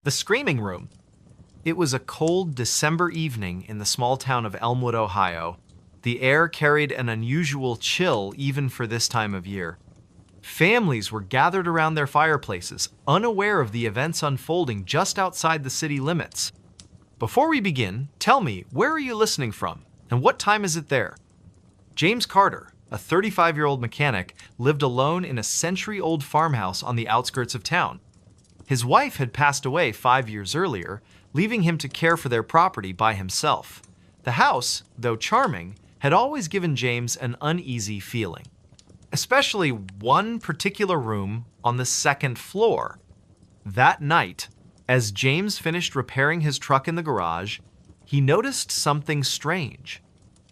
The Screaming Room. It was a cold December evening in the small town of Elmwood, Ohio. The air carried an unusual chill even for this time of year. Families were gathered around their fireplaces, unaware of the events unfolding just outside the city limits. Before we begin, tell me, where are you listening from, and what time is it there? James Carter, a 35-year-old mechanic, lived alone in a century-old farmhouse on the outskirts of town. His wife had passed away 5 years earlier, leaving him to care for their property by himself. The house, though charming, had always given James an uneasy feeling, especially one particular room on the second floor. That night, as James finished repairing his truck in the garage, he noticed something strange.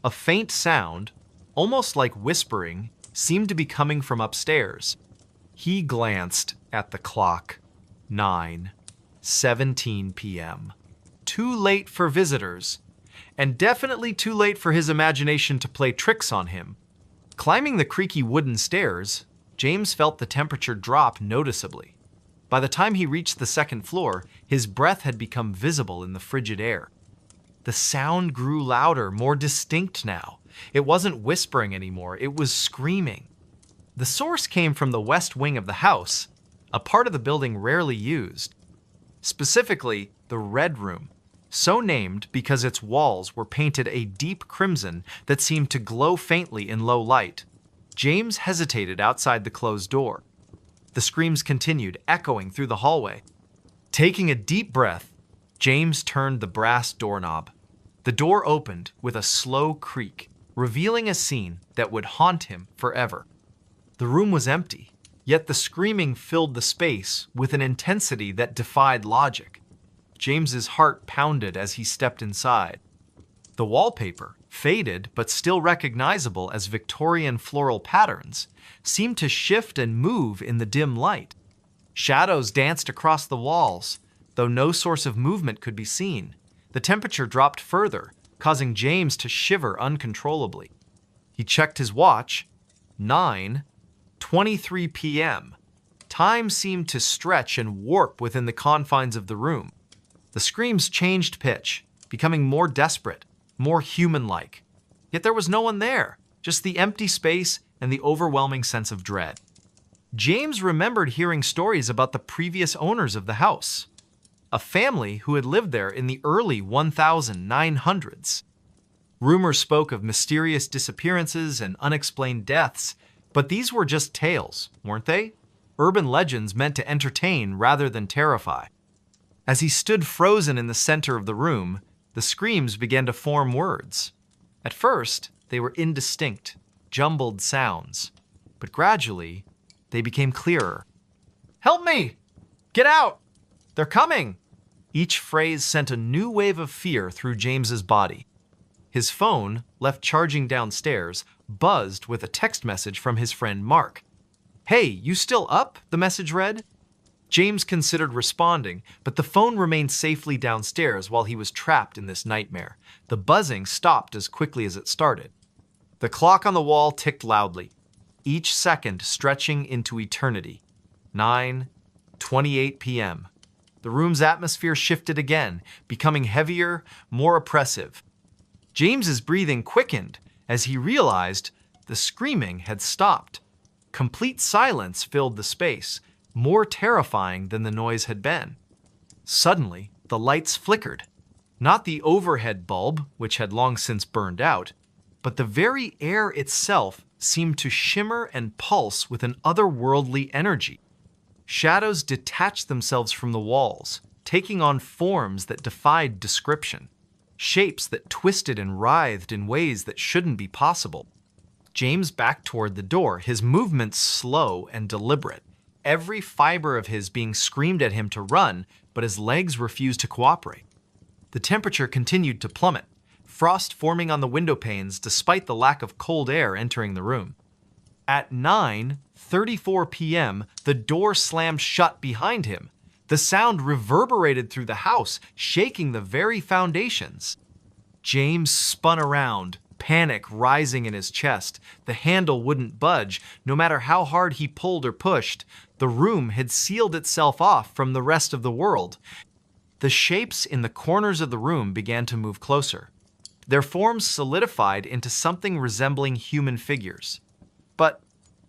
A faint sound, almost like whispering, seemed to be coming from upstairs. He glanced at the clock. 9:17 p.m. Too late for visitors, and definitely too late for his imagination to play tricks on him. Climbing the creaky wooden stairs, James felt the temperature drop noticeably. By the time he reached the second floor, his breath had become visible in the frigid air. The sound grew louder, more distinct now. It wasn't whispering anymore, it was screaming. The source came from the west wing of the house, a part of the building rarely used. Specifically, the Red Room, so named because its walls were painted a deep crimson that seemed to glow faintly in low light. James hesitated outside the closed door. The screams continued, echoing through the hallway. Taking a deep breath, James turned the brass doorknob. The door opened with a slow creak, revealing a scene that would haunt him forever. The room was empty, yet the screaming filled the space with an intensity that defied logic. James's heart pounded as he stepped inside. The wallpaper, faded but still recognizable as Victorian floral patterns, seemed to shift and move in the dim light. Shadows danced across the walls, though no source of movement could be seen. The temperature dropped further, causing James to shiver uncontrollably. He checked his watch. 9:23 p.m. Time seemed to stretch and warp within the confines of the room. The screams changed pitch, becoming more desperate, more human-like. Yet there was no one there, just the empty space and the overwhelming sense of dread. James remembered hearing stories about the previous owners of the house, a family who had lived there in the early 1900s. Rumors spoke of mysterious disappearances and unexplained deaths, but these were just tales, weren't they? Urban legends meant to entertain rather than terrify. As he stood frozen in the center of the room, the screams began to form words. At first, they were indistinct, jumbled sounds, but gradually, they became clearer. "Help me! Get out! They're coming!" Each phrase sent a new wave of fear through James's body. His phone, left charging downstairs, buzzed with a text message from his friend Mark. "Hey, you still up?" the message read. James considered responding, but the phone remained safely downstairs while he was trapped in this nightmare. The buzzing stopped as quickly as it started. The clock on the wall ticked loudly, each second stretching into eternity. 9:28 p.m. The room's atmosphere shifted again, becoming heavier, more oppressive. James's breathing quickened as he realized the screaming had stopped. Complete silence filled the space, more terrifying than the noise had been. Suddenly, the lights flickered. Not the overhead bulb, which had long since burned out, but the very air itself seemed to shimmer and pulse with an otherworldly energy. Shadows detached themselves from the walls, taking on forms that defied description, shapes that twisted and writhed in ways that shouldn't be possible. James backed toward the door, his movements slow and deliberate, every fiber of his being screamed at him to run, but his legs refused to cooperate. The temperature continued to plummet, frost forming on the window panes despite the lack of cold air entering the room. At 9:34 p.m., the door slammed shut behind him. The sound reverberated through the house, shaking the very foundations. James spun around, panic rising in his chest. The handle wouldn't budge, no matter how hard he pulled or pushed. The room had sealed itself off from the rest of the world. The shapes in the corners of the room began to move closer. Their forms solidified into something resembling human figures. But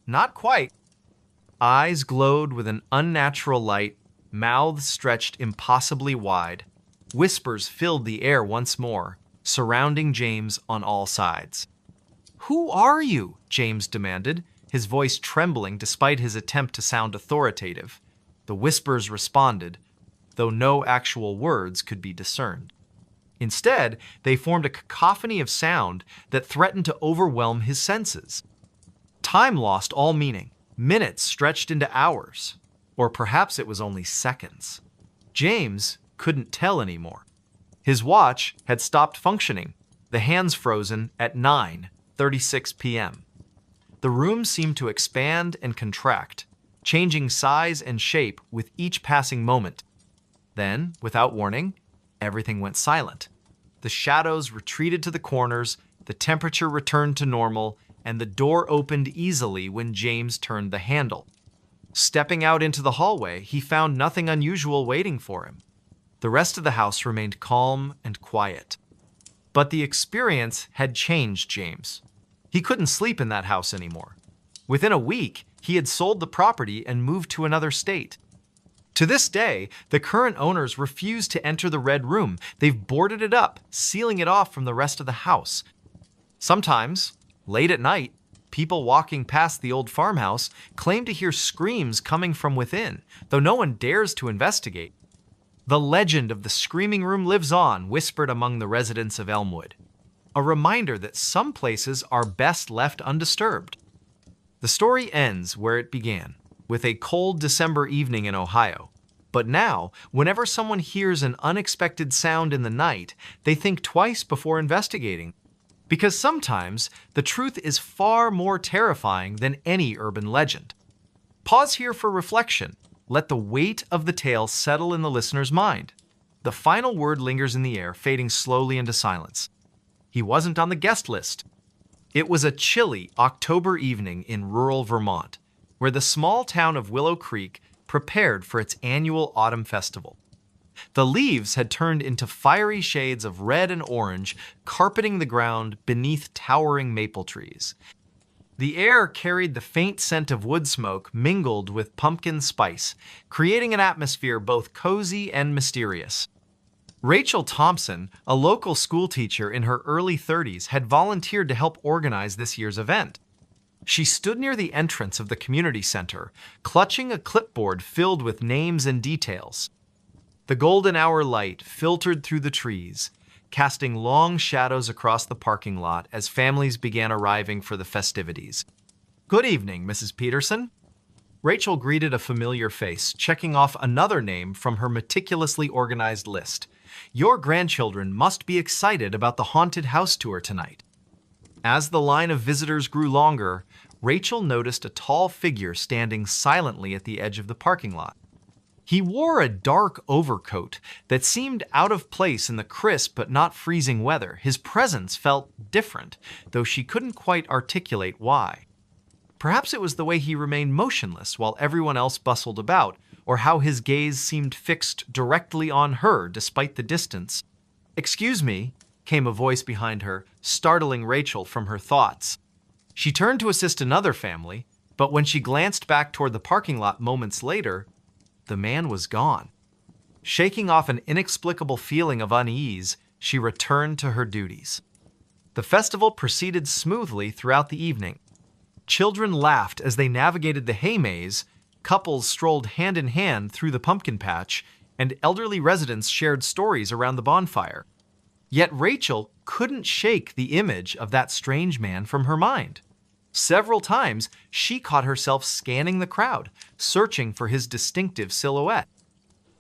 not quite. Eyes glowed with an unnatural light, mouths stretched impossibly wide. Whispers filled the air once more, surrounding James on all sides. "Who are you?" James demanded, his voice trembling despite his attempt to sound authoritative. The whispers responded, though no actual words could be discerned. Instead, they formed a cacophony of sound that threatened to overwhelm his senses. Time lost all meaning. Minutes stretched into hours, or perhaps it was only seconds. James couldn't tell anymore. His watch had stopped functioning, the hands frozen at 9:36 p.m. The room seemed to expand and contract, changing size and shape with each passing moment. Then, without warning, everything went silent. The shadows retreated to the corners, the temperature returned to normal, and the door opened easily when James turned the handle. Stepping out into the hallway, he found nothing unusual waiting for him. The rest of the house remained calm and quiet. But the experience had changed James. He couldn't sleep in that house anymore. Within a week, he had sold the property and moved to another state. To this day, the current owners refuse to enter the red room. They've boarded it up, sealing it off from the rest of the house. Sometimes, late at night, people walking past the old farmhouse claim to hear screams coming from within, though no one dares to investigate. The legend of the screaming room lives on, whispered among the residents of Elmwood. A reminder that some places are best left undisturbed. The story ends where it began, with a cold December evening in Ohio. But now, whenever someone hears an unexpected sound in the night, they think twice before investigating. Because sometimes, the truth is far more terrifying than any urban legend. Pause here for reflection. Let the weight of the tale settle in the listener's mind. The final word lingers in the air, fading slowly into silence. He wasn't on the guest list. It was a chilly October evening in rural Vermont, where the small town of Willow Creek prepared for its annual autumn festival. The leaves had turned into fiery shades of red and orange, carpeting the ground beneath towering maple trees. The air carried the faint scent of wood smoke mingled with pumpkin spice, creating an atmosphere both cozy and mysterious. Rachel Thompson, a local schoolteacher in her early 30s, had volunteered to help organize this year's event. She stood near the entrance of the community center, clutching a clipboard filled with names and details. The golden hour light filtered through the trees, casting long shadows across the parking lot as families began arriving for the festivities. "Good evening, Mrs. Peterson." Rachel greeted a familiar face, checking off another name from her meticulously organized list. "Your grandchildren must be excited about the haunted house tour tonight." As the line of visitors grew longer, Rachel noticed a tall figure standing silently at the edge of the parking lot. He wore a dark overcoat that seemed out of place in the crisp but not freezing weather. His presence felt different, though she couldn't quite articulate why. Perhaps it was the way he remained motionless while everyone else bustled about, or how his gaze seemed fixed directly on her despite the distance. "Excuse me," came a voice behind her, startling Rachel from her thoughts. She turned to assist another family, but when she glanced back toward the parking lot moments later, the man was gone. Shaking off an inexplicable feeling of unease, she returned to her duties. The festival proceeded smoothly throughout the evening. Children laughed as they navigated the hay maze, couples strolled hand in hand through the pumpkin patch, and elderly residents shared stories around the bonfire. Yet Rachel couldn't shake the image of that strange man from her mind. Several times, she caught herself scanning the crowd, searching for his distinctive silhouette.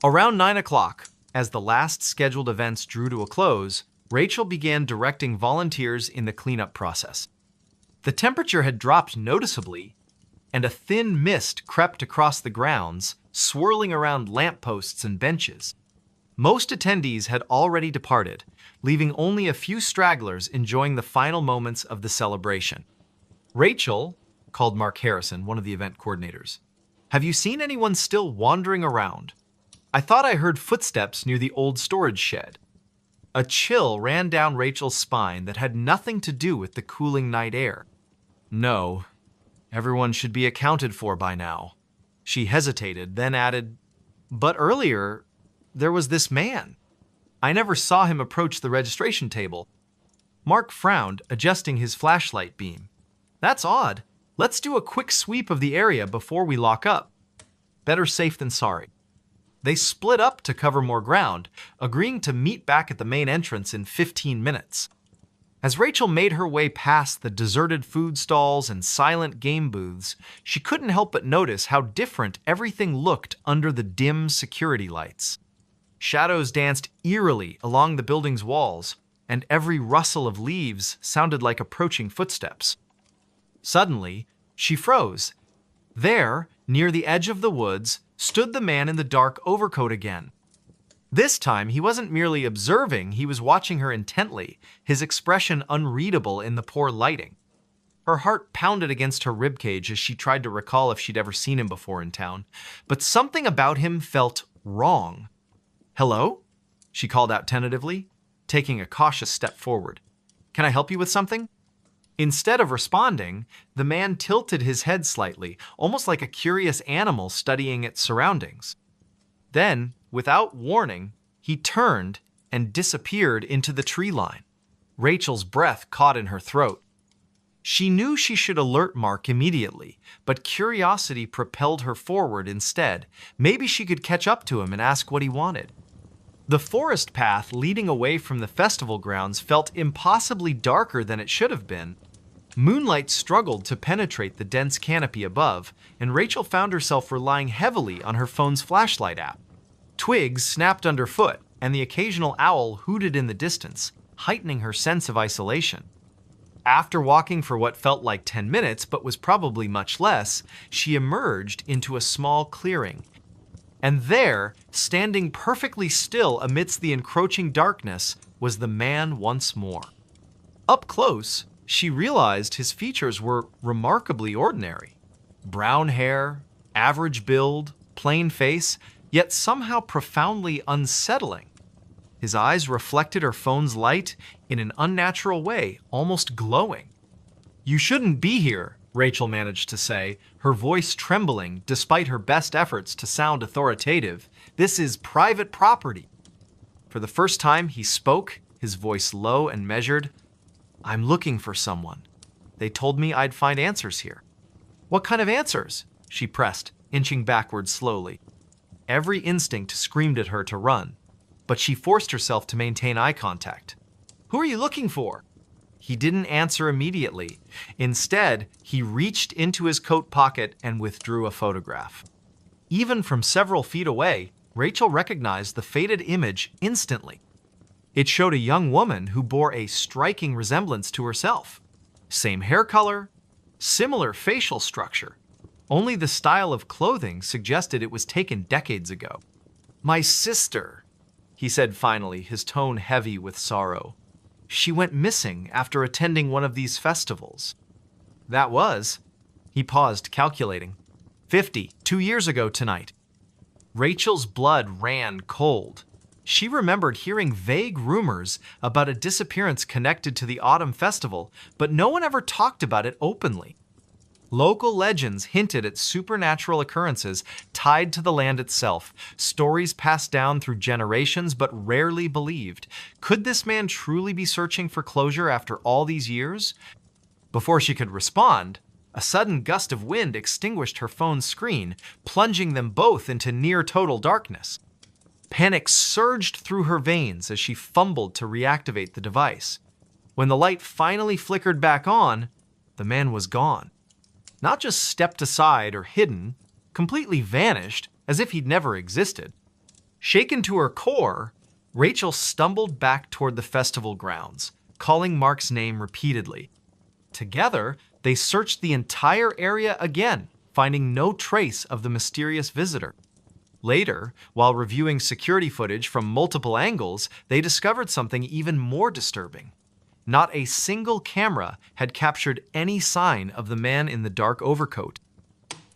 Around 9 o'clock, as the last scheduled events drew to a close, Rachel began directing volunteers in the cleanup process. The temperature had dropped noticeably, and a thin mist crept across the grounds, swirling around lampposts and benches. Most attendees had already departed, leaving only a few stragglers enjoying the final moments of the celebration. "Rachel," called Mark Harrison, one of the event coordinators, "have you seen anyone still wandering around?" I thought I heard footsteps near the old storage shed. A chill ran down Rachel's spine that had nothing to do with the cooling night air. No, everyone should be accounted for by now. She hesitated, then added, but earlier, there was this man. I never saw him approach the registration table. Mark frowned, adjusting his flashlight beam. That's odd. Let's do a quick sweep of the area before we lock up. Better safe than sorry. They split up to cover more ground, agreeing to meet back at the main entrance in 15 minutes. As Rachel made her way past the deserted food stalls and silent game booths, she couldn't help but notice how different everything looked under the dim security lights. Shadows danced eerily along the building's walls, and every rustle of leaves sounded like approaching footsteps. Suddenly, she froze. There, near the edge of the woods, stood the man in the dark overcoat again. This time, he wasn't merely observing, he was watching her intently, his expression unreadable in the poor lighting. Her heart pounded against her ribcage as she tried to recall if she'd ever seen him before in town, but something about him felt wrong. "Hello?" she called out tentatively, taking a cautious step forward. "Can I help you with something?" Instead of responding, the man tilted his head slightly, almost like a curious animal studying its surroundings. Then, without warning, he turned and disappeared into the tree line. Rachel's breath caught in her throat. She knew she should alert Mark immediately, but curiosity propelled her forward instead. Maybe she could catch up to him and ask what he wanted. The forest path leading away from the festival grounds felt impossibly darker than it should have been. Moonlight struggled to penetrate the dense canopy above, and Rachel found herself relying heavily on her phone's flashlight app. Twigs snapped underfoot, and the occasional owl hooted in the distance, heightening her sense of isolation. After walking for what felt like 10 minutes, but was probably much less, she emerged into a small clearing. And there, standing perfectly still amidst the encroaching darkness, was the man once more. Up close, she realized his features were remarkably ordinary. Brown hair, average build, plain face, yet somehow profoundly unsettling. His eyes reflected her phone's light in an unnatural way, almost glowing. "You shouldn't be here," Rachel managed to say, her voice trembling despite her best efforts to sound authoritative. "This is private property." For the first time he spoke, his voice low and measured. "I'm looking for someone. They told me I'd find answers here." "What kind of answers?" she pressed, inching backwards slowly. Every instinct screamed at her to run, but she forced herself to maintain eye contact. "Who are you looking for?" He didn't answer immediately. Instead, he reached into his coat pocket and withdrew a photograph. Even from several feet away, Rachel recognized the faded image instantly. It showed a young woman who bore a striking resemblance to herself. Same hair color, similar facial structure. Only the style of clothing suggested it was taken decades ago. "My sister," he said finally, his tone heavy with sorrow. "She went missing after attending one of these festivals." "That was," he paused, calculating, 2 years ago tonight." Rachel's blood ran cold. She remembered hearing vague rumors about a disappearance connected to the autumn festival, but no one ever talked about it openly. Local legends hinted at supernatural occurrences tied to the land itself, stories passed down through generations but rarely believed. Could this man truly be searching for closure after all these years? Before she could respond, a sudden gust of wind extinguished her phone's screen, plunging them both into near-total darkness. Panic surged through her veins as she fumbled to reactivate the device. When the light finally flickered back on, the man was gone. Not just stepped aside or hidden, completely vanished, as if he'd never existed. Shaken to her core, Rachel stumbled back toward the festival grounds, calling Mark's name repeatedly. Together, they searched the entire area again, finding no trace of the mysterious visitor. Later, while reviewing security footage from multiple angles, they discovered something even more disturbing. Not a single camera had captured any sign of the man in the dark overcoat.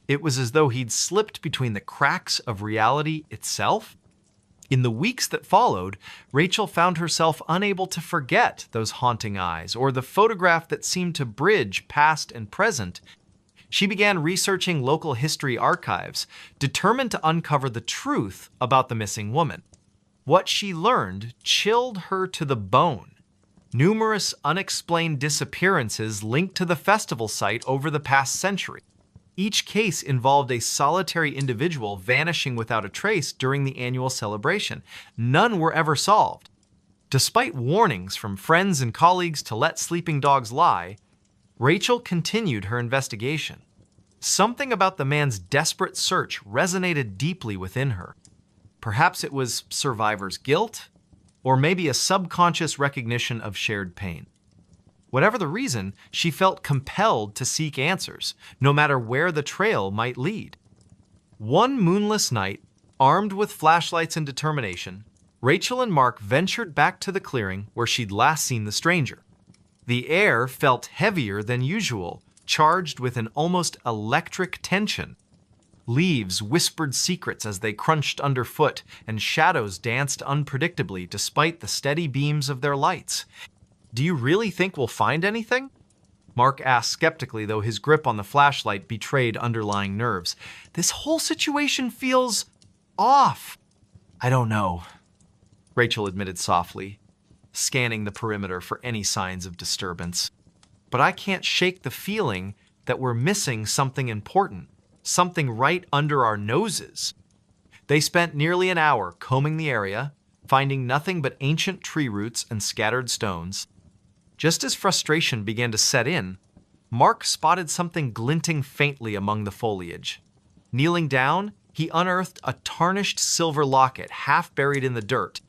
It was as though he'd slipped between the cracks of reality itself. In the weeks that followed, Rachel found herself unable to forget those haunting eyes or the photograph that seemed to bridge past and present. She began researching local history archives, determined to uncover the truth about the missing woman. What she learned chilled her to the bone. Numerous unexplained disappearances linked to the festival site over the past century. Each case involved a solitary individual vanishing without a trace during the annual celebration. None were ever solved. Despite warnings from friends and colleagues to let sleeping dogs lie, Rachel continued her investigation. Something about the man's desperate search resonated deeply within her. Perhaps it was survivor's guilt, or maybe a subconscious recognition of shared pain. Whatever the reason, she felt compelled to seek answers, no matter where the trail might lead. One moonless night, armed with flashlights and determination, Rachel and Mark ventured back to the clearing where she'd last seen the stranger. The air felt heavier than usual, charged with an almost electric tension. Leaves whispered secrets as they crunched underfoot, and shadows danced unpredictably despite the steady beams of their lights. "Do you really think we'll find anything?" Mark asked skeptically, though his grip on the flashlight betrayed underlying nerves. "This whole situation feels off." "I don't know," Rachel admitted softly, scanning the perimeter for any signs of disturbance. "But I can't shake the feeling that we're missing something important, something right under our noses." They spent nearly an hour combing the area, finding nothing but ancient tree roots and scattered stones. Just as frustration began to set in, Mark spotted something glinting faintly among the foliage. Kneeling down, he unearthed a tarnished silver locket half buried in the dirt.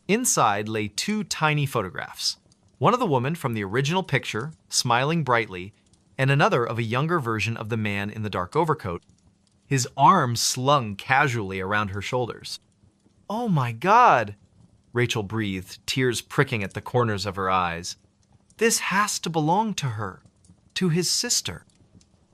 Inside lay two tiny photographs, one of the woman from the original picture, smiling brightly, and another of a younger version of the man in the dark overcoat, his arms slung casually around her shoulders. "Oh my God," Rachel breathed, tears pricking at the corners of her eyes. "This has to belong to her, to his sister."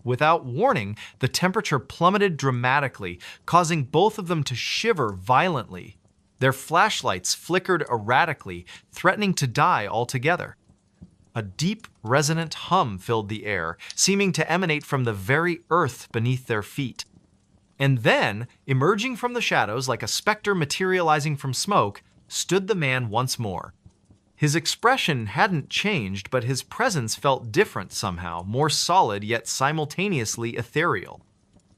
Without warning, the temperature plummeted dramatically, causing both of them to shiver violently. Their flashlights flickered erratically, threatening to die altogether. A deep, resonant hum filled the air, seeming to emanate from the very earth beneath their feet. And then, emerging from the shadows like a specter materializing from smoke, stood the man once more. His expression hadn't changed, but his presence felt different somehow, more solid yet simultaneously ethereal.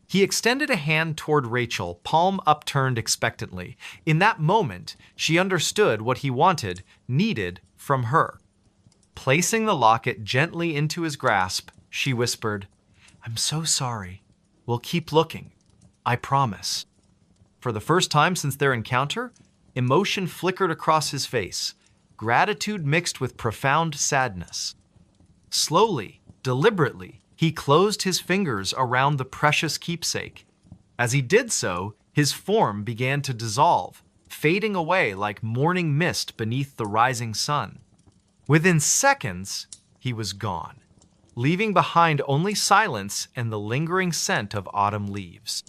He extended a hand toward Rachel, palm upturned expectantly. In that moment, she understood what he wanted, needed from her. Placing the locket gently into his grasp, she whispered, "I'm so sorry. We'll keep looking. I promise." For the first time since their encounter, emotion flickered across his face, gratitude mixed with profound sadness. Slowly, deliberately, he closed his fingers around the precious keepsake. As he did so, his form began to dissolve, fading away like morning mist beneath the rising sun. Within seconds, he was gone, leaving behind only silence and the lingering scent of autumn leaves.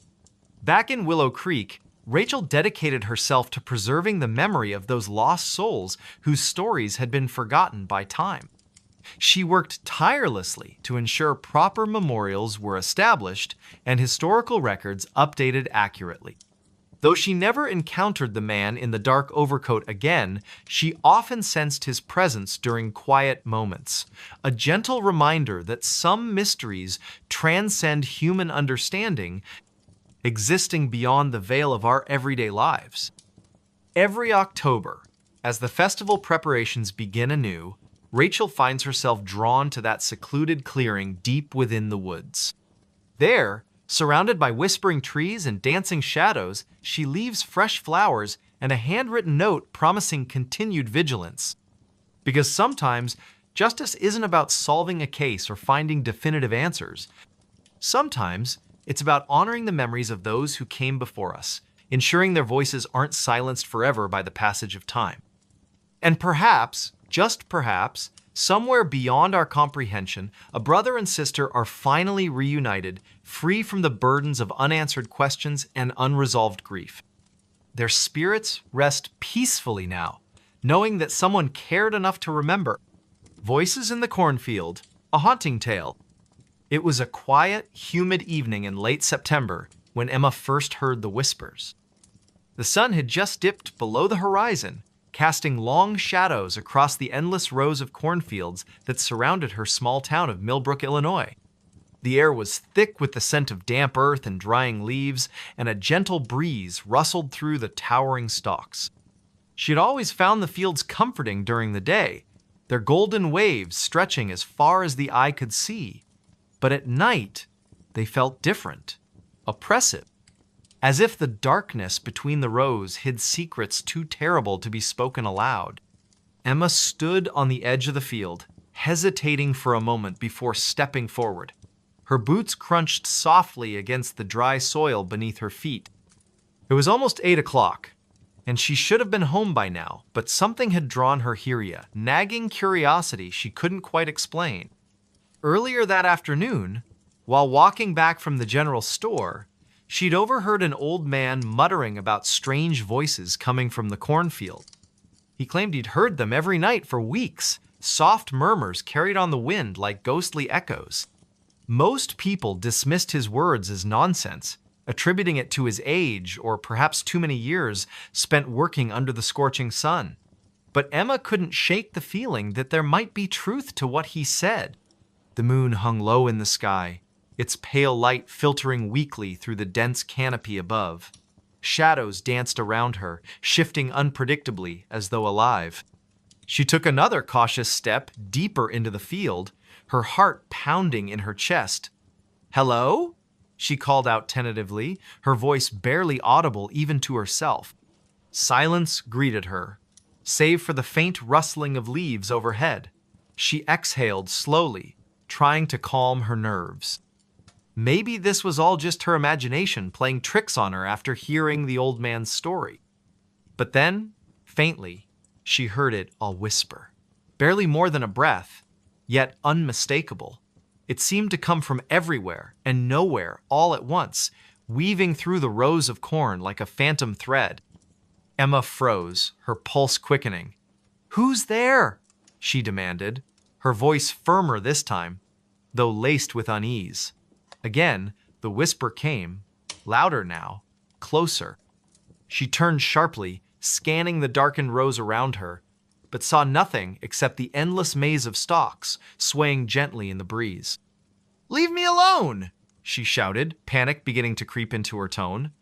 Back in Willow Creek, Rachel dedicated herself to preserving the memory of those lost souls whose stories had been forgotten by time. She worked tirelessly to ensure proper memorials were established and historical records updated accurately. Though she never encountered the man in the dark overcoat again, she often sensed his presence during quiet moments, a gentle reminder that some mysteries transcend human understanding, existing beyond the veil of our everyday lives. Every October, as the festival preparations begin anew, Rachel finds herself drawn to that secluded clearing deep within the woods. There, surrounded by whispering trees and dancing shadows, she leaves fresh flowers and a handwritten note promising continued vigilance. Because sometimes, justice isn't about solving a case or finding definitive answers. Sometimes, it's about honoring the memories of those who came before us, ensuring their voices aren't silenced forever by the passage of time. And perhaps, just perhaps, somewhere beyond our comprehension, a brother and sister are finally reunited, free from the burdens of unanswered questions and unresolved grief. Their spirits rest peacefully now, knowing that someone cared enough to remember. Voices in the cornfield, a haunting tale. It was a quiet, humid evening in late September when Emma first heard the whispers. The sun had just dipped below the horizon, casting long shadows across the endless rows of cornfields that surrounded her small town of Millbrook, Illinois. The air was thick with the scent of damp earth and drying leaves, and a gentle breeze rustled through the towering stalks. She had always found the fields comforting during the day, their golden waves stretching as far as the eye could see. But at night, they felt different, oppressive, as if the darkness between the rows hid secrets too terrible to be spoken aloud. Emma stood on the edge of the field, hesitating for a moment before stepping forward. Her boots crunched softly against the dry soil beneath her feet. It was almost 8 o'clock, and she should have been home by now, but something had drawn her here, nagging curiosity she couldn't quite explain. Earlier that afternoon, while walking back from the general store, she'd overheard an old man muttering about strange voices coming from the cornfield. He claimed he'd heard them every night for weeks, soft murmurs carried on the wind like ghostly echoes. Most people dismissed his words as nonsense, attributing it to his age or perhaps too many years spent working under the scorching sun. But Emma couldn't shake the feeling that there might be truth to what he said. The moon hung low in the sky, its pale light filtering weakly through the dense canopy above. Shadows danced around her, shifting unpredictably as though alive. She took another cautious step deeper into the field, her heart pounding in her chest. "Hello?" she called out tentatively, her voice barely audible even to herself. Silence greeted her, save for the faint rustling of leaves overhead. She exhaled slowly, trying to calm her nerves. Maybe this was all just her imagination playing tricks on her after hearing the old man's story. But then, faintly, she heard it all whisper. Barely more than a breath, yet unmistakable. It seemed to come from everywhere and nowhere all at once, weaving through the rows of corn like a phantom thread. Emma froze, her pulse quickening. "Who's there?" she demanded, her voice firmer this time, though laced with unease. Again, the whisper came, louder now, closer. She turned sharply, scanning the darkened rows around her, but saw nothing except the endless maze of stalks swaying gently in the breeze. "Leave me alone!" she shouted, panic beginning to creep into her tone.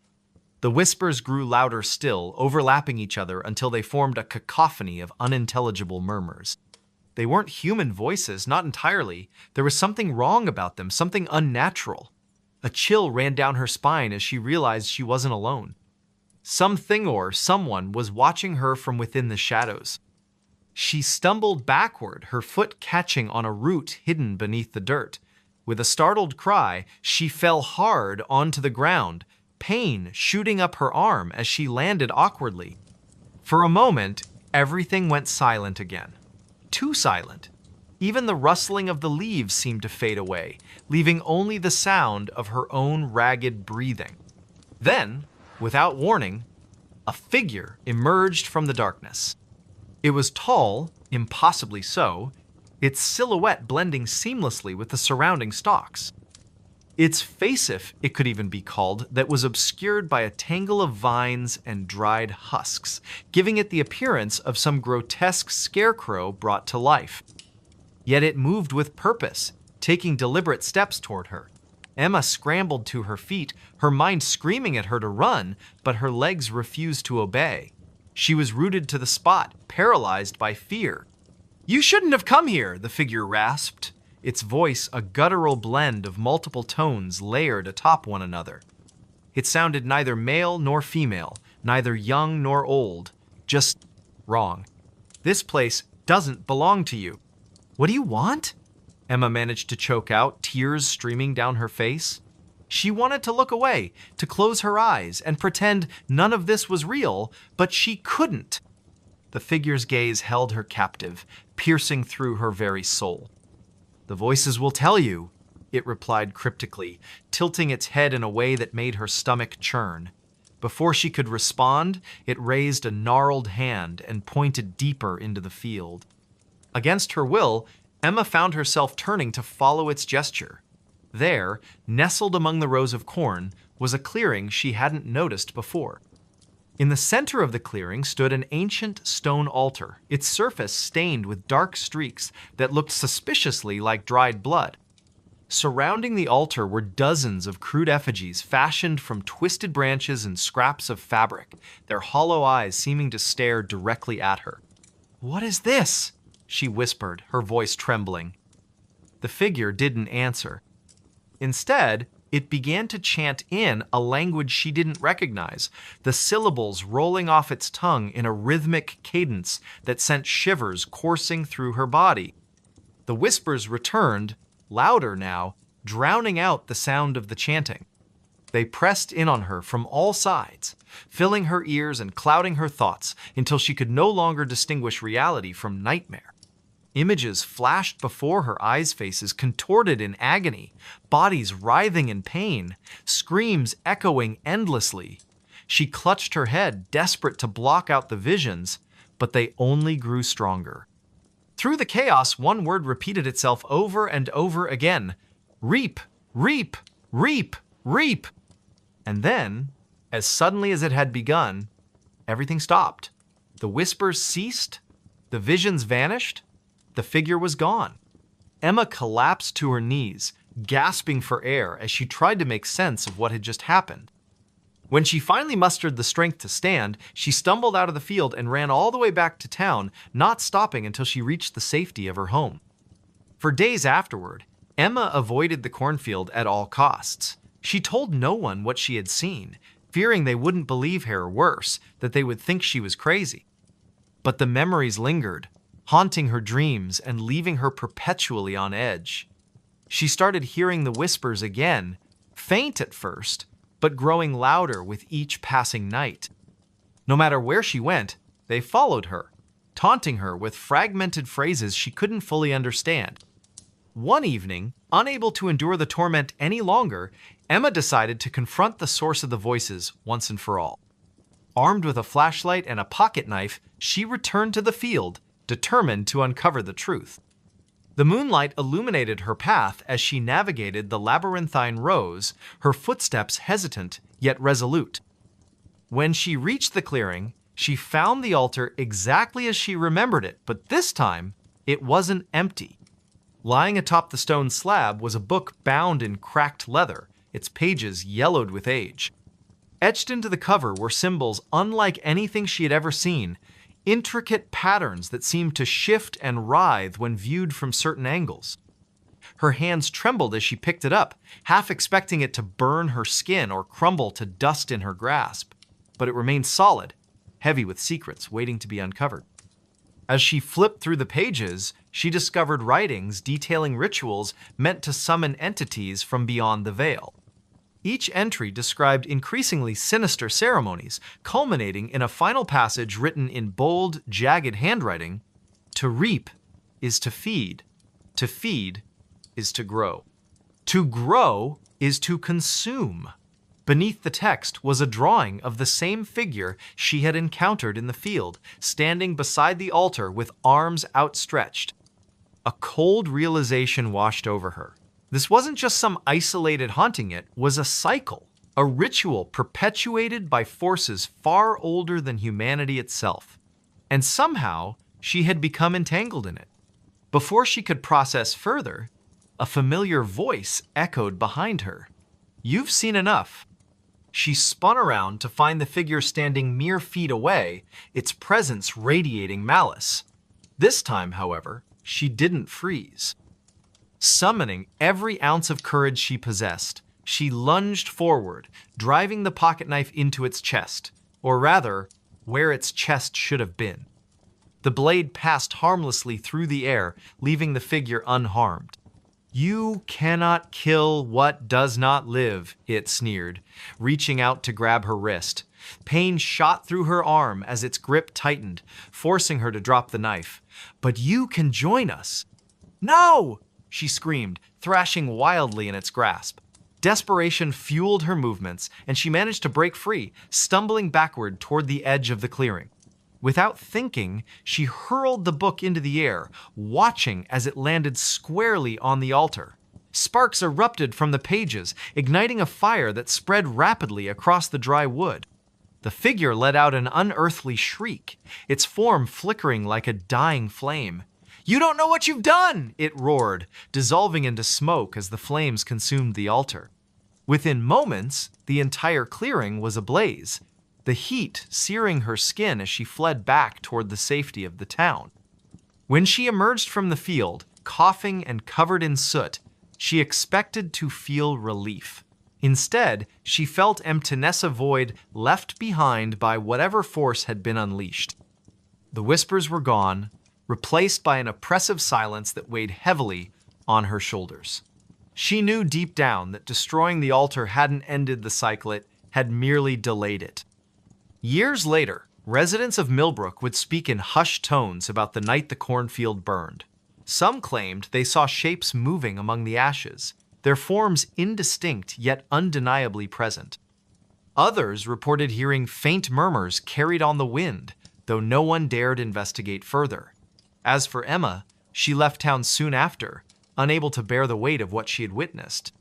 The whispers grew louder still, overlapping each other until they formed a cacophony of unintelligible murmurs. They weren't human voices, not entirely. There was something wrong about them, something unnatural. A chill ran down her spine as she realized she wasn't alone. Something or someone was watching her from within the shadows. She stumbled backward, her foot catching on a root hidden beneath the dirt. With a startled cry, she fell hard onto the ground, pain shooting up her arm as she landed awkwardly. For a moment, everything went silent again. Too silent. Even the rustling of the leaves seemed to fade away, leaving only the sound of her own ragged breathing. Then, without warning, a figure emerged from the darkness. It was tall, impossibly so, its silhouette blending seamlessly with the surrounding stalks. Its facif, it could even be called, that was obscured by a tangle of vines and dried husks, giving it the appearance of some grotesque scarecrow brought to life. Yet it moved with purpose, taking deliberate steps toward her. Emma scrambled to her feet, her mind screaming at her to run, but her legs refused to obey. She was rooted to the spot, paralyzed by fear. "You shouldn't have come here," the figure rasped, its voice a guttural blend of multiple tones layered atop one another. It sounded neither male nor female, neither young nor old, just wrong. "This place doesn't belong to you." "What do you want?" Emma managed to choke out, tears streaming down her face. She wanted to look away, to close her eyes and pretend none of this was real, but she couldn't. The figure's gaze held her captive, piercing through her very soul. "The voices will tell you," it replied cryptically, tilting its head in a way that made her stomach churn. Before she could respond, it raised a gnarled hand and pointed deeper into the field. Against her will, Emma found herself turning to follow its gesture. There, nestled among the rows of corn, was a clearing she hadn't noticed before. In the center of the clearing stood an ancient stone altar, its surface stained with dark streaks that looked suspiciously like dried blood. Surrounding the altar were dozens of crude effigies fashioned from twisted branches and scraps of fabric, their hollow eyes seeming to stare directly at her. "What is this?" she whispered, her voice trembling. The figure didn't answer. Instead, it began to chant in a language she didn't recognize, the syllables rolling off its tongue in a rhythmic cadence that sent shivers coursing through her body. The whispers returned, louder now, drowning out the sound of the chanting. They pressed in on her from all sides, filling her ears and clouding her thoughts until she could no longer distinguish reality from nightmare. Images flashed before her eyes' faces, contorted in agony, bodies writhing in pain, screams echoing endlessly. She clutched her head, desperate to block out the visions, but they only grew stronger. Through the chaos, one word repeated itself over and over again: reap, reap, reap, reap. And then, as suddenly as it had begun, everything stopped. The whispers ceased, the visions vanished, the figure was gone. Emma collapsed to her knees, gasping for air as she tried to make sense of what had just happened. When she finally mustered the strength to stand, she stumbled out of the field and ran all the way back to town, not stopping until she reached the safety of her home. For days afterward, Emma avoided the cornfield at all costs. She told no one what she had seen, fearing they wouldn't believe her, or worse, that they would think she was crazy. But the memories lingered, haunting her dreams and leaving her perpetually on edge. She started hearing the whispers again, faint at first, but growing louder with each passing night. No matter where she went, they followed her, taunting her with fragmented phrases she couldn't fully understand. One evening, unable to endure the torment any longer, Emma decided to confront the source of the voices once and for all. Armed with a flashlight and a pocket knife, she returned to the field, determined to uncover the truth. The moonlight illuminated her path as she navigated the labyrinthine rows, her footsteps hesitant yet resolute. When she reached the clearing, she found the altar exactly as she remembered it, but this time, it wasn't empty. Lying atop the stone slab was a book bound in cracked leather, its pages yellowed with age. Etched into the cover were symbols unlike anything she had ever seen, intricate patterns that seemed to shift and writhe when viewed from certain angles. Her hands trembled as she picked it up, half expecting it to burn her skin or crumble to dust in her grasp. But it remained solid, heavy with secrets waiting to be uncovered. As she flipped through the pages, she discovered writings detailing rituals meant to summon entities from beyond the veil. Each entry described increasingly sinister ceremonies, culminating in a final passage written in bold, jagged handwriting: "To reap is to feed is to grow. To grow is to consume." Beneath the text was a drawing of the same figure she had encountered in the field, standing beside the altar with arms outstretched. A cold realization washed over her. This wasn't just some isolated haunting, it was a cycle, a ritual perpetuated by forces far older than humanity itself. And somehow, she had become entangled in it. Before she could process further, a familiar voice echoed behind her. "You've seen enough." She spun around to find the figure standing mere feet away, its presence radiating malice. This time, however, she didn't freeze. Summoning every ounce of courage she possessed, she lunged forward, driving the pocket knife into its chest, or rather, where its chest should have been. The blade passed harmlessly through the air, leaving the figure unharmed. "You cannot kill what does not live," it sneered, reaching out to grab her wrist. Pain shot through her arm as its grip tightened, forcing her to drop the knife. "But you can join us." "No!" she screamed, thrashing wildly in its grasp. Desperation fueled her movements, and she managed to break free, stumbling backward toward the edge of the clearing. Without thinking, she hurled the book into the air, watching as it landed squarely on the altar. Sparks erupted from the pages, igniting a fire that spread rapidly across the dry wood. The figure let out an unearthly shriek, its form flickering like a dying flame. "You don't know what you've done!" it roared, dissolving into smoke as the flames consumed the altar. Within moments, the entire clearing was ablaze, the heat searing her skin as she fled back toward the safety of the town. When she emerged from the field, coughing and covered in soot, she expected to feel relief. Instead, she felt emptiness, a void left behind by whatever force had been unleashed. The whispers were gone, replaced by an oppressive silence that weighed heavily on her shoulders. She knew deep down that destroying the altar hadn't ended the cycle, it had merely delayed it. Years later, residents of Millbrook would speak in hushed tones about the night the cornfield burned. Some claimed they saw shapes moving among the ashes, their forms indistinct yet undeniably present. Others reported hearing faint murmurs carried on the wind, though no one dared investigate further. As for Emma, she left town soon after, unable to bear the weight of what she had witnessed.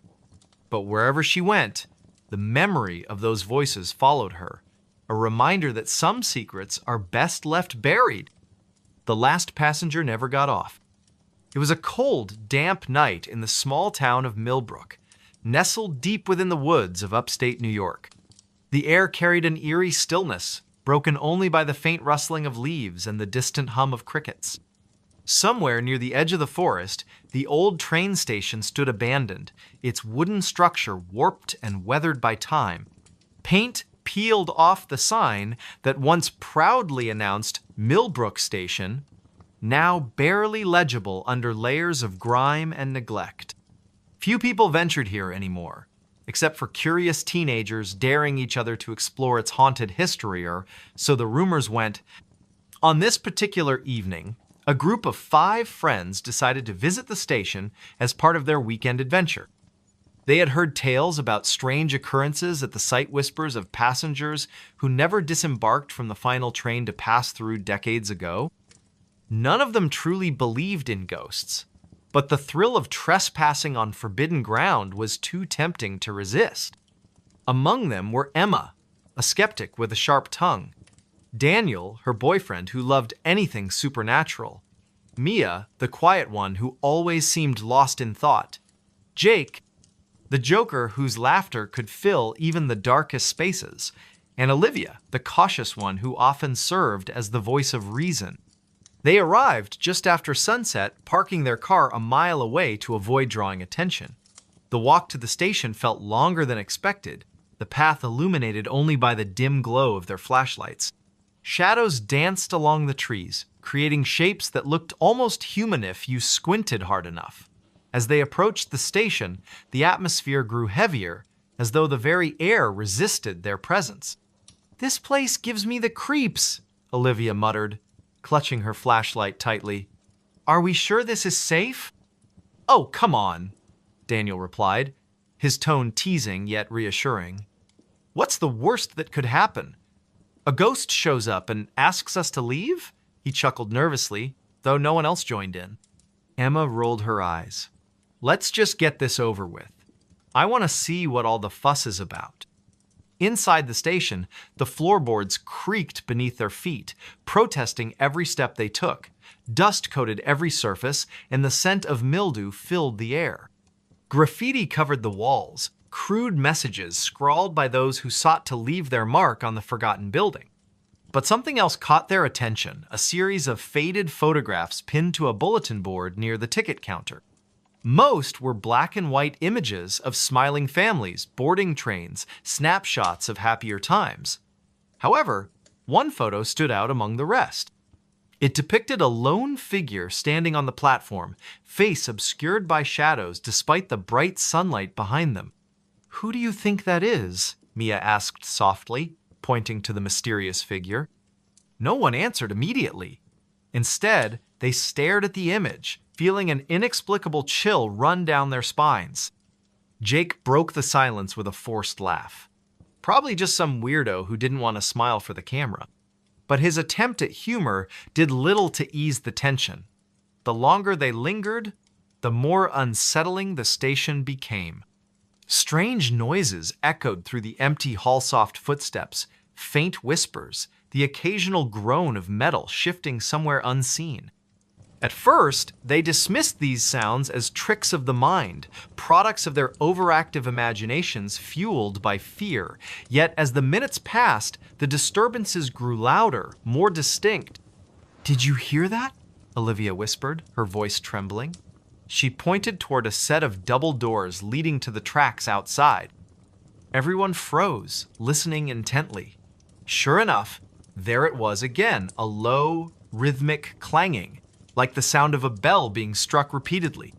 But wherever she went, the memory of those voices followed her, a reminder that some secrets are best left buried. The last passenger never got off. It was a cold, damp night in the small town of Millbrook, nestled deep within the woods of upstate New York. The air carried an eerie stillness, broken only by the faint rustling of leaves and the distant hum of crickets. Somewhere near the edge of the forest, the old train station stood abandoned, its wooden structure warped and weathered by time. Paint peeled off the sign that once proudly announced Millbrook Station, now barely legible under layers of grime and neglect. Few people ventured here anymore, except for curious teenagers daring each other to explore its haunted history, or so the rumors went. On this particular evening, a group of 5 friends decided to visit the station as part of their weekend adventure. They had heard tales about strange occurrences at the sight whispers of passengers who never disembarked from the final train to pass through decades ago. None of them truly believed in ghosts, but the thrill of trespassing on forbidden ground was too tempting to resist. Among them were Emma, a skeptic with a sharp tongue; Daniel, her boyfriend, who loved anything supernatural; Mia, the quiet one who always seemed lost in thought; Jake, the joker whose laughter could fill even the darkest spaces; and Olivia, the cautious one who often served as the voice of reason. They arrived just after sunset, parking their car a mile away to avoid drawing attention. The walk to the station felt longer than expected, the path illuminated only by the dim glow of their flashlights. Shadows danced along the trees, creating shapes that looked almost human if you squinted hard enough. As they approached the station, the atmosphere grew heavier, as though the very air resisted their presence. "This place gives me the creeps," Olivia muttered, clutching her flashlight tightly. "Are we sure this is safe?" "Oh, come on," Daniel replied, his tone teasing yet reassuring. "What's the worst that could happen? A ghost shows up and asks us to leave?" He chuckled nervously, though no one else joined in. Emma rolled her eyes. "Let's just get this over with. I want to see what all the fuss is about." Inside the station, the floorboards creaked beneath their feet, protesting every step they took. Dust coated every surface, and the scent of mildew filled the air. Graffiti covered the walls, crude messages scrawled by those who sought to leave their mark on the forgotten building. But something else caught their attention, a series of faded photographs pinned to a bulletin board near the ticket counter. Most were black and white images of smiling families, boarding trains, snapshots of happier times. However, one photo stood out among the rest. It depicted a lone figure standing on the platform, face obscured by shadows despite the bright sunlight behind them. "Who do you think that is?" Mia asked softly, pointing to the mysterious figure. No one answered immediately. Instead, they stared at the image, feeling an inexplicable chill run down their spines. Jake broke the silence with a forced laugh. Probably just some weirdo who didn't want to smile for the camera. But his attempt at humor did little to ease the tension. The longer they lingered, the more unsettling the station became. Strange noises echoed through the empty hall-soft footsteps, faint whispers, the occasional groan of metal shifting somewhere unseen. At first, they dismissed these sounds as tricks of the mind, products of their overactive imaginations fueled by fear. Yet as the minutes passed, the disturbances grew louder, more distinct. "Did you hear that?" Olivia whispered, her voice trembling. She pointed toward a set of double doors leading to the tracks outside. Everyone froze, listening intently. Sure enough, there it was again, a low, rhythmic clanging, like the sound of a bell being struck repeatedly.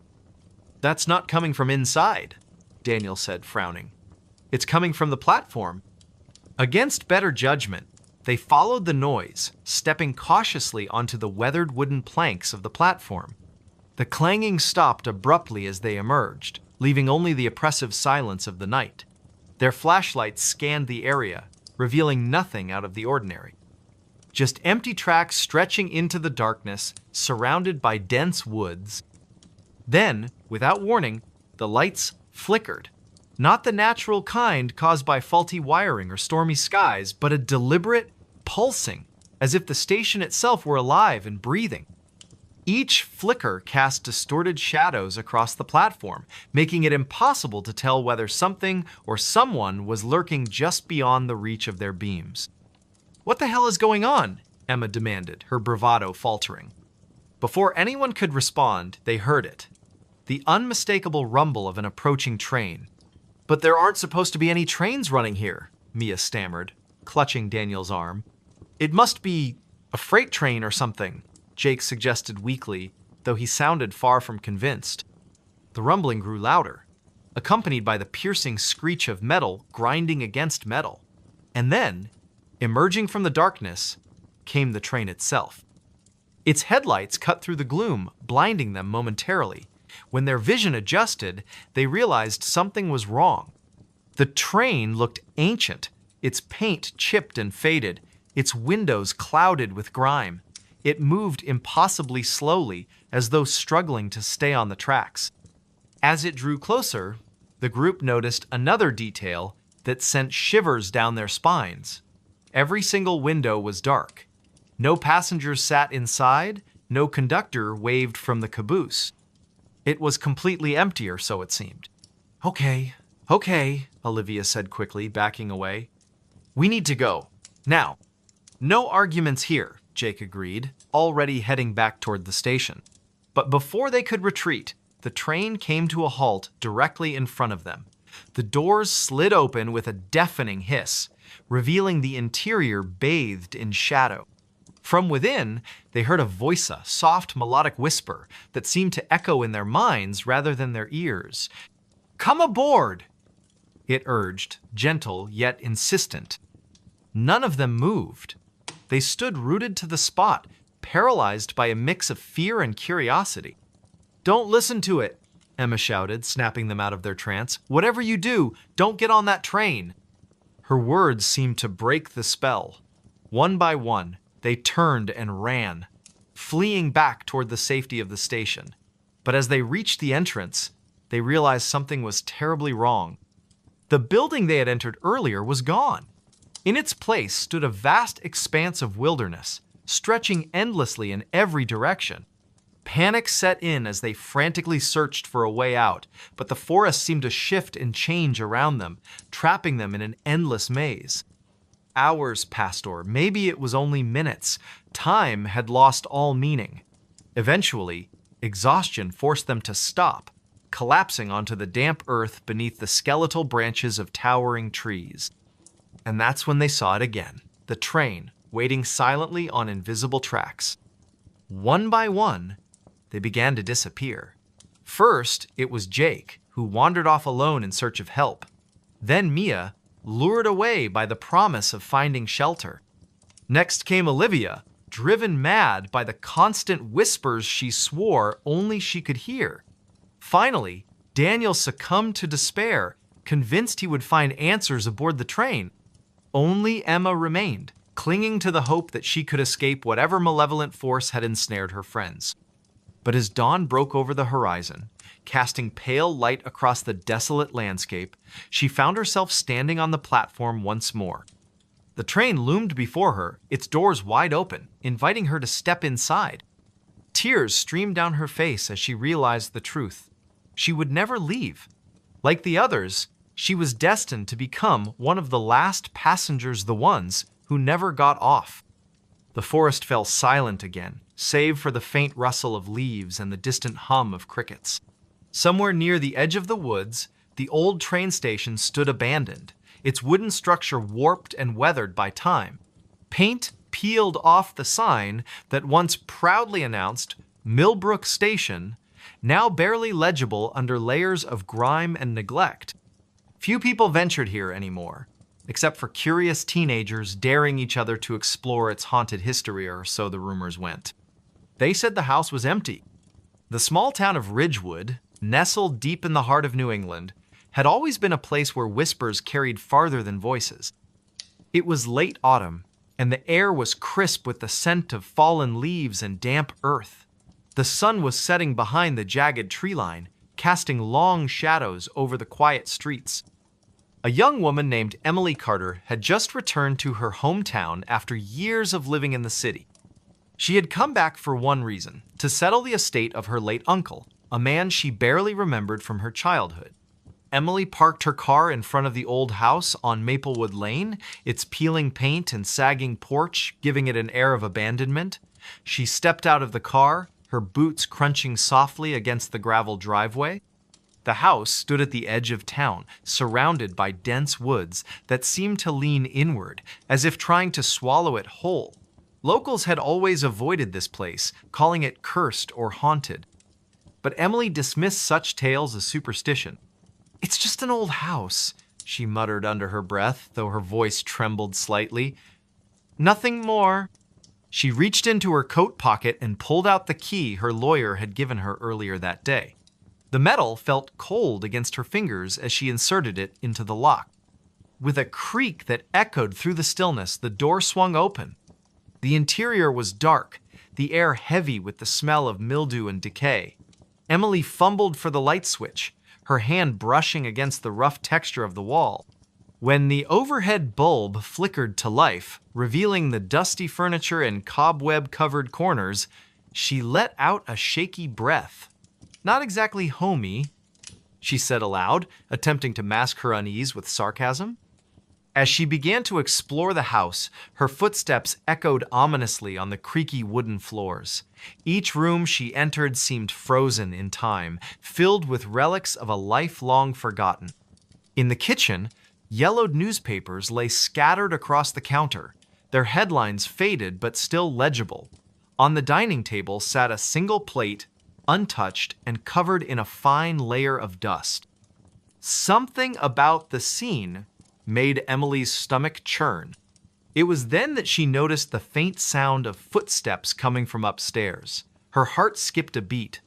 "That's not coming from inside," Daniel said, frowning. "It's coming from the platform." Against better judgment, they followed the noise, stepping cautiously onto the weathered wooden planks of the platform. The clanging stopped abruptly as they emerged, leaving only the oppressive silence of the night. Their flashlights scanned the area, revealing nothing out of the ordinary. Just empty tracks stretching into the darkness, surrounded by dense woods. Then, without warning, the lights flickered. Not the natural kind caused by faulty wiring or stormy skies, but a deliberate pulsing, as if the station itself were alive and breathing. Each flicker cast distorted shadows across the platform, making it impossible to tell whether something or someone was lurking just beyond the reach of their beams. "What the hell is going on?" Emma demanded, her bravado faltering. Before anyone could respond, they heard it. The unmistakable rumble of an approaching train. "But there aren't supposed to be any trains running here," Mia stammered, clutching Daniel's arm. "It must be a freight train or something," Jake suggested weakly, though he sounded far from convinced. The rumbling grew louder, accompanied by the piercing screech of metal grinding against metal. And then, emerging from the darkness, came the train itself. Its headlights cut through the gloom, blinding them momentarily. When their vision adjusted, they realized something was wrong. The train looked ancient, its paint chipped and faded, its windows clouded with grime. It moved impossibly slowly, as though struggling to stay on the tracks. As it drew closer, the group noticed another detail that sent shivers down their spines. Every single window was dark. No passengers sat inside, no conductor waved from the caboose. It was completely empty, or so it seemed. Okay, Olivia said quickly, backing away. "We need to go. Now." "No arguments here," Jake agreed, already heading back toward the station. But before they could retreat, the train came to a halt directly in front of them. The doors slid open with a deafening hiss, revealing the interior bathed in shadow. From within, they heard a soft melodic whisper that seemed to echo in their minds rather than their ears. "Come aboard!" it urged, gentle yet insistent. None of them moved. They stood rooted to the spot, paralyzed by a mix of fear and curiosity. "Don't listen to it," Emma shouted, snapping them out of their trance. "Whatever you do, don't get on that train." Her words seemed to break the spell. One by one, they turned and ran, fleeing back toward the safety of the station. But as they reached the entrance, they realized something was terribly wrong. The building they had entered earlier was gone. In its place stood a vast expanse of wilderness, stretching endlessly in every direction. Panic set in as they frantically searched for a way out, but the forest seemed to shift and change around them, trapping them in an endless maze. Hours passed, or maybe it was only minutes. Time had lost all meaning. Eventually, exhaustion forced them to stop, collapsing onto the damp earth beneath the skeletal branches of towering trees. And that's when they saw it again, the train, waiting silently on invisible tracks. One by one, they began to disappear. First, it was Jake, who wandered off alone in search of help. Then Mia, lured away by the promise of finding shelter. Next came Olivia, driven mad by the constant whispers she swore only she could hear. Finally, Daniel succumbed to despair, convinced he would find answers aboard the train. Only Emma remained, clinging to the hope that she could escape whatever malevolent force had ensnared her friends. But as dawn broke over the horizon, casting pale light across the desolate landscape, she found herself standing on the platform once more. The train loomed before her, its doors wide open, inviting her to step inside. Tears streamed down her face as she realized the truth. She would never leave. Like the others, she was destined to become one of the last passengers, the ones who never got off. The forest fell silent again, save for the faint rustle of leaves and the distant hum of crickets. Somewhere near the edge of the woods, the old train station stood abandoned, its wooden structure warped and weathered by time. Paint peeled off the sign that once proudly announced Millbrook Station, now barely legible under layers of grime and neglect. Few people ventured here anymore, except for curious teenagers daring each other to explore its haunted history, or so the rumors went. They said the house was empty. The small town of Ridgewood, nestled deep in the heart of New England, had always been a place where whispers carried farther than voices. It was late autumn, and the air was crisp with the scent of fallen leaves and damp earth. The sun was setting behind the jagged tree line, casting long shadows over the quiet streets. A young woman named Emily Carter had just returned to her hometown after years of living in the city. She had come back for one reason: to settle the estate of her late uncle, a man she barely remembered from her childhood. Emily parked her car in front of the old house on Maplewood Lane, its peeling paint and sagging porch giving it an air of abandonment. She stepped out of the car, her boots crunching softly against the gravel driveway. The house stood at the edge of town, surrounded by dense woods that seemed to lean inward, as if trying to swallow it whole. Locals had always avoided this place, calling it cursed or haunted. But Emily dismissed such tales as superstition. "It's just an old house," she muttered under her breath, though her voice trembled slightly. "Nothing more." She reached into her coat pocket and pulled out the key her lawyer had given her earlier that day. The metal felt cold against her fingers as she inserted it into the lock. With a creak that echoed through the stillness, the door swung open. The interior was dark, the air heavy with the smell of mildew and decay. Emily fumbled for the light switch, her hand brushing against the rough texture of the wall. When the overhead bulb flickered to life, revealing the dusty furniture and cobweb-covered corners, she let out a shaky breath. "Not exactly homey," she said aloud, attempting to mask her unease with sarcasm. As she began to explore the house, her footsteps echoed ominously on the creaky wooden floors. Each room she entered seemed frozen in time, filled with relics of a life long forgotten. In the kitchen, yellowed newspapers lay scattered across the counter, their headlines faded but still legible. On the dining table sat a single plate, untouched and covered in a fine layer of dust. Something about the scene made Emily's stomach churn. It was then that she noticed the faint sound of footsteps coming from upstairs. Her heart skipped a beat.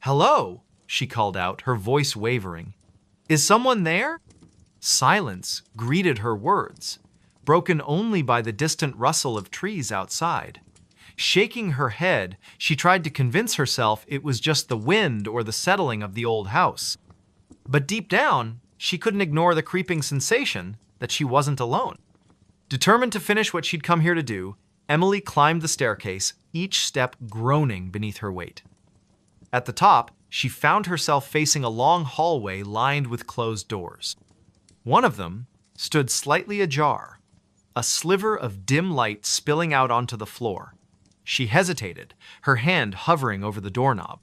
"Hello," she called out, her voice wavering. "Is someone there?" Silence greeted her words, broken only by the distant rustle of trees outside. Shaking her head, she tried to convince herself it was just the wind or the settling of the old house. But deep down, she couldn't ignore the creeping sensation that she wasn't alone. Determined to finish what she'd come here to do, Emily climbed the staircase, each step groaning beneath her weight. At the top, she found herself facing a long hallway lined with closed doors. One of them stood slightly ajar, a sliver of dim light spilling out onto the floor. She hesitated, her hand hovering over the doorknob.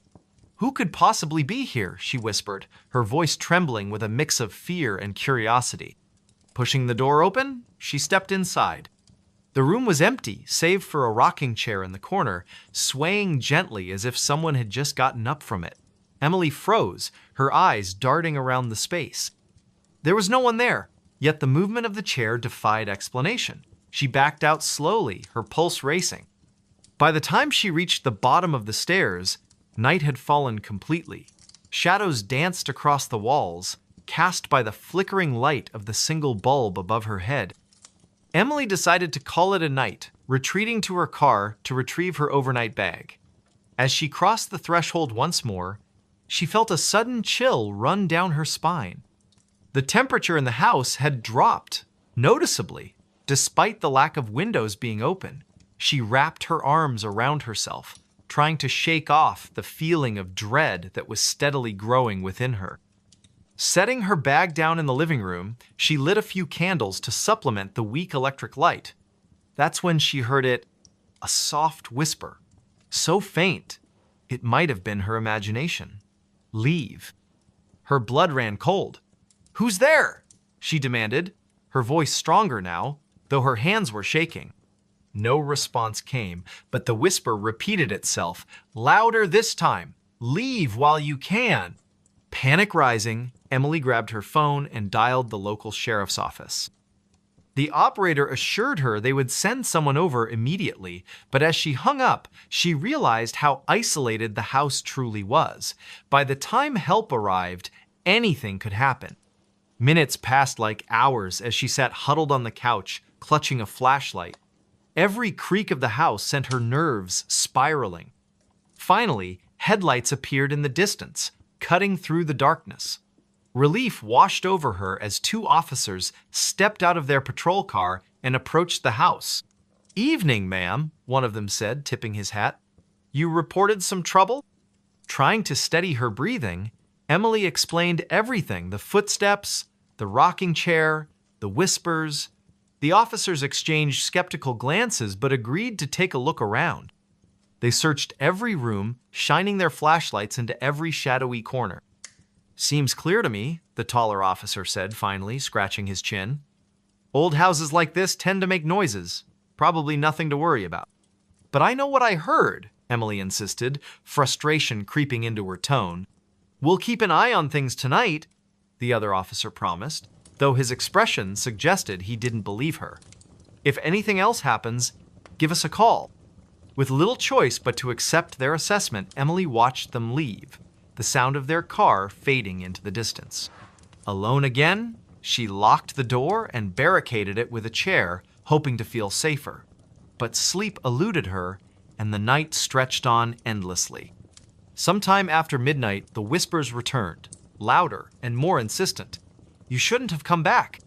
"Who could possibly be here?" she whispered, her voice trembling with a mix of fear and curiosity. Pushing the door open, she stepped inside. The room was empty, save for a rocking chair in the corner, swaying gently as if someone had just gotten up from it. Emily froze, her eyes darting around the space. There was no one there, yet the movement of the chair defied explanation. She backed out slowly, her pulse racing. By the time she reached the bottom of the stairs, night had fallen completely. Shadows danced across the walls, cast by the flickering light of the single bulb above her head. Emily decided to call it a night, retreating to her car to retrieve her overnight bag. As she crossed the threshold once more, she felt a sudden chill run down her spine. The temperature in the house had dropped noticeably, despite the lack of windows being open. She wrapped her arms around herself, trying to shake off the feeling of dread that was steadily growing within her. Setting her bag down in the living room, she lit a few candles to supplement the weak electric light. That's when she heard a soft whisper, so faint it might have been her imagination. Leave. Her blood ran cold. "Who's there?" she demanded, her voice stronger now, though her hands were shaking. No response came, but the whisper repeated itself, louder this time. "Leave while you can." Panic rising, Emily grabbed her phone and dialed the local sheriff's office. The operator assured her they would send someone over immediately, but as she hung up, she realized how isolated the house truly was. By the time help arrived, anything could happen. Minutes passed like hours as she sat huddled on the couch, clutching a flashlight. Every creak of the house sent her nerves spiraling. Finally, headlights appeared in the distance, cutting through the darkness. Relief washed over her as two officers stepped out of their patrol car and approached the house. "Evening, ma'am," one of them said, tipping his hat. "You reported some trouble?" Trying to steady her breathing, Emily explained everything: the footsteps, the rocking chair, the whispers. The officers exchanged skeptical glances but agreed to take a look around. They searched every room, shining their flashlights into every shadowy corner. "Seems clear to me," the taller officer said finally, scratching his chin. "Old houses like this tend to make noises. Probably nothing to worry about." "But I know what I heard," Emily insisted, frustration creeping into her tone. "We'll keep an eye on things tonight," the other officer promised, though his expression suggested he didn't believe her. "If anything else happens, give us a call." With little choice but to accept their assessment, Emily watched them leave, the sound of their car fading into the distance. Alone again, she locked the door and barricaded it with a chair, hoping to feel safer. But sleep eluded her, and the night stretched on endlessly. Sometime after midnight, the whispers returned, louder and more insistent. "You shouldn't have come back."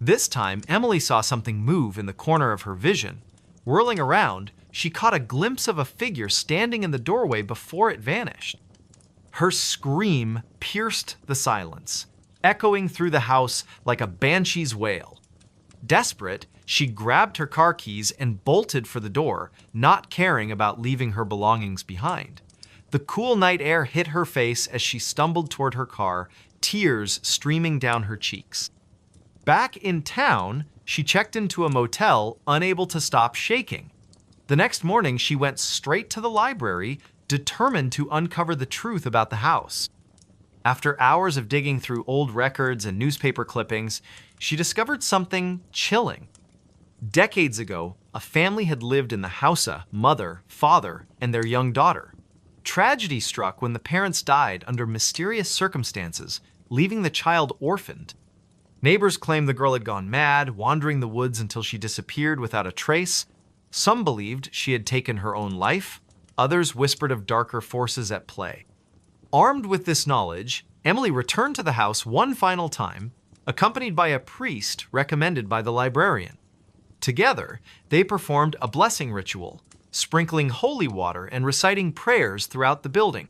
This time, Emily saw something move in the corner of her vision. Whirling around, she caught a glimpse of a figure standing in the doorway before it vanished. Her scream pierced the silence, echoing through the house like a banshee's wail. Desperate, she grabbed her car keys and bolted for the door, not caring about leaving her belongings behind. The cool night air hit her face as she stumbled toward her car, tears streaming down her cheeks. Back in town, she checked into a motel, unable to stop shaking. The next morning, she went straight to the library, determined to uncover the truth about the house. After hours of digging through old records and newspaper clippings, she discovered something chilling. Decades ago, a family had lived in the house: a mother, father, and their young daughter. Tragedy struck when the parents died under mysterious circumstances, leaving the child orphaned. Neighbors claimed the girl had gone mad, wandering the woods until she disappeared without a trace. Some believed she had taken her own life. Others whispered of darker forces at play. Armed with this knowledge, Emily returned to the house one final time, accompanied by a priest recommended by the librarian. Together, they performed a blessing ritual, sprinkling holy water and reciting prayers throughout the building.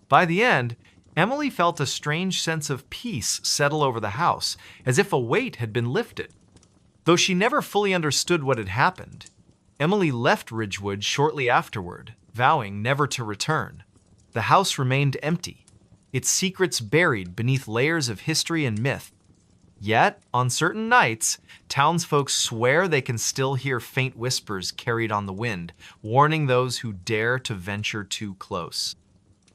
By the end, Emily felt a strange sense of peace settle over the house, as if a weight had been lifted. Though she never fully understood what had happened, Emily left Ridgewood shortly afterward, vowing never to return. The house remained empty, its secrets buried beneath layers of history and myth. Yet, on certain nights, townsfolk swear they can still hear faint whispers carried on the wind, warning those who dare to venture too close.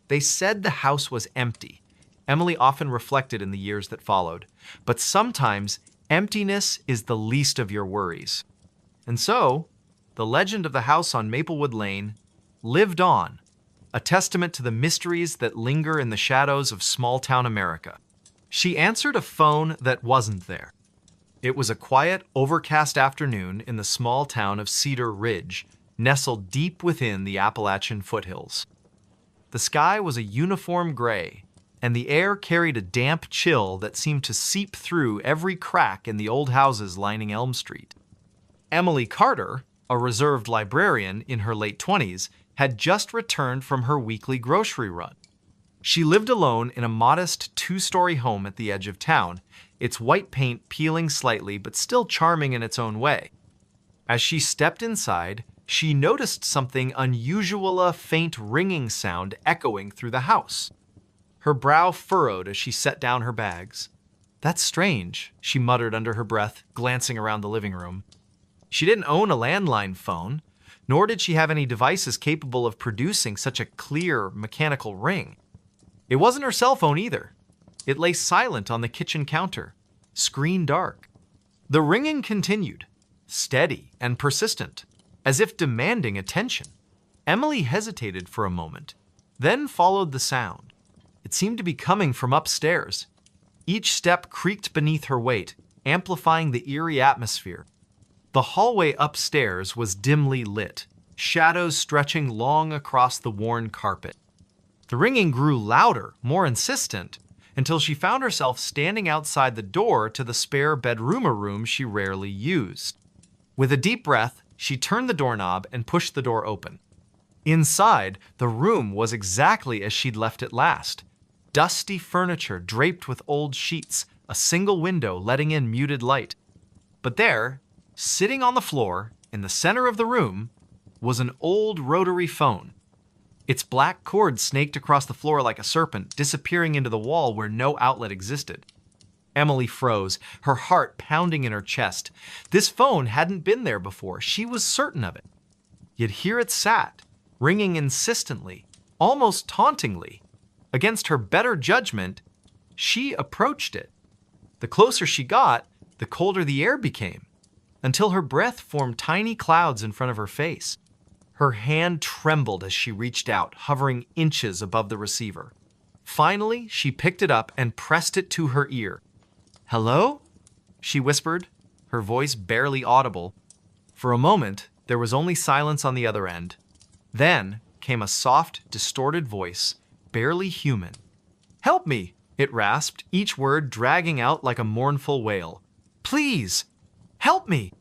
They said the house was empty. Emily often reflected in the years that followed. But sometimes, emptiness is the least of your worries. And so, the legend of the house on Maplewood Lane lived on, a testament to the mysteries that linger in the shadows of small-town America. She answered a phone that wasn't there. It was a quiet, overcast afternoon in the small town of Cedar Ridge, nestled deep within the Appalachian foothills. The sky was a uniform gray, and the air carried a damp chill that seemed to seep through every crack in the old houses lining Elm Street. Emily Carter, a reserved librarian in her late 20s, had just returned from her weekly grocery run. She lived alone in a modest two-story home at the edge of town, its white paint peeling slightly but still charming in its own way. As she stepped inside, she noticed something unusual, a faint ringing sound echoing through the house. Her brow furrowed as she set down her bags. "That's strange," she muttered under her breath, glancing around the living room. She didn't own a landline phone, nor did she have any devices capable of producing such a clear, mechanical ring. It wasn't her cell phone either. It lay silent on the kitchen counter, screen dark. The ringing continued, steady and persistent, as if demanding attention. Emily hesitated for a moment, then followed the sound. It seemed to be coming from upstairs. Each step creaked beneath her weight, amplifying the eerie atmosphere. The hallway upstairs was dimly lit, shadows stretching long across the worn carpet. The ringing grew louder, more insistent, until she found herself standing outside the door to the spare bedroom she rarely used. With a deep breath, she turned the doorknob and pushed the door open. Inside, the room was exactly as she'd left it last. Dusty furniture draped with old sheets, a single window letting in muted light. But there, sitting on the floor, in the center of the room, was an old rotary phone. Its black cord snaked across the floor like a serpent, disappearing into the wall where no outlet existed. Emily froze, her heart pounding in her chest. This phone hadn't been there before, she was certain of it. Yet here it sat, ringing insistently, almost tauntingly. Against her better judgment, she approached it. The closer she got, the colder the air became, until her breath formed tiny clouds in front of her face. Her hand trembled as she reached out, hovering inches above the receiver. Finally, she picked it up and pressed it to her ear. "Hello?" she whispered, her voice barely audible. For a moment, there was only silence on the other end. Then came a soft, distorted voice, barely human. "Help me!" it rasped, each word dragging out like a mournful wail. "Please, help me!"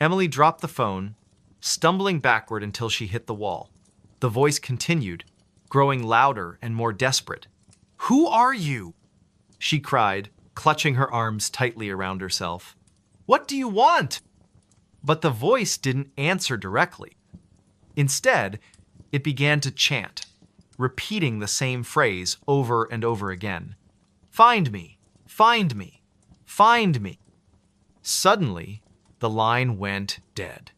Emily dropped the phone, stumbling backward until she hit the wall. The voice continued, growing louder and more desperate. "Who are you?" she cried, clutching her arms tightly around herself. "What do you want?" But the voice didn't answer directly. Instead, it began to chant, repeating the same phrase over and over again. "Find me, find me, find me." Suddenly, the line went dead.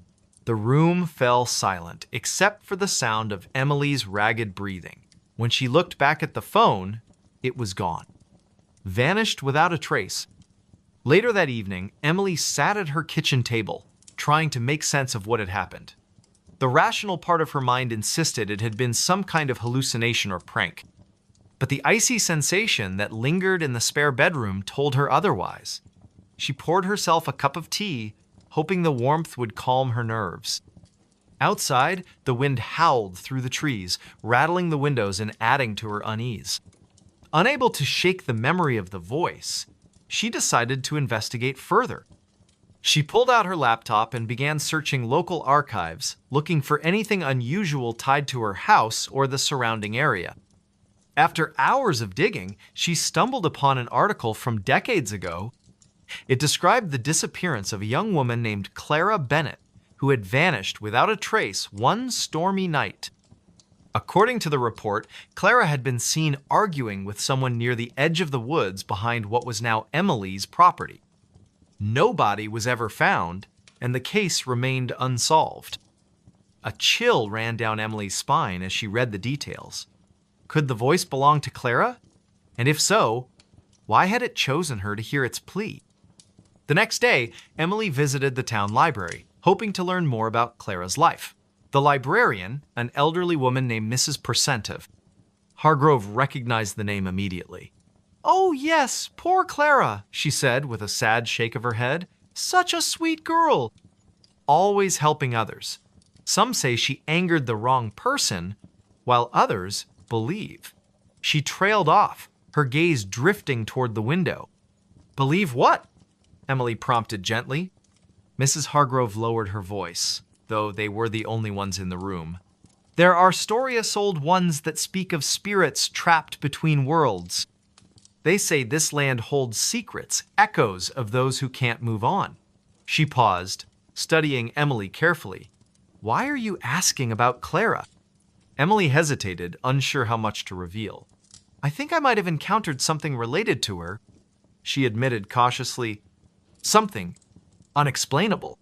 The room fell silent, except for the sound of Emily's ragged breathing. When she looked back at the phone, it was gone. Vanished without a trace. Later that evening, Emily sat at her kitchen table, trying to make sense of what had happened. The rational part of her mind insisted it had been some kind of hallucination or prank. But the icy sensation that lingered in the spare bedroom told her otherwise. She poured herself a cup of tea, hoping the warmth would calm her nerves. Outside, the wind howled through the trees, rattling the windows and adding to her unease. Unable to shake the memory of the voice, she decided to investigate further. She pulled out her laptop and began searching local archives, looking for anything unusual tied to her house or the surrounding area. After hours of digging, she stumbled upon an article from decades ago. It described the disappearance of a young woman named Clara Bennett, who had vanished without a trace one stormy night. According to the report, Clara had been seen arguing with someone near the edge of the woods behind what was now Emily's property. No body was ever found, and the case remained unsolved. A chill ran down Emily's spine as she read the details. Could the voice belong to Clara? And if so, why had it chosen her to hear its plea? The next day, Emily visited the town library, hoping to learn more about Clara's life. The librarian, an elderly woman named Mrs. Percentive. Hargrove recognized the name immediately. "Oh, yes, poor Clara," she said with a sad shake of her head. "Such a sweet girl. Always helping others. Some say she angered the wrong person, while others believe she trailed off, her gaze drifting toward the window." "Believe what?" Emily prompted gently. Mrs. Hargrove lowered her voice, though they were the only ones in the room. "There are stories old ones that speak of spirits trapped between worlds. They say this land holds secrets, echoes of those who can't move on." She paused, studying Emily carefully. "Why are you asking about Clara?" Emily hesitated, unsure how much to reveal. "I think I might have encountered something related to her," she admitted cautiously. "Something unexplainable."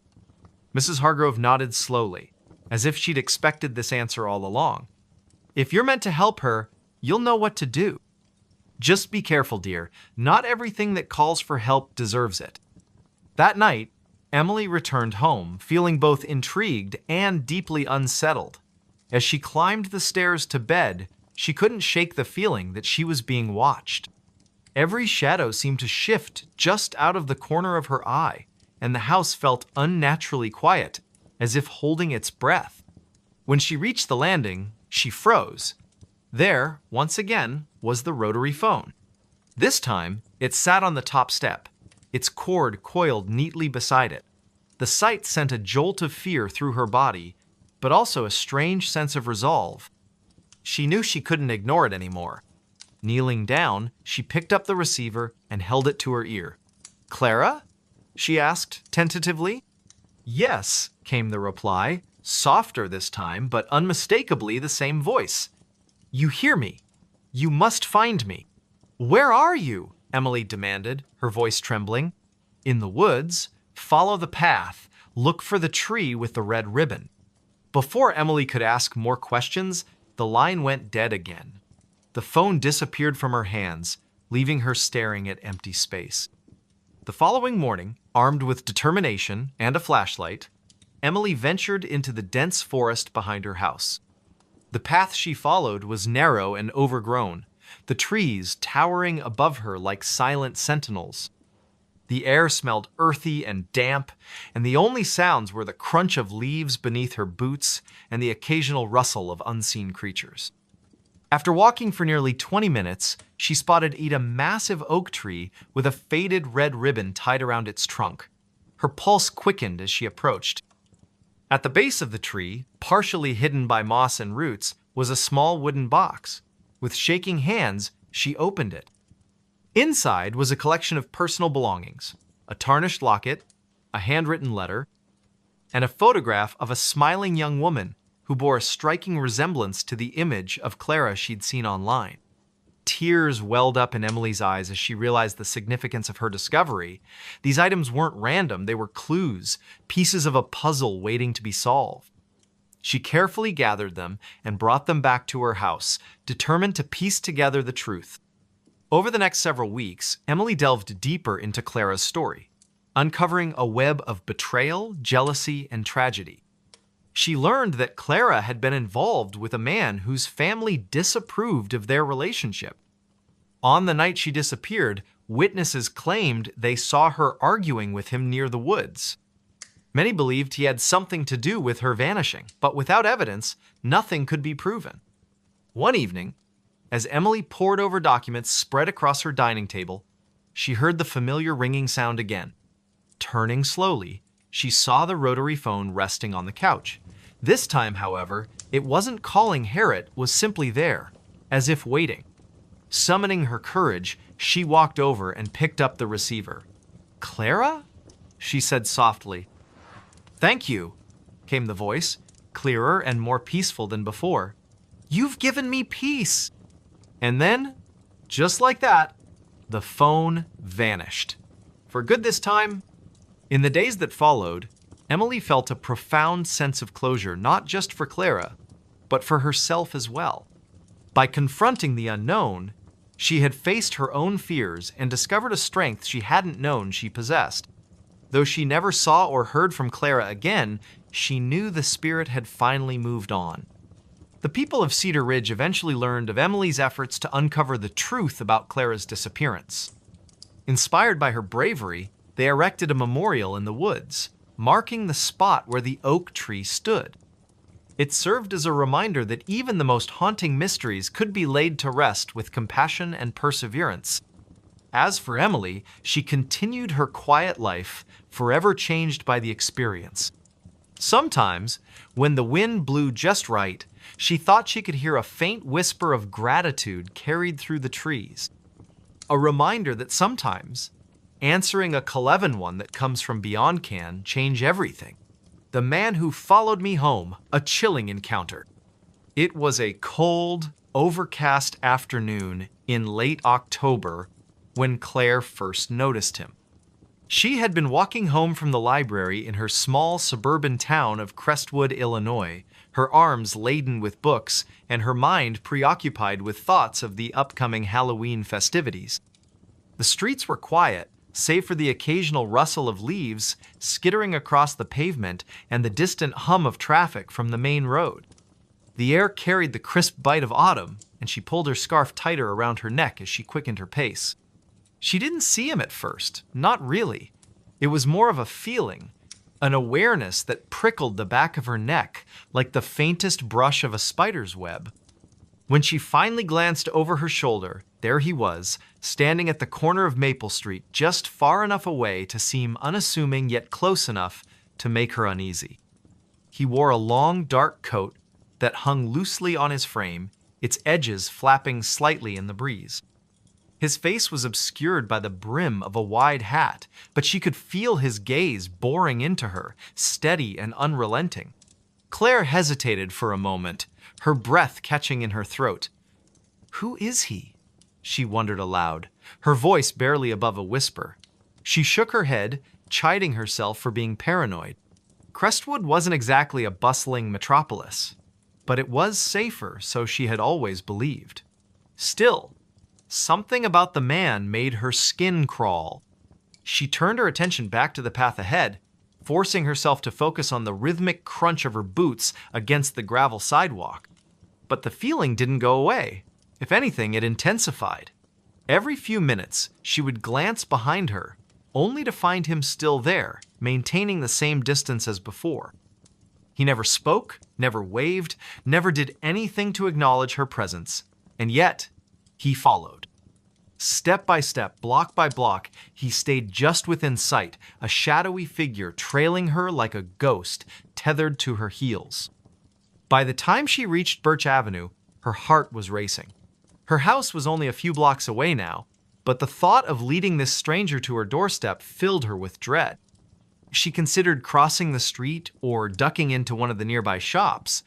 Mrs. Hargrove nodded slowly, as if she'd expected this answer all along. "If you're meant to help her, you'll know what to do. Just be careful, dear. Not everything that calls for help deserves it." That night, Emily returned home, feeling both intrigued and deeply unsettled. As she climbed the stairs to bed, she couldn't shake the feeling that she was being watched. Every shadow seemed to shift just out of the corner of her eye, and the house felt unnaturally quiet, as if holding its breath. When she reached the landing, she froze. There, once again, was the rotary phone. This time, it sat on the top step, its cord coiled neatly beside it. The sight sent a jolt of fear through her body, but also a strange sense of resolve. She knew she couldn't ignore it anymore. Kneeling down, she picked up the receiver and held it to her ear. "Clara?" she asked tentatively. "Yes," came the reply, softer this time, but unmistakably the same voice. "You hear me. You must find me." "Where are you?" Emily demanded, her voice trembling. "In the woods. Follow the path. Look for the tree with the red ribbon." Before Emily could ask more questions, the line went dead again. The phone disappeared from her hands, leaving her staring at empty space. The following morning, armed with determination and a flashlight, Emily ventured into the dense forest behind her house. The path she followed was narrow and overgrown, the trees towering above her like silent sentinels. The air smelled earthy and damp, and the only sounds were the crunch of leaves beneath her boots and the occasional rustle of unseen creatures. After walking for nearly 20 minutes, she spotted a massive oak tree with a faded red ribbon tied around its trunk. Her pulse quickened as she approached. At the base of the tree, partially hidden by moss and roots, was a small wooden box. With shaking hands, she opened it. Inside was a collection of personal belongings, a tarnished locket, a handwritten letter, and a photograph of a smiling young woman who bore a striking resemblance to the image of Clara she'd seen online. Tears welled up in Emily's eyes as she realized the significance of her discovery. These items weren't random, they were clues, pieces of a puzzle waiting to be solved. She carefully gathered them and brought them back to her house, determined to piece together the truth. Over the next several weeks, Emily delved deeper into Clara's story, uncovering a web of betrayal, jealousy, and tragedy. She learned that Clara had been involved with a man whose family disapproved of their relationship. On the night she disappeared, witnesses claimed they saw her arguing with him near the woods. Many believed he had something to do with her vanishing, but without evidence, nothing could be proven. One evening, as Emily pored over documents spread across her dining table, she heard the familiar ringing sound again. Turning slowly, she saw the rotary phone resting on the couch. This time, however, it wasn't calling Harriet, was simply there, as if waiting. Summoning her courage, she walked over and picked up the receiver. "Clara?" she said softly. "Thank you," came the voice, clearer and more peaceful than before. "You've given me peace." And then, just like that, the phone vanished. For good this time. In the days that followed, Emily felt a profound sense of closure, not just for Clara, but for herself as well. By confronting the unknown, she had faced her own fears and discovered a strength she hadn't known she possessed. Though she never saw or heard from Clara again, she knew the spirit had finally moved on. The people of Cedar Ridge eventually learned of Emily's efforts to uncover the truth about Clara's disappearance. Inspired by her bravery, they erected a memorial in the woods, marking the spot where the oak tree stood. It served as a reminder that even the most haunting mysteries could be laid to rest with compassion and perseverance. As for Emily, she continued her quiet life, forever changed by the experience. Sometimes, when the wind blew just right, she thought she could hear a faint whisper of gratitude carried through the trees. A reminder that sometimes, answering a Cleven one that comes from beyond can change everything. The Man Who Followed Me Home, a chilling encounter. It was a cold, overcast afternoon in late October when Claire first noticed him. She had been walking home from the library in her small suburban town of Crestwood, Illinois, her arms laden with books and her mind preoccupied with thoughts of the upcoming Halloween festivities. The streets were quiet, save for the occasional rustle of leaves skittering across the pavement and the distant hum of traffic from the main road. The air carried the crisp bite of autumn, and she pulled her scarf tighter around her neck as she quickened her pace. She didn't see him at first, not really. It was more of a feeling, an awareness that prickled the back of her neck like the faintest brush of a spider's web. When she finally glanced over her shoulder, there he was, standing at the corner of Maple Street, just far enough away to seem unassuming yet close enough to make her uneasy. He wore a long, dark coat that hung loosely on his frame, its edges flapping slightly in the breeze. His face was obscured by the brim of a wide hat, but she could feel his gaze boring into her, steady and unrelenting. Claire hesitated for a moment, her breath catching in her throat. "Who is he?" she wondered aloud, her voice barely above a whisper. She shook her head, chiding herself for being paranoid. Crestwood wasn't exactly a bustling metropolis, but it was safer, so she had always believed. Still, something about the man made her skin crawl. She turned her attention back to the path ahead, forcing herself to focus on the rhythmic crunch of her boots against the gravel sidewalk. But the feeling didn't go away. If anything, it intensified. Every few minutes, she would glance behind her, only to find him still there, maintaining the same distance as before. He never spoke, never waved, never did anything to acknowledge her presence. And yet, he followed. Step by step, block by block, he stayed just within sight, a shadowy figure trailing her like a ghost tethered to her heels. By the time she reached Birch Avenue, her heart was racing. Her house was only a few blocks away now, but the thought of leading this stranger to her doorstep filled her with dread. She considered crossing the street or ducking into one of the nearby shops,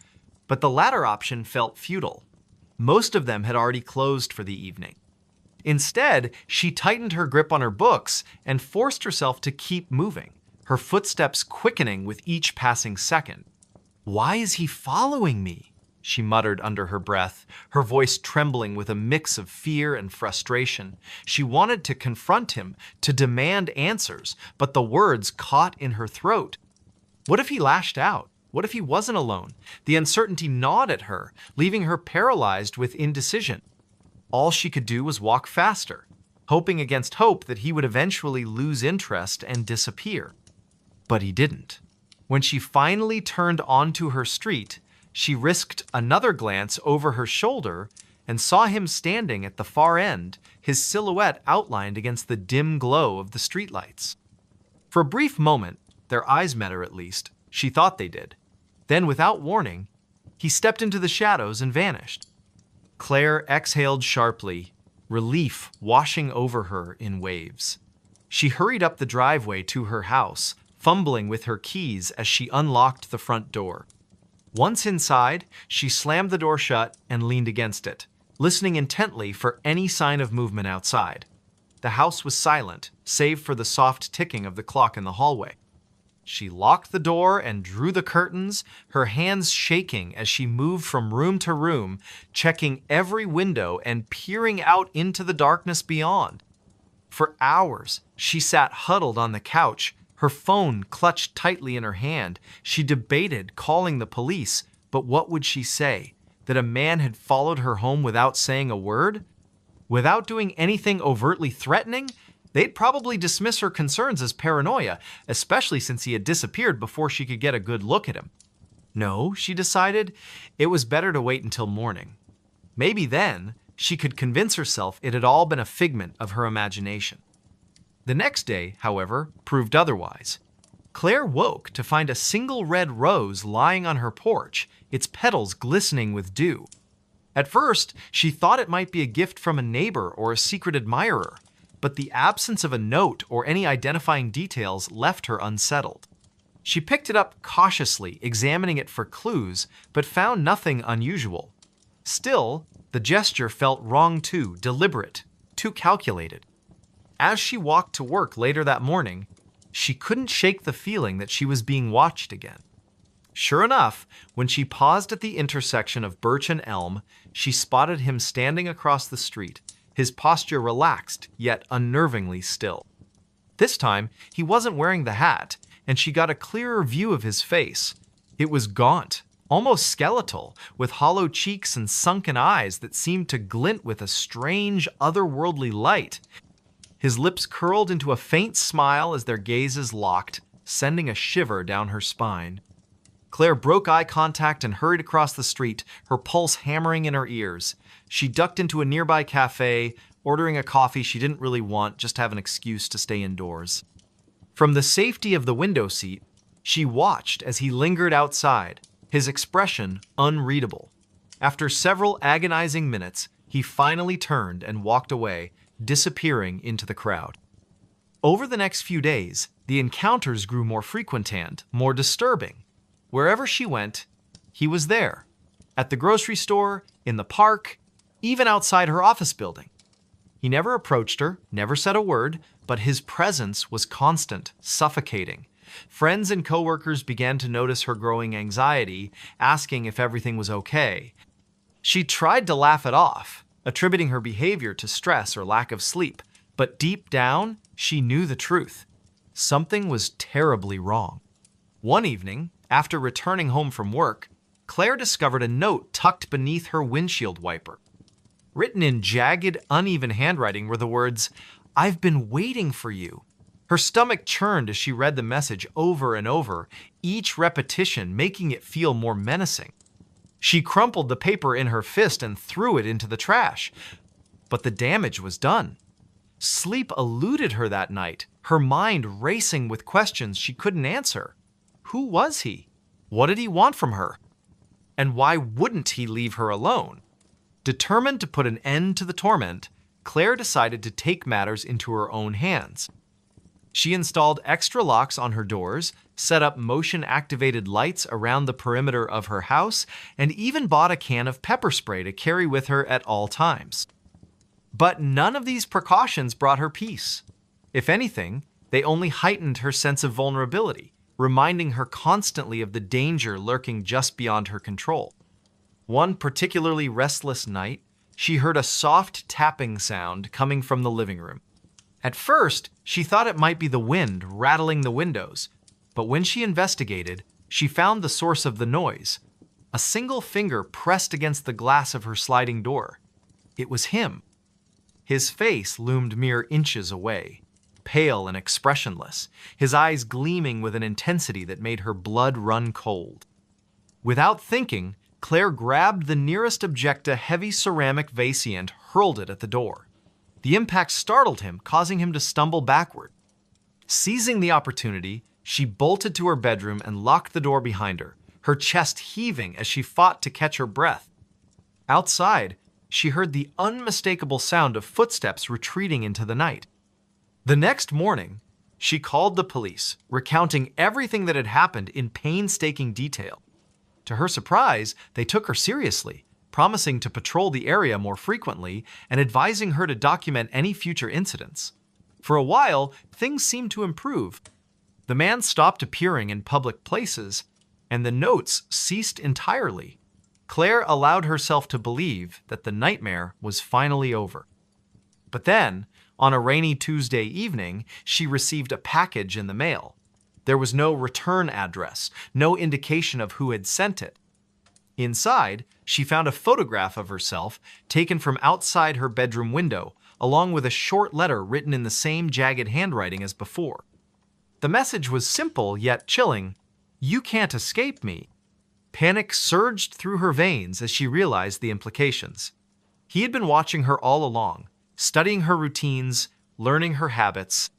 but the latter option felt futile. Most of them had already closed for the evening. Instead, she tightened her grip on her books and forced herself to keep moving, her footsteps quickening with each passing second. "Why is he following me?" she muttered under her breath, her voice trembling with a mix of fear and frustration. She wanted to confront him, to demand answers, but the words caught in her throat. What if he lashed out? What if he wasn't alone? The uncertainty gnawed at her, leaving her paralyzed with indecision. All she could do was walk faster, hoping against hope that he would eventually lose interest and disappear. But he didn't. When she finally turned onto her street, she risked another glance over her shoulder and saw him standing at the far end, his silhouette outlined against the dim glow of the streetlights. For a brief moment, their eyes met, or at least, she thought they did. Then, without warning, he stepped into the shadows and vanished. Claire exhaled sharply, relief washing over her in waves. She hurried up the driveway to her house, fumbling with her keys as she unlocked the front door. Once inside, she slammed the door shut and leaned against it, listening intently for any sign of movement outside. The house was silent, save for the soft ticking of the clock in the hallway. She locked the door and drew the curtains, her hands shaking as she moved from room to room, checking every window and peering out into the darkness beyond. For hours, she sat huddled on the couch, Her phone clutched tightly in her hand. She debated calling the police, but what would she say? That a man had followed her home without saying a word? Without doing anything overtly threatening? They'd probably dismiss her concerns as paranoia, especially since he had disappeared before she could get a good look at him. No, she decided, it was better to wait until morning. Maybe then she could convince herself it had all been a figment of her imagination. The next day, however, proved otherwise. Claire woke to find a single red rose lying on her porch, its petals glistening with dew. At first, she thought it might be a gift from a neighbor or a secret admirer, but the absence of a note or any identifying details left her unsettled. She picked it up cautiously, examining it for clues, but found nothing unusual. Still, the gesture felt wrong too, deliberate, too calculated. As she walked to work later that morning, she couldn't shake the feeling that she was being watched again. Sure enough, when she paused at the intersection of Birch and Elm, she spotted him standing across the street, his posture relaxed, yet unnervingly still. This time, he wasn't wearing the hat, and she got a clearer view of his face. It was gaunt, almost skeletal, with hollow cheeks and sunken eyes that seemed to glint with a strange, otherworldly light. His lips curled into a faint smile as their gazes locked, sending a shiver down her spine. Claire broke eye contact and hurried across the street, her pulse hammering in her ears. She ducked into a nearby cafe, ordering a coffee she didn't really want, just to have an excuse to stay indoors. From the safety of the window seat, she watched as he lingered outside, his expression unreadable. After several agonizing minutes, he finally turned and walked away, disappearing into the crowd. Over the next few days, the encounters grew more frequent and more disturbing. Wherever she went, he was there. At the grocery store, in the park, even outside her office building. He never approached her, never said a word, but his presence was constant, suffocating. Friends and coworkers began to notice her growing anxiety, asking if everything was okay. She tried to laugh it off, attributing her behavior to stress or lack of sleep, but deep down, she knew the truth. Something was terribly wrong. One evening, after returning home from work, Claire discovered a note tucked beneath her windshield wiper. Written in jagged, uneven handwriting were the words, "I've been waiting for you." Her stomach churned as she read the message over and over, each repetition making it feel more menacing. She crumpled the paper in her fist and threw it into the trash. But the damage was done. Sleep eluded her that night, her mind racing with questions she couldn't answer. Who was he? What did he want from her? And why wouldn't he leave her alone? Determined to put an end to the torment, Claire decided to take matters into her own hands. She installed extra locks on her doors, set up motion-activated lights around the perimeter of her house, and even bought a can of pepper spray to carry with her at all times. But none of these precautions brought her peace. If anything, they only heightened her sense of vulnerability, reminding her constantly of the danger lurking just beyond her control. One particularly restless night, she heard a soft tapping sound coming from the living room. At first, she thought it might be the wind rattling the windows, but when she investigated, she found the source of the noise. A single finger pressed against the glass of her sliding door. It was him. His face loomed mere inches away, pale and expressionless, his eyes gleaming with an intensity that made her blood run cold. Without thinking, Claire grabbed the nearest object, a heavy ceramic vase, and hurled it at the door. The impact startled him, causing him to stumble backward. Seizing the opportunity, she bolted to her bedroom and locked the door behind her, her chest heaving as she fought to catch her breath. Outside, she heard the unmistakable sound of footsteps retreating into the night. The next morning, she called the police, recounting everything that had happened in painstaking detail. To her surprise, they took her seriously, promising to patrol the area more frequently and advising her to document any future incidents. For a while, things seemed to improve. The man stopped appearing in public places, and the notes ceased entirely. Claire allowed herself to believe that the nightmare was finally over. But then, on a rainy Tuesday evening, she received a package in the mail. There was no return address, no indication of who had sent it. Inside, she found a photograph of herself taken from outside her bedroom window, along with a short letter written in the same jagged handwriting as before. The message was simple yet chilling. "You can't escape me." Panic surged through her veins as she realized the implications. He had been watching her all along, studying her routines, learning her habits.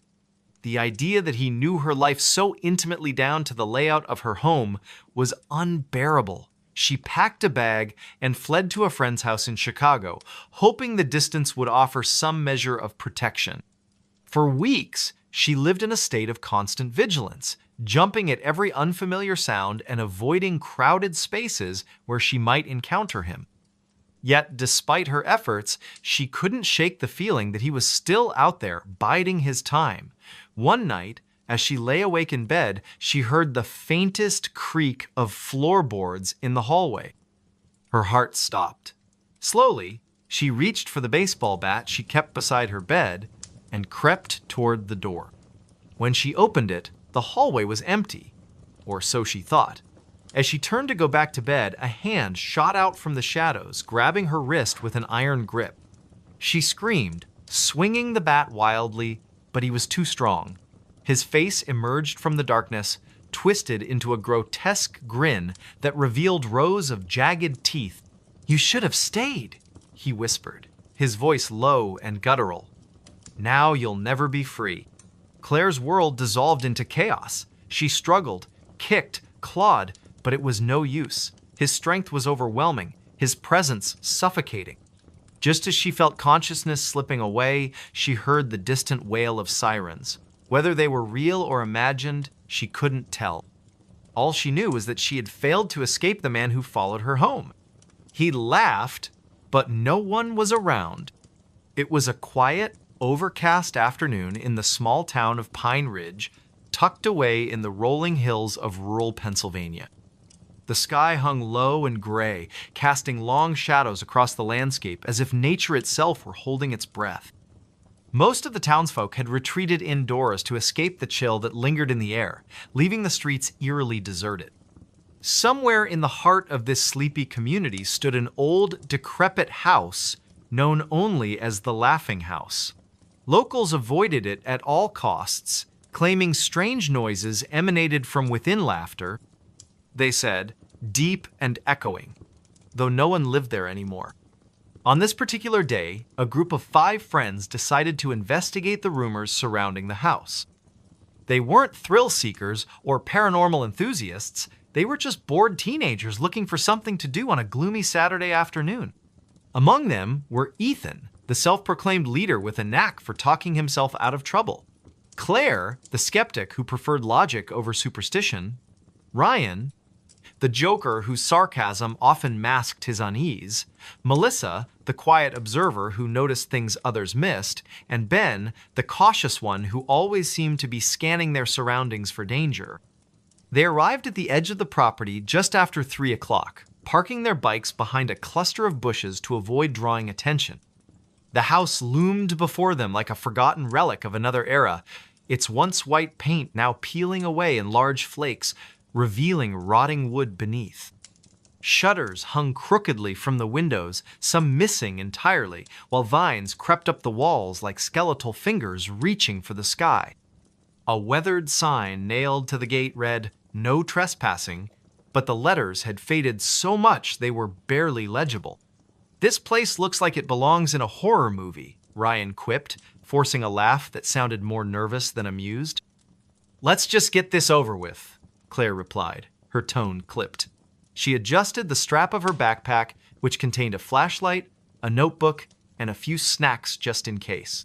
The idea that he knew her life so intimately down to the layout of her home was unbearable. She packed a bag and fled to a friend's house in Chicago, hoping the distance would offer some measure of protection. For weeks, she lived in a state of constant vigilance, jumping at every unfamiliar sound and avoiding crowded spaces where she might encounter him. Yet, despite her efforts, she couldn't shake the feeling that he was still out there, biding his time. One night, as she lay awake in bed, she heard the faintest creak of floorboards in the hallway. Her heart stopped. Slowly, she reached for the baseball bat she kept beside her bed and crept toward the door. When she opened it, the hallway was empty, or so she thought. As she turned to go back to bed, a hand shot out from the shadows, grabbing her wrist with an iron grip. She screamed, swinging the bat wildly, but he was too strong. His face emerged from the darkness, twisted into a grotesque grin that revealed rows of jagged teeth. "You should have stayed," he whispered, his voice low and guttural. "Now you'll never be free." Claire's world dissolved into chaos. She struggled, kicked, clawed, but it was no use. His strength was overwhelming, his presence suffocating. Just as she felt consciousness slipping away, she heard the distant wail of sirens. Whether they were real or imagined, she couldn't tell. All she knew was that she had failed to escape the man who followed her home. He laughed, but no one was around. It was a quiet, overcast afternoon in the small town of Pine Ridge, tucked away in the rolling hills of rural Pennsylvania. The sky hung low and gray, casting long shadows across the landscape as if nature itself were holding its breath. Most of the townsfolk had retreated indoors to escape the chill that lingered in the air, leaving the streets eerily deserted. Somewhere in the heart of this sleepy community stood an old, decrepit house known only as the Laughing House. Locals avoided it at all costs, claiming strange noises emanated from within laughter, they said, deep and echoing, though no one lived there anymore. On this particular day, a group of 5 friends decided to investigate the rumors surrounding the house. They weren't thrill seekers or paranormal enthusiasts, they were just bored teenagers looking for something to do on a gloomy Saturday afternoon. Among them were Ethan, the self-proclaimed leader with a knack for talking himself out of trouble; Claire, the skeptic who preferred logic over superstition; Ryan, the joker whose sarcasm often masked his unease; Melissa, the quiet observer who noticed things others missed; and Ben, the cautious one who always seemed to be scanning their surroundings for danger. They arrived at the edge of the property just after 3 o'clock, parking their bikes behind a cluster of bushes to avoid drawing attention. The house loomed before them like a forgotten relic of another era, its once white paint now peeling away in large flakes, revealing rotting wood beneath. Shutters hung crookedly from the windows, some missing entirely, while vines crept up the walls like skeletal fingers reaching for the sky. A weathered sign nailed to the gate read, "No trespassing," but the letters had faded so much they were barely legible. "This place looks like it belongs in a horror movie," Ryan quipped, forcing a laugh that sounded more nervous than amused. "Let's just get this over with," Claire replied, her tone clipped. She adjusted the strap of her backpack, which contained a flashlight, a notebook, and a few snacks just in case.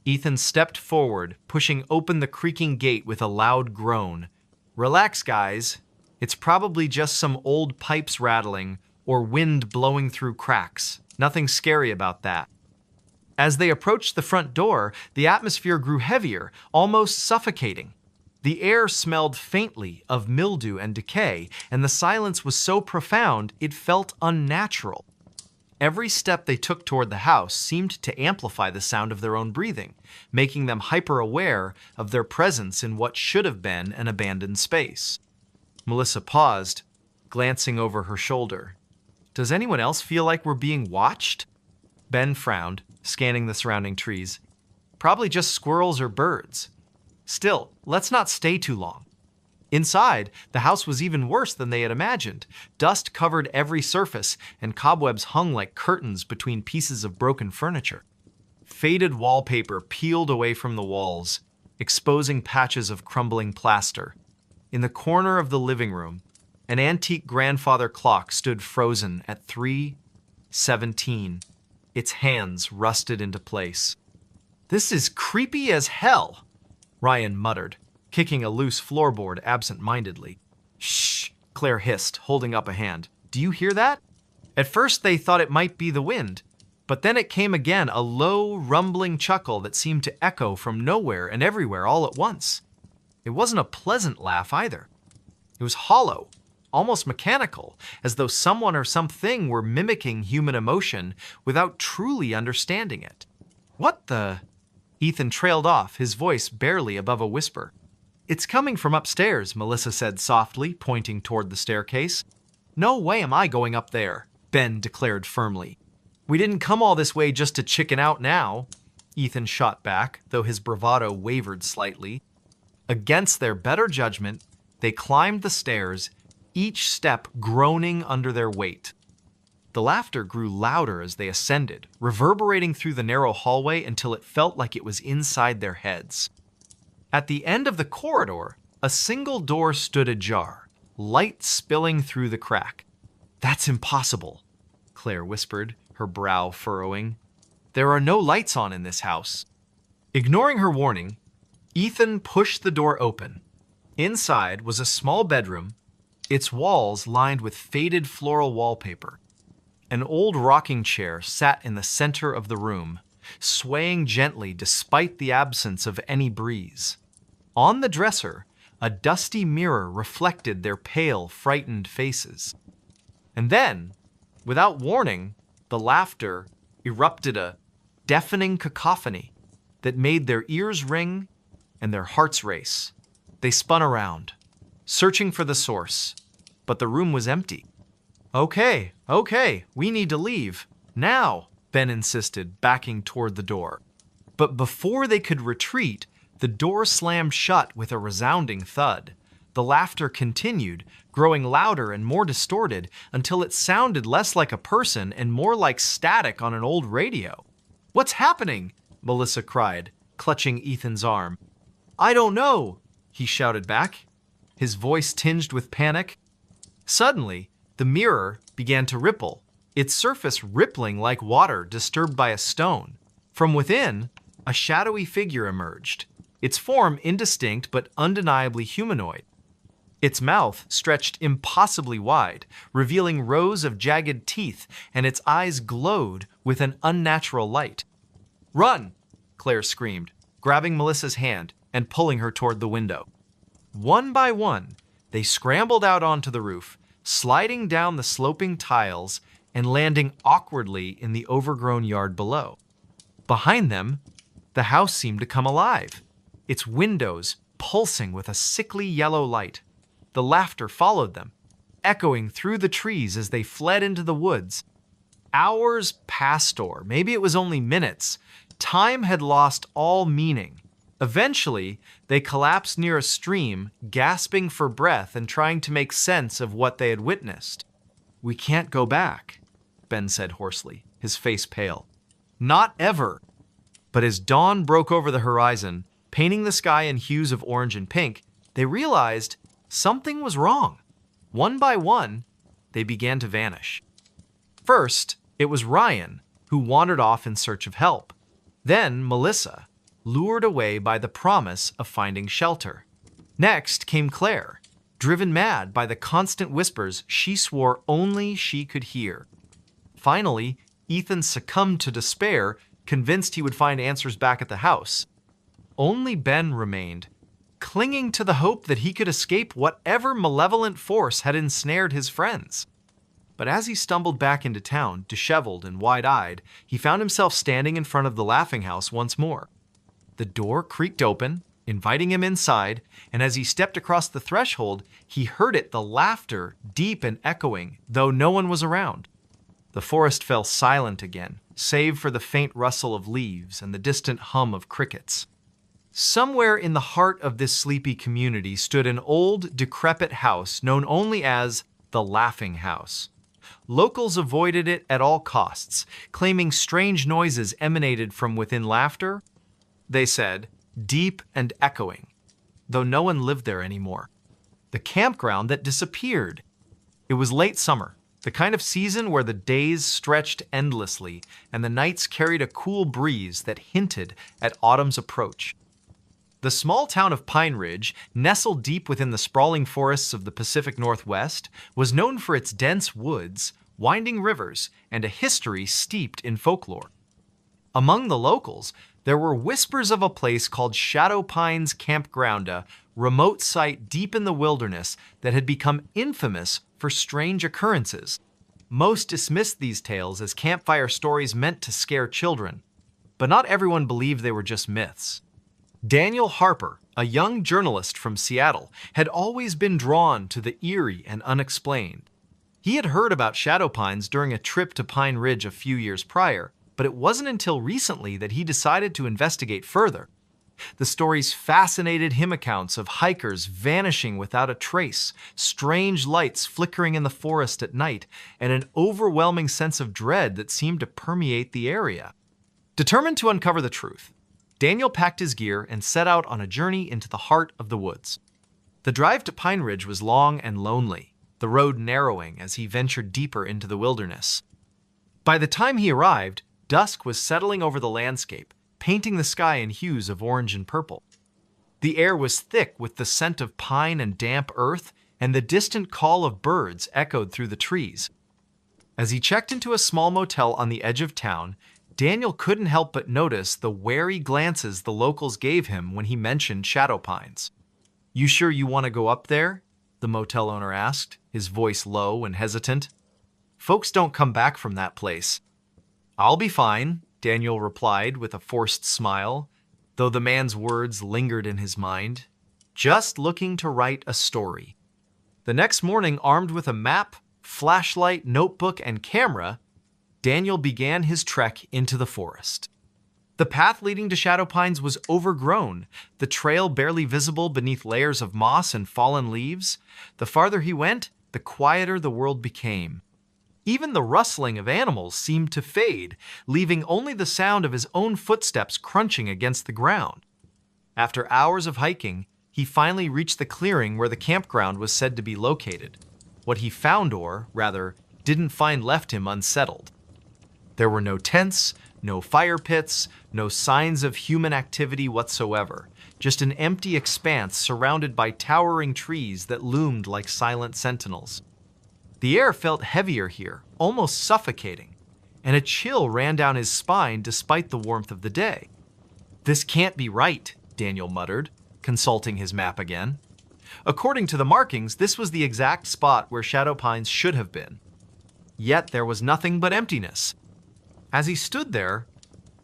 Ethan stepped forward, pushing open the creaking gate with a loud groan. "Relax, guys. It's probably just some old pipes rattling or wind blowing through cracks. Nothing scary about that." As they approached the front door, the atmosphere grew heavier, almost suffocating. The air smelled faintly of mildew and decay, and the silence was so profound it felt unnatural. Every step they took toward the house seemed to amplify the sound of their own breathing, making them hyper-aware of their presence in what should have been an abandoned space. Melissa paused, glancing over her shoulder. Does anyone else feel like we're being watched? Ben frowned, scanning the surrounding trees. Probably just squirrels or birds. Still, let's not stay too long. Inside, the house was even worse than they had imagined. Dust covered every surface, and cobwebs hung like curtains between pieces of broken furniture. Faded wallpaper peeled away from the walls, exposing patches of crumbling plaster. In the corner of the living room, an antique grandfather clock stood frozen at 3:17. Its hands rusted into place. "This is creepy as hell," Ryan muttered, kicking a loose floorboard absent-mindedly. "Shh," Claire hissed, holding up a hand. "Do you hear that?" At first they thought it might be the wind, but then it came again, a low, rumbling chuckle that seemed to echo from nowhere and everywhere all at once. It wasn't a pleasant laugh either. It was hollow, almost mechanical, as though someone or something were mimicking human emotion without truly understanding it. "What the?" Ethan trailed off, his voice barely above a whisper. "It's coming from upstairs," Melissa said softly, pointing toward the staircase. "No way am I going up there," Ben declared firmly. "We didn't come all this way just to chicken out now," Ethan shot back, though his bravado wavered slightly. Against their better judgment, they climbed the stairs, each step groaning under their weight. The laughter grew louder as they ascended, reverberating through the narrow hallway until it felt like it was inside their heads. At the end of the corridor, a single door stood ajar, light spilling through the crack. "That's impossible," Claire whispered, her brow furrowing. "There are no lights on in this house." Ignoring her warning, Ethan pushed the door open. Inside was a small bedroom, its walls lined with faded floral wallpaper. An old rocking chair sat in the center of the room, swaying gently despite the absence of any breeze. On the dresser, a dusty mirror reflected their pale, frightened faces. And then, without warning, the laughter erupted, a deafening cacophony that made their ears ring and their hearts race. They spun around, searching for the source, but the room was empty. Okay, we need to leave. Now," Ben insisted, backing toward the door. But before they could retreat, the door slammed shut with a resounding thud. The laughter continued, growing louder and more distorted until it sounded less like a person and more like static on an old radio. "What's happening?" Melissa cried, clutching Ethan's arm. "I don't know," he shouted back, his voice tinged with panic. Suddenly, the mirror began to ripple, its surface rippling like water disturbed by a stone. From within, a shadowy figure emerged, its form indistinct but undeniably humanoid. Its mouth stretched impossibly wide, revealing rows of jagged teeth, and its eyes glowed with an unnatural light. "Run!" Claire screamed, grabbing Melissa's hand and pulling her toward the window. One by one, they scrambled out onto the roof, sliding down the sloping tiles and landing awkwardly in the overgrown yard below. Behind them, the house seemed to come alive, its windows pulsing with a sickly yellow light. The laughter followed them, echoing through the trees as they fled into the woods. Hours passed, or maybe it was only minutes. Time had lost all meaning. Eventually, they collapsed near a stream, gasping for breath and trying to make sense of what they had witnessed. "We can't go back," Ben said hoarsely, his face pale. "Not ever." But as dawn broke over the horizon, painting the sky in hues of orange and pink, they realized something was wrong. One by one, they began to vanish. First, it was Ryan, who wandered off in search of help. Then Melissa, lured away by the promise of finding shelter. Next came Claire, driven mad by the constant whispers she swore only she could hear. Finally, Ethan succumbed to despair, convinced he would find answers back at the house. Only Ben remained, clinging to the hope that he could escape whatever malevolent force had ensnared his friends. But as he stumbled back into town, disheveled and wide-eyed, he found himself standing in front of the laughing house once more. The door creaked open, inviting him inside, and as he stepped across the threshold, he heard the laughter, deep and echoing, though no one was around. The forest fell silent again, save for the faint rustle of leaves and the distant hum of crickets. Somewhere in the heart of this sleepy community stood an old, decrepit house known only as the Laughing House. Locals avoided it at all costs, claiming strange noises emanated from within laughter, they said, deep and echoing, though no one lived there anymore. The campground that disappeared. It was late summer, the kind of season where the days stretched endlessly and the nights carried a cool breeze that hinted at autumn's approach. The small town of Pine Ridge, nestled deep within the sprawling forests of the Pacific Northwest, was known for its dense woods, winding rivers, and a history steeped in folklore. Among the locals, there were whispers of a place called Shadow Pines Campground, a remote site deep in the wilderness that had become infamous for strange occurrences. Most dismissed these tales as campfire stories meant to scare children, but not everyone believed they were just myths. Daniel Harper, a young journalist from Seattle, had always been drawn to the eerie and unexplained. He had heard about shadow pines during a trip to Pine Ridge a few years prior, but it wasn't until recently that he decided to investigate further. The stories fascinated him, accounts of hikers vanishing without a trace, strange lights flickering in the forest at night, and an overwhelming sense of dread that seemed to permeate the area. Determined to uncover the truth, Daniel packed his gear and set out on a journey into the heart of the woods. The drive to Pine Ridge was long and lonely, the road narrowing as he ventured deeper into the wilderness. By the time he arrived, dusk was settling over the landscape, painting the sky in hues of orange and purple. The air was thick with the scent of pine and damp earth, and the distant call of birds echoed through the trees. As he checked into a small motel on the edge of town, Daniel couldn't help but notice the wary glances the locals gave him when he mentioned shadow pines. "You sure you want to go up there?" the motel owner asked, his voice low and hesitant. "Folks don't come back from that place." "I'll be fine," Daniel replied with a forced smile, though the man's words lingered in his mind. "Just looking to write a story." The next morning, armed with a map, flashlight, notebook, and camera, Daniel began his trek into the forest. The path leading to Shadow Pines was overgrown, the trail barely visible beneath layers of moss and fallen leaves. The farther he went, the quieter the world became. Even the rustling of animals seemed to fade, leaving only the sound of his own footsteps crunching against the ground. After hours of hiking, he finally reached the clearing where the campground was said to be located. What he found, or rather, didn't find, left him unsettled. There were no tents, no fire pits, no signs of human activity whatsoever, just an empty expanse surrounded by towering trees that loomed like silent sentinels. The air felt heavier here, almost suffocating, and a chill ran down his spine despite the warmth of the day. "This can't be right," Daniel muttered, consulting his map again. According to the markings, this was the exact spot where Shadow Pines should have been. Yet there was nothing but emptiness. As he stood there,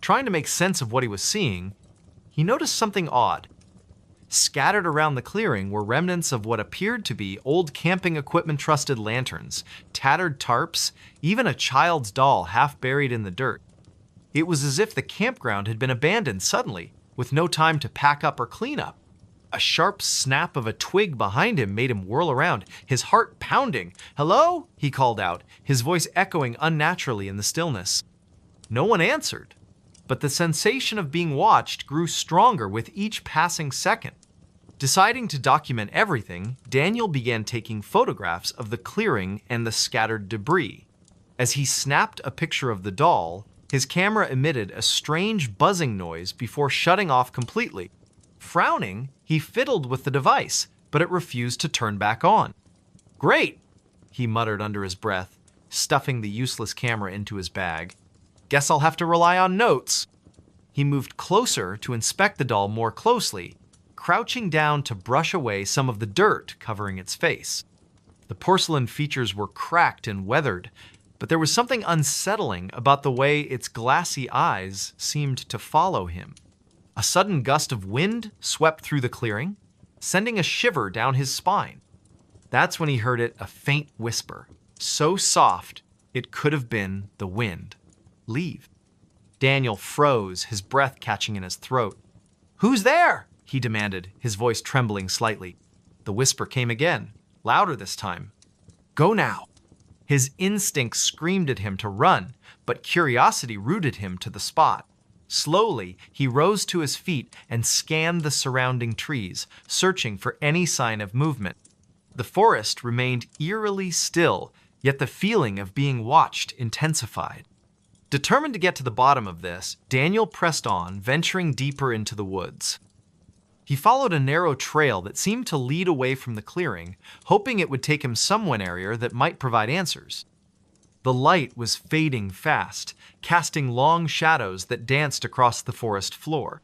trying to make sense of what he was seeing, he noticed something odd. Scattered around the clearing were remnants of what appeared to be old camping equipment-trusted lanterns, tattered tarps, even a child's doll half buried in the dirt. It was as if the campground had been abandoned suddenly, with no time to pack up or clean up. A sharp snap of a twig behind him made him whirl around, his heart pounding. "Hello?" he called out, his voice echoing unnaturally in the stillness. No one answered, but the sensation of being watched grew stronger with each passing second. Deciding to document everything, Daniel began taking photographs of the clearing and the scattered debris. As he snapped a picture of the doll, his camera emitted a strange buzzing noise before shutting off completely. Frowning, he fiddled with the device, but it refused to turn back on. "Great," he muttered under his breath, stuffing the useless camera into his bag. "Guess I'll have to rely on notes." He moved closer to inspect the doll more closely, crouching down to brush away some of the dirt covering its face. The porcelain features were cracked and weathered, but there was something unsettling about the way its glassy eyes seemed to follow him. A sudden gust of wind swept through the clearing, sending a shiver down his spine. That's when he heard a faint whisper, so soft it could have been the wind. "Leave." Daniel froze, his breath catching in his throat. "Who's there?" he demanded, his voice trembling slightly. The whisper came again, louder this time. "Go now." His instinct screamed at him to run, but curiosity rooted him to the spot. Slowly, he rose to his feet and scanned the surrounding trees, searching for any sign of movement. The forest remained eerily still, yet the feeling of being watched intensified. Determined to get to the bottom of this, Daniel pressed on, venturing deeper into the woods. He followed a narrow trail that seemed to lead away from the clearing, hoping it would take him somewhere area that might provide answers. The light was fading fast, casting long shadows that danced across the forest floor.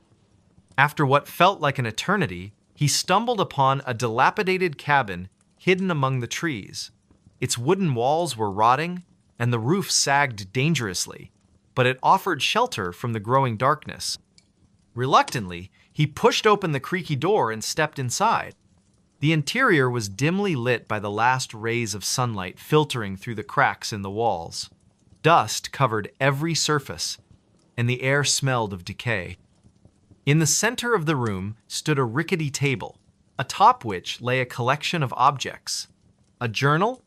After what felt like an eternity, he stumbled upon a dilapidated cabin hidden among the trees. Its wooden walls were rotting, and the roof sagged dangerously, but it offered shelter from the growing darkness. Reluctantly, he pushed open the creaky door and stepped inside. The interior was dimly lit by the last rays of sunlight filtering through the cracks in the walls. Dust covered every surface, and the air smelled of decay. In the center of the room stood a rickety table, atop which lay a collection of objects: a journal,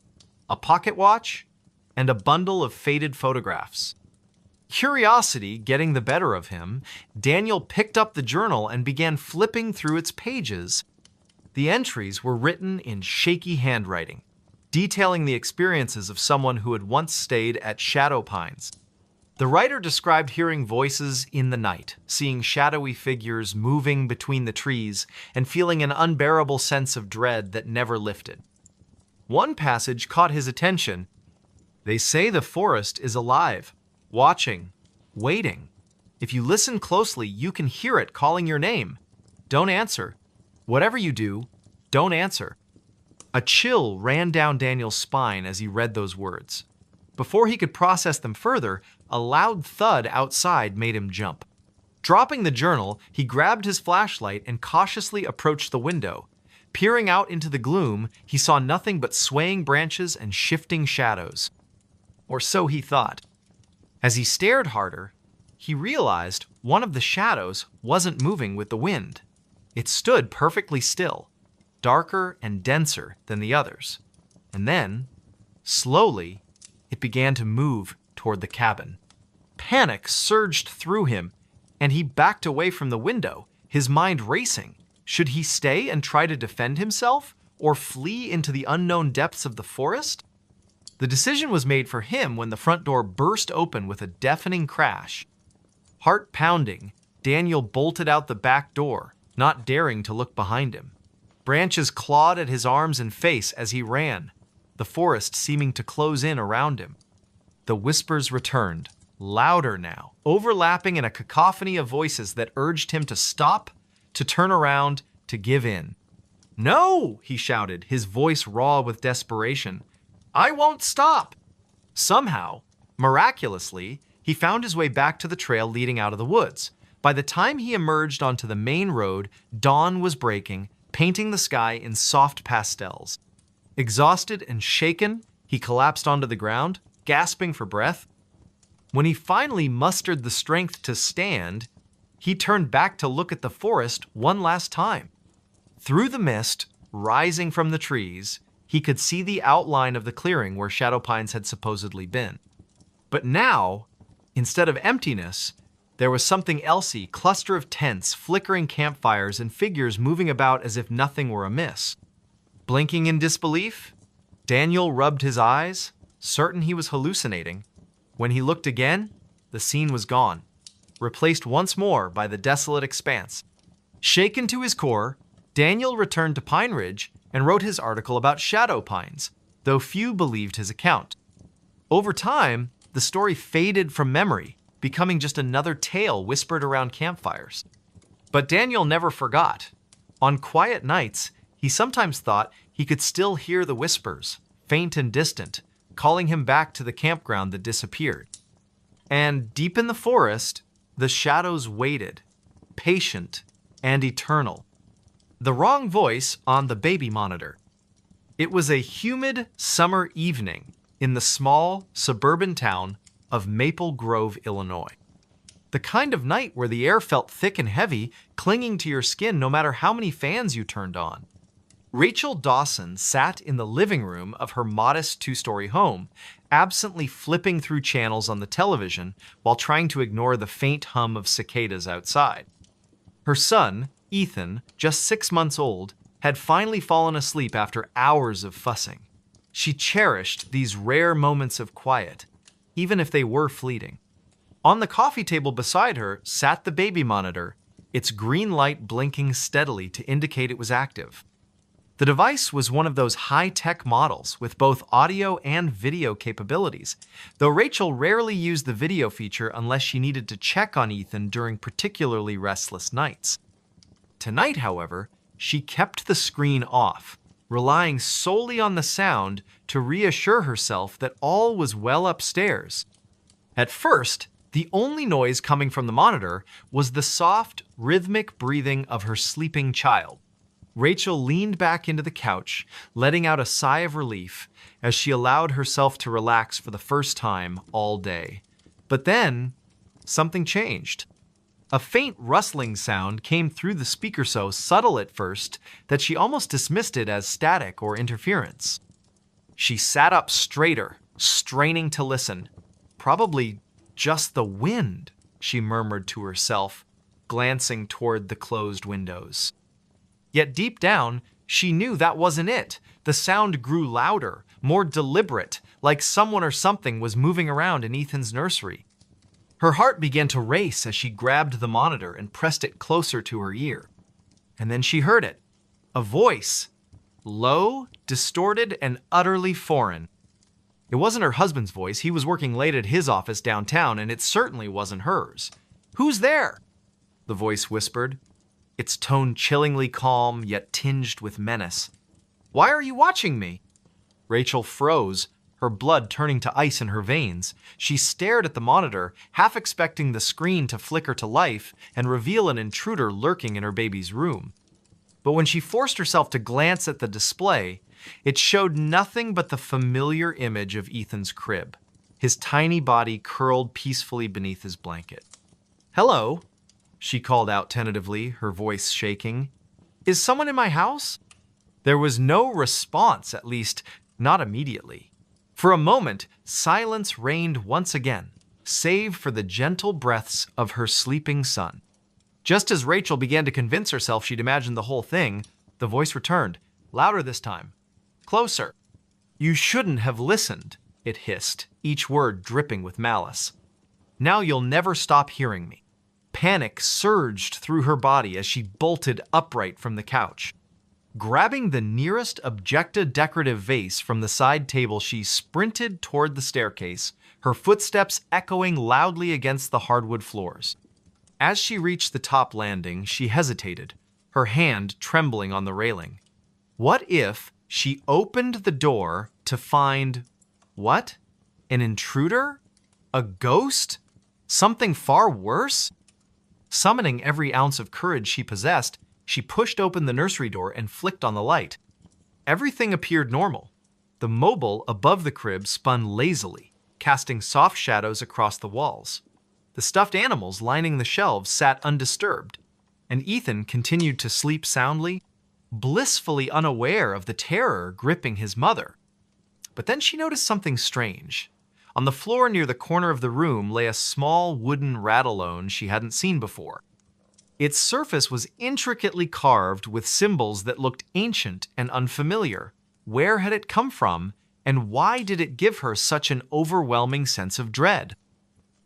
a pocket watch, and a bundle of faded photographs. Curiosity getting the better of him, Daniel picked up the journal and began flipping through its pages. The entries were written in shaky handwriting, detailing the experiences of someone who had once stayed at Shadow Pines. The writer described hearing voices in the night, seeing shadowy figures moving between the trees, and feeling an unbearable sense of dread that never lifted. One passage caught his attention. "They say the forest is alive, watching, waiting. If you listen closely, you can hear it calling your name. Don't answer. Whatever you do, don't answer." A chill ran down Daniel's spine as he read those words. Before he could process them further, a loud thud outside made him jump. Dropping the journal, he grabbed his flashlight and cautiously approached the window. Peering out into the gloom, he saw nothing but swaying branches and shifting shadows. Or so he thought. As he stared harder, he realized one of the shadows wasn't moving with the wind. It stood perfectly still, darker and denser than the others. And then, slowly, it began to move toward the cabin. Panic surged through him, and he backed away from the window, his mind racing. Should he stay and try to defend himself, or flee into the unknown depths of the forest? The decision was made for him when the front door burst open with a deafening crash. Heart pounding, Daniel bolted out the back door, not daring to look behind him. Branches clawed at his arms and face as he ran, the forest seeming to close in around him. The whispers returned, louder now, overlapping in a cacophony of voices that urged him to stop, to turn around, to give in. "No!" he shouted, his voice raw with desperation. "I won't stop!" Somehow, miraculously, he found his way back to the trail leading out of the woods. By the time he emerged onto the main road, dawn was breaking, painting the sky in soft pastels. Exhausted and shaken, he collapsed onto the ground, gasping for breath. When he finally mustered the strength to stand, he turned back to look at the forest one last time. Through the mist, rising from the trees, he could see the outline of the clearing where Shadow Pines had supposedly been. But now, instead of emptiness, there was something elsey, cluster of tents, flickering campfires, and figures moving about as if nothing were amiss. Blinking in disbelief, Daniel rubbed his eyes, certain he was hallucinating. When he looked again, the scene was gone, replaced once more by the desolate expanse. Shaken to his core, Daniel returned to Pine Ridge and wrote his article about Shadow Pines, though few believed his account. Over time, the story faded from memory, becoming just another tale whispered around campfires. But Daniel never forgot. On quiet nights, he sometimes thought he could still hear the whispers, faint and distant, calling him back to the campground that disappeared. And deep in the forest, the shadows waited, patient and eternal. The wrong voice on the baby monitor. It was a humid summer evening in the small suburban town of Maple Grove, Illinois. The kind of night where the air felt thick and heavy, clinging to your skin no matter how many fans you turned on. Rachel Dawson sat in the living room of her modest two-story home, absently flipping through channels on the television while trying to ignore the faint hum of cicadas outside. Her son, Ethan, just 6 months old, had finally fallen asleep after hours of fussing. She cherished these rare moments of quiet, even if they were fleeting. On the coffee table beside her sat the baby monitor, its green light blinking steadily to indicate it was active. The device was one of those high-tech models with both audio and video capabilities, though Rachel rarely used the video feature unless she needed to check on Ethan during particularly restless nights. Tonight, however, she kept the screen off, relying solely on the sound to reassure herself that all was well upstairs. At first, the only noise coming from the monitor was the soft, rhythmic breathing of her sleeping child. Rachel leaned back into the couch, letting out a sigh of relief as she allowed herself to relax for the first time all day. But then, something changed. A faint rustling sound came through the speaker so subtle at first that she almost dismissed it as static or interference. She sat up straighter, straining to listen. Probably just the wind, she murmured to herself, glancing toward the closed windows. Yet deep down, she knew that wasn't it. The sound grew louder, more deliberate, like someone or something was moving around in Ethan's nursery. Her heart began to race as she grabbed the monitor and pressed it closer to her ear. And then she heard it. A voice. Low, distorted, and utterly foreign. It wasn't her husband's voice. He was working late at his office downtown, and it certainly wasn't hers. "Who's there?" the voice whispered, its tone chillingly calm yet tinged with menace. "Why are you watching me?" Rachel froze, her blood turning to ice in her veins. She stared at the monitor, half expecting the screen to flicker to life and reveal an intruder lurking in her baby's room. But when she forced herself to glance at the display, it showed nothing but the familiar image of Ethan's crib, his tiny body curled peacefully beneath his blanket. "Hello," she called out tentatively, her voice shaking. "Is someone in my house?" There was no response, at least not immediately. For a moment, silence reigned once again, save for the gentle breaths of her sleeping son. Just as Rachel began to convince herself she'd imagined the whole thing, the voice returned, louder this time. "Closer." "You shouldn't have listened," it hissed, each word dripping with malice. "Now you'll never stop hearing me." Panic surged through her body as she bolted upright from the couch. Grabbing the nearest Objecta decorative vase from the side table, she sprinted toward the staircase, her footsteps echoing loudly against the hardwood floors. As she reached the top landing, she hesitated, her hand trembling on the railing. What if she opened the door to find... what? An intruder? A ghost? Something far worse? Summoning every ounce of courage she possessed, she pushed open the nursery door and flicked on the light. Everything appeared normal. The mobile above the crib spun lazily, casting soft shadows across the walls. The stuffed animals lining the shelves sat undisturbed, and Ethan continued to sleep soundly, blissfully unaware of the terror gripping his mother. But then she noticed something strange. On the floor near the corner of the room lay a small wooden ratalone she hadn't seen before. Its surface was intricately carved with symbols that looked ancient and unfamiliar. Where had it come from, and why did it give her such an overwhelming sense of dread?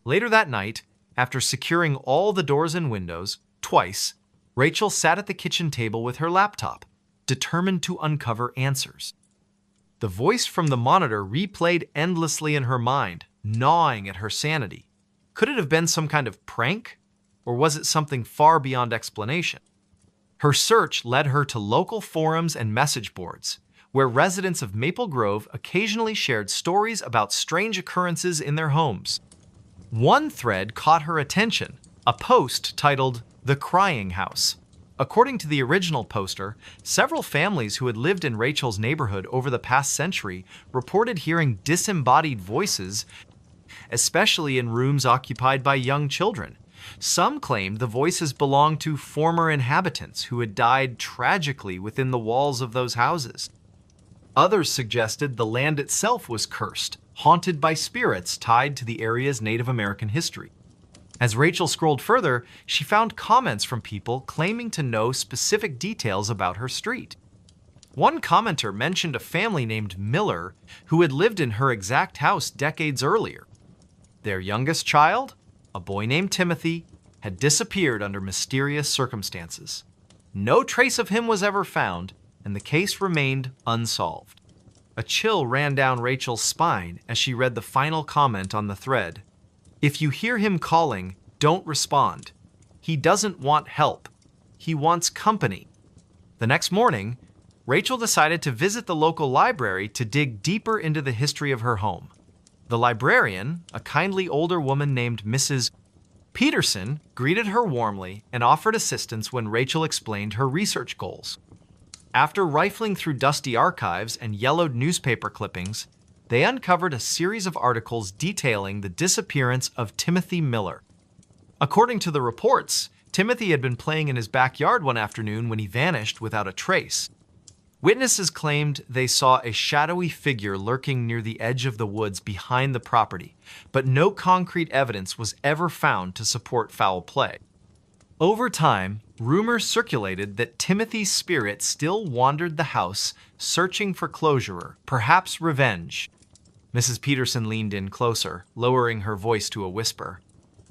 Later that night, after securing all the doors and windows, twice, Rachel sat at the kitchen table with her laptop, determined to uncover answers. The voice from the monitor replayed endlessly in her mind, gnawing at her sanity. Could it have been some kind of prank? Or was it something far beyond explanation? Her search led her to local forums and message boards, where residents of Maple Grove occasionally shared stories about strange occurrences in their homes. One thread caught her attention, a post titled "The Crying House." According to the original poster, several families who had lived in Rachel's neighborhood over the past century reported hearing disembodied voices, especially in rooms occupied by young children. Some claimed the voices belonged to former inhabitants who had died tragically within the walls of those houses. Others suggested the land itself was cursed, haunted by spirits tied to the area's Native American history. As Rachel scrolled further, she found comments from people claiming to know specific details about her street. One commenter mentioned a family named Miller who had lived in her exact house decades earlier. Their youngest child, a boy named Timothy, had disappeared under mysterious circumstances. No trace of him was ever found, and the case remained unsolved. A chill ran down Rachel's spine as she read the final comment on the thread. "If you hear him calling, don't respond. He doesn't want help. He wants company." The next morning, Rachel decided to visit the local library to dig deeper into the history of her home. The librarian, a kindly older woman named Mrs. Peterson, greeted her warmly and offered assistance when Rachel explained her research goals. After rifling through dusty archives and yellowed newspaper clippings, they uncovered a series of articles detailing the disappearance of Timothy Miller. According to the reports, Timothy had been playing in his backyard one afternoon when he vanished without a trace. Witnesses claimed they saw a shadowy figure lurking near the edge of the woods behind the property, but no concrete evidence was ever found to support foul play. Over time, rumors circulated that Timothy's spirit still wandered the house, searching for closure, perhaps revenge. Mrs. Peterson leaned in closer, lowering her voice to a whisper.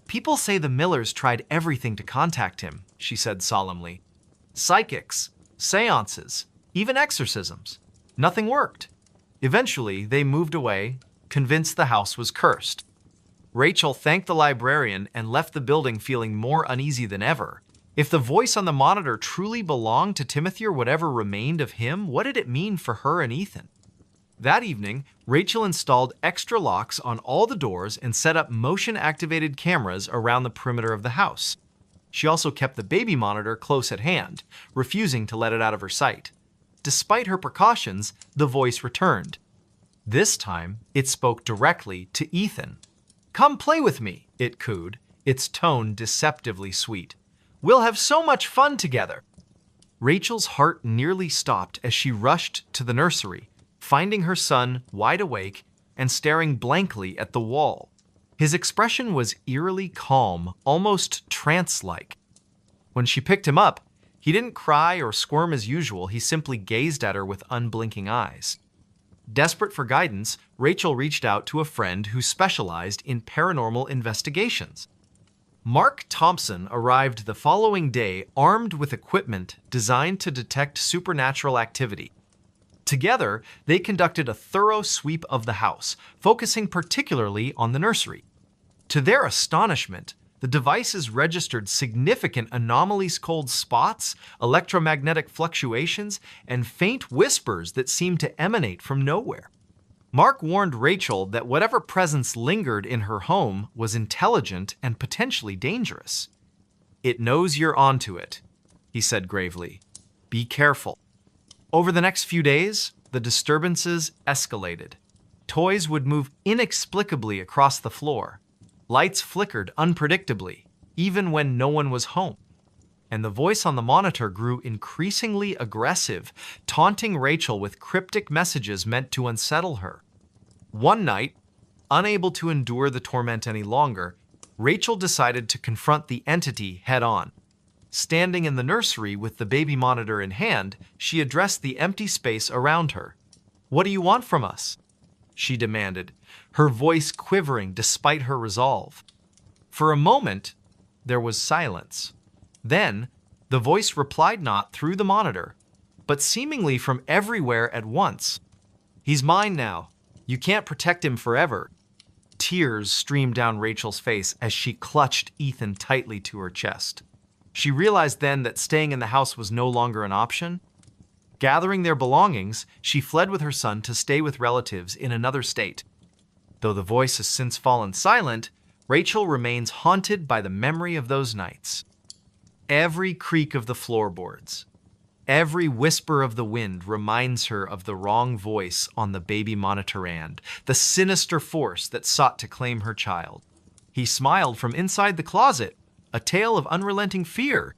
"People say the Millers tried everything to contact him," she said solemnly. "Psychics, seances, even exorcisms. Nothing worked. Eventually, they moved away, convinced the house was cursed." Rachel thanked the librarian and left the building feeling more uneasy than ever. If the voice on the monitor truly belonged to Timothy or whatever remained of him, what did it mean for her and Ethan? That evening, Rachel installed extra locks on all the doors and set up motion-activated cameras around the perimeter of the house. She also kept the baby monitor close at hand, refusing to let it out of her sight. Despite her precautions, the voice returned. This time, it spoke directly to Ethan. "Come play with me," it cooed, its tone deceptively sweet. "We'll have so much fun together." Rachel's heart nearly stopped as she rushed to the nursery, finding her son wide awake and staring blankly at the wall. His expression was eerily calm, almost trance-like. When she picked him up, he didn't cry or squirm as usual, he simply gazed at her with unblinking eyes. Desperate for guidance, Rachel reached out to a friend who specialized in paranormal investigations. Mark Thompson arrived the following day armed with equipment designed to detect supernatural activity. Together, they conducted a thorough sweep of the house, focusing particularly on the nursery. To their astonishment, the devices registered significant anomalies, cold spots, electromagnetic fluctuations, and faint whispers that seemed to emanate from nowhere. Mark warned Rachel that whatever presence lingered in her home was intelligent and potentially dangerous. "It knows you're onto it," he said gravely. "Be careful." Over the next few days, the disturbances escalated. Toys would move inexplicably across the floor. Lights flickered unpredictably, even when no one was home. And the voice on the monitor grew increasingly aggressive, taunting Rachel with cryptic messages meant to unsettle her. One night, unable to endure the torment any longer, Rachel decided to confront the entity head-on. Standing in the nursery with the baby monitor in hand, she addressed the empty space around her. "What do you want from us?" she demanded, her voice quivering despite her resolve. For a moment, there was silence. Then, the voice replied not through the monitor, but seemingly from everywhere at once. "He's mine now. You can't protect him forever." Tears streamed down Rachel's face as she clutched Ethan tightly to her chest. She realized then that staying in the house was no longer an option. Gathering their belongings, she fled with her son to stay with relatives in another state. Though the voice has since fallen silent, Rachel remains haunted by the memory of those nights. Every creak of the floorboards, every whisper of the wind reminds her of the wrong voice on the baby monitorand, the sinister force that sought to claim her child. He smiled from inside the closet, a tale of unrelenting fear.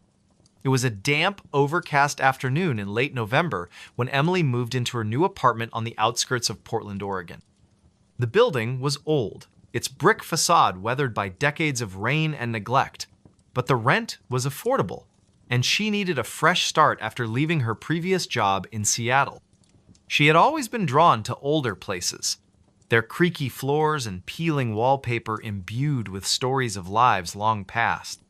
It was a damp, overcast afternoon in late November when Emily moved into her new apartment on the outskirts of Portland, Oregon. The building was old, its brick facade weathered by decades of rain and neglect, but the rent was affordable, and she needed a fresh start after leaving her previous job in Seattle. She had always been drawn to older places, their creaky floors and peeling wallpaper imbued with stories of lives long past.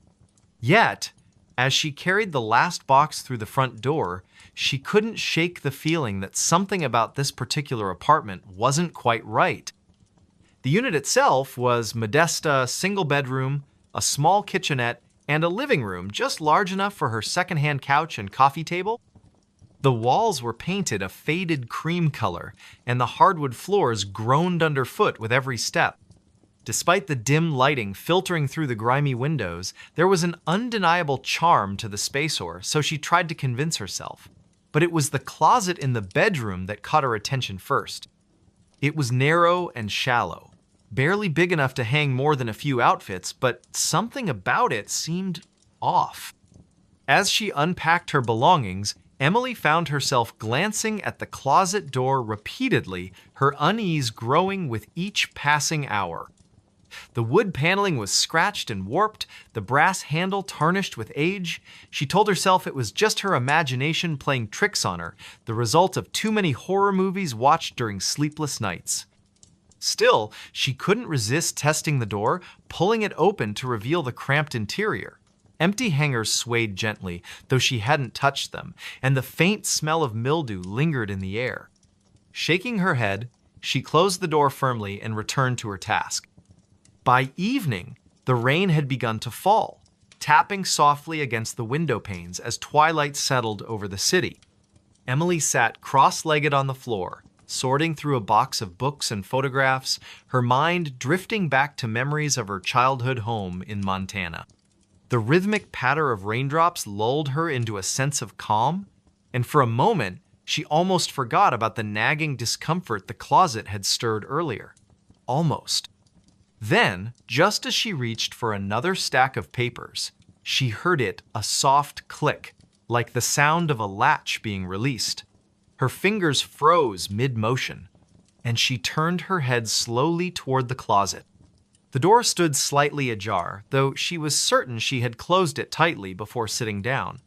Yet, as she carried the last box through the front door, she couldn't shake the feeling that something about this particular apartment wasn't quite right. The unit itself was Modesta single bedroom, a small kitchenette, and a living room just large enough for her secondhand couch and coffee table. The walls were painted a faded cream color, and the hardwood floors groaned underfoot with every step. Despite the dim lighting filtering through the grimy windows, there was an undeniable charm to the spaceor, so she tried to convince herself. But it was the closet in the bedroom that caught her attention first. It was narrow and shallow, barely big enough to hang more than a few outfits, but something about it seemed off. As she unpacked her belongings, Emily found herself glancing at the closet door repeatedly, her unease growing with each passing hour. The wood paneling was scratched and warped, the brass handle tarnished with age. She told herself it was just her imagination playing tricks on her, the result of too many horror movies watched during sleepless nights. Still, she couldn't resist testing the door, pulling it open to reveal the cramped interior. Empty hangers swayed gently, though she hadn't touched them, and the faint smell of mildew lingered in the air. Shaking her head, she closed the door firmly and returned to her task. By evening, the rain had begun to fall, tapping softly against the window panes as twilight settled over the city. Emily sat cross-legged on the floor, sorting through a box of books and photographs, her mind drifting back to memories of her childhood home in Montana. The rhythmic patter of raindrops lulled her into a sense of calm, and for a moment, she almost forgot about the nagging discomfort the closet had stirred earlier. Almost. Then, just as she reached for another stack of papers, she heard a soft click, like the sound of a latch being released. Her fingers froze mid-motion, and she turned her head slowly toward the closet. The door stood slightly ajar, though she was certain she had closed it tightly before sitting down.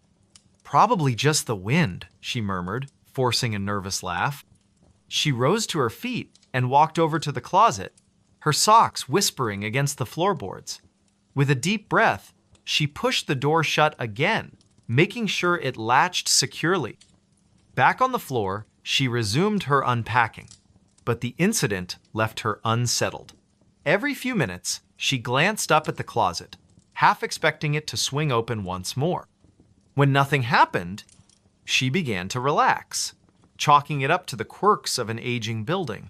"Probably just the wind," she murmured, forcing a nervous laugh. She rose to her feet and walked over to the closet, her socks whispering against the floorboards. With a deep breath, she pushed the door shut again, making sure it latched securely. Back on the floor, she resumed her unpacking, but the incident left her unsettled. Every few minutes, she glanced up at the closet, half expecting it to swing open once more. When nothing happened, she began to relax, chalking it up to the quirks of an aging building.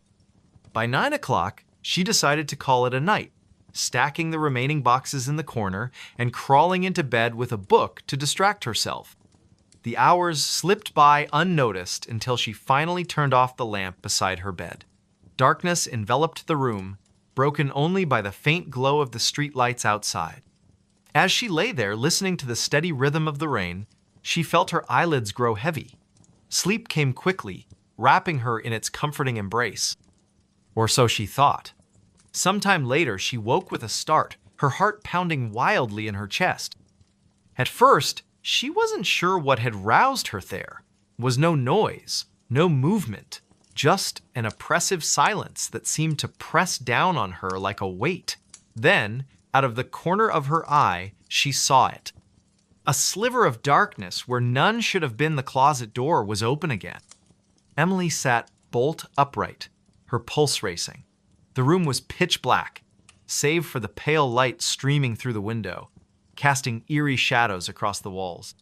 By 9 o'clock, she decided to call it a night, stacking the remaining boxes in the corner and crawling into bed with a book to distract herself. The hours slipped by unnoticed until she finally turned off the lamp beside her bed. Darkness enveloped the room, broken only by the faint glow of the streetlights outside. As she lay there listening to the steady rhythm of the rain, she felt her eyelids grow heavy. Sleep came quickly, wrapping her in its comforting embrace. Or so she thought. Sometime later, she woke with a start, her heart pounding wildly in her chest. At first, she wasn't sure what had roused her there. There was no noise, no movement, just an oppressive silence that seemed to press down on her like a weight. Then, out of the corner of her eye, she saw it. A sliver of darkness where none should have been the closet door was open again. Emily sat bolt upright, her pulse racing. The room was pitch black, save for the pale light streaming through the window, casting eerie shadows across the walls.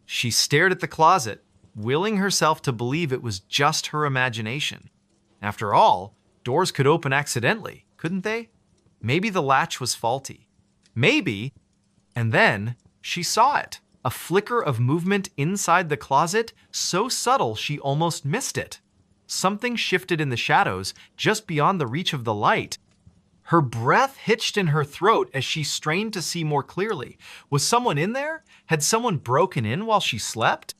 She stared at the closet, willing herself to believe it was just her imagination. After all, doors could open accidentally, couldn't they? Maybe the latch was faulty. Maybe. And then she saw it. A flicker of movement inside the closet, so subtle she almost missed it. Something shifted in the shadows, just beyond the reach of the light. Her breath hitched in her throat as she strained to see more clearly. Was someone in there? Had someone broken in while she slept?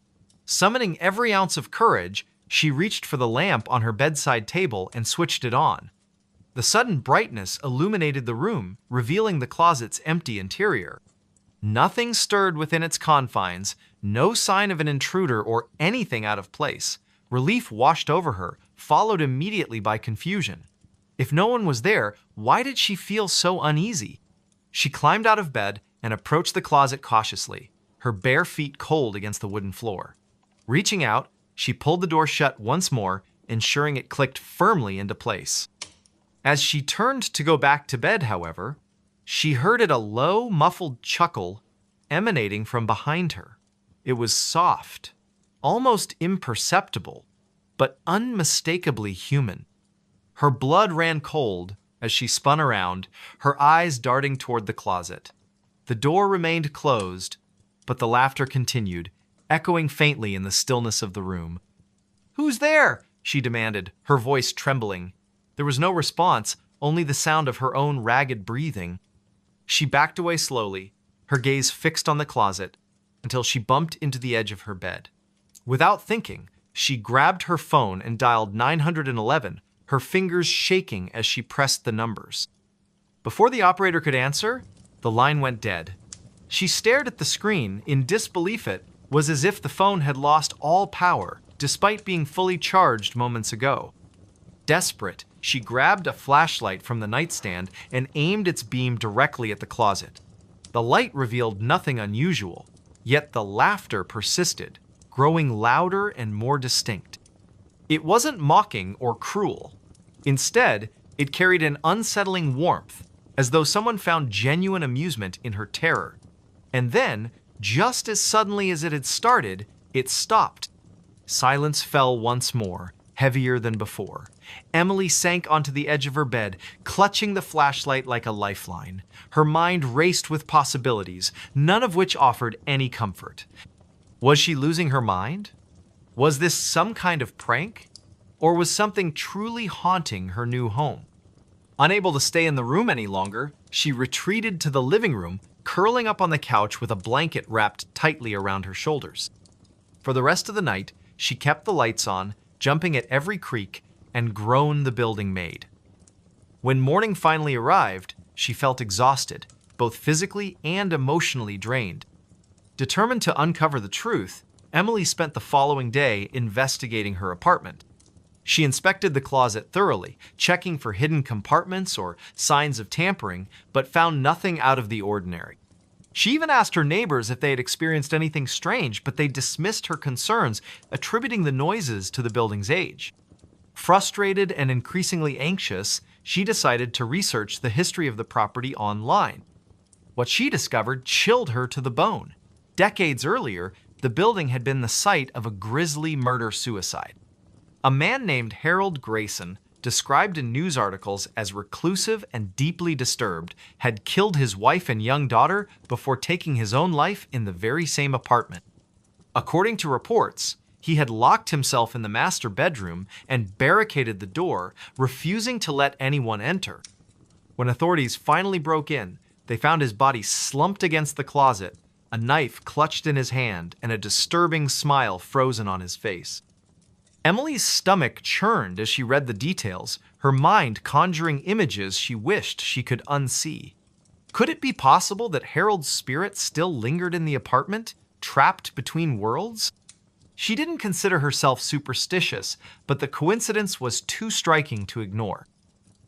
Summoning every ounce of courage, she reached for the lamp on her bedside table and switched it on. The sudden brightness illuminated the room, revealing the closet's empty interior. Nothing stirred within its confines, no sign of an intruder or anything out of place. Relief washed over her, followed immediately by confusion. If no one was there, why did she feel so uneasy? She climbed out of bed and approached the closet cautiously, her bare feet cold against the wooden floor. Reaching out, she pulled the door shut once more, ensuring it clicked firmly into place. As she turned to go back to bed, however, she heard a low, muffled chuckle emanating from behind her. It was soft, almost imperceptible, but unmistakably human. Her blood ran cold as she spun around, her eyes darting toward the closet. The door remained closed, but the laughter continued, echoing faintly in the stillness of the room. "Who's there?" she demanded, her voice trembling. There was no response, only the sound of her own ragged breathing. She backed away slowly, her gaze fixed on the closet, until she bumped into the edge of her bed. Without thinking, she grabbed her phone and dialed 911, her fingers shaking as she pressed the numbers. Before the operator could answer, the line went dead. She stared at the screen in disbelief. It was as if the phone had lost all power, despite being fully charged moments ago. Desperate, she grabbed a flashlight from the nightstand and aimed its beam directly at the closet. The light revealed nothing unusual, yet the laughter persisted, growing louder and more distinct. It wasn't mocking or cruel. Instead, it carried an unsettling warmth, as though someone found genuine amusement in her terror. And then, just as suddenly as it had started, it stopped. Silence fell once more, heavier than before. Emily sank onto the edge of her bed, clutching the flashlight like a lifeline. Her mind raced with possibilities, none of which offered any comfort. Was she losing her mind? Was this some kind of prank? Or was something truly haunting her new home? Unable to stay in the room any longer, she retreated to the living room, curling up on the couch with a blanket wrapped tightly around her shoulders. For the rest of the night, she kept the lights on, jumping at every creak and groan the building made. When morning finally arrived, she felt exhausted, both physically and emotionally drained. Determined to uncover the truth, Emily spent the following day investigating her apartment. She inspected the closet thoroughly, checking for hidden compartments or signs of tampering, but found nothing out of the ordinary. She even asked her neighbors if they had experienced anything strange, but they dismissed her concerns, attributing the noises to the building's age. Frustrated and increasingly anxious, she decided to research the history of the property online. What she discovered chilled her to the bone. Decades earlier, the building had been the site of a grisly murder-suicide. A man named Harold Grayson, described in news articles as reclusive and deeply disturbed, had killed his wife and young daughter before taking his own life in the very same apartment. According to reports, he had locked himself in the master bedroom and barricaded the door, refusing to let anyone enter. When authorities finally broke in, they found his body slumped against the closet, a knife clutched in his hand, and a disturbing smile frozen on his face. Emily's stomach churned as she read the details, her mind conjuring images she wished she could unsee. Could it be possible that Harold's spirit still lingered in the apartment, trapped between worlds? She didn't consider herself superstitious, but the coincidence was too striking to ignore.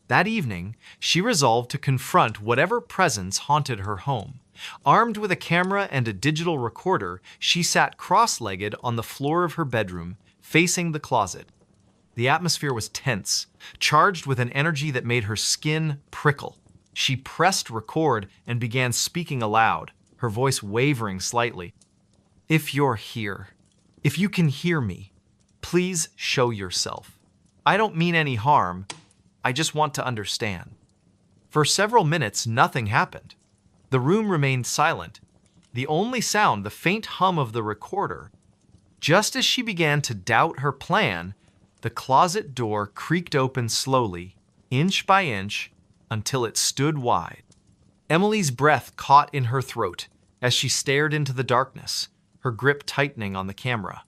That evening, she resolved to confront whatever presence haunted her home. Armed with a camera and a digital recorder, she sat cross-legged on the floor of her bedroom, facing the closet. The atmosphere was tense, charged with an energy that made her skin prickle. She pressed record and began speaking aloud, her voice wavering slightly. "If you're here, If you can hear me, please show yourself. I don't mean any harm. I just want to understand." For several minutes, nothing happened. The room remained silent, the only sound the faint hum of the recorder. Just as she began to doubt her plan, the closet door creaked open slowly, inch by inch, until it stood wide. Emily's breath caught in her throat as she stared into the darkness, her grip tightening on the camera.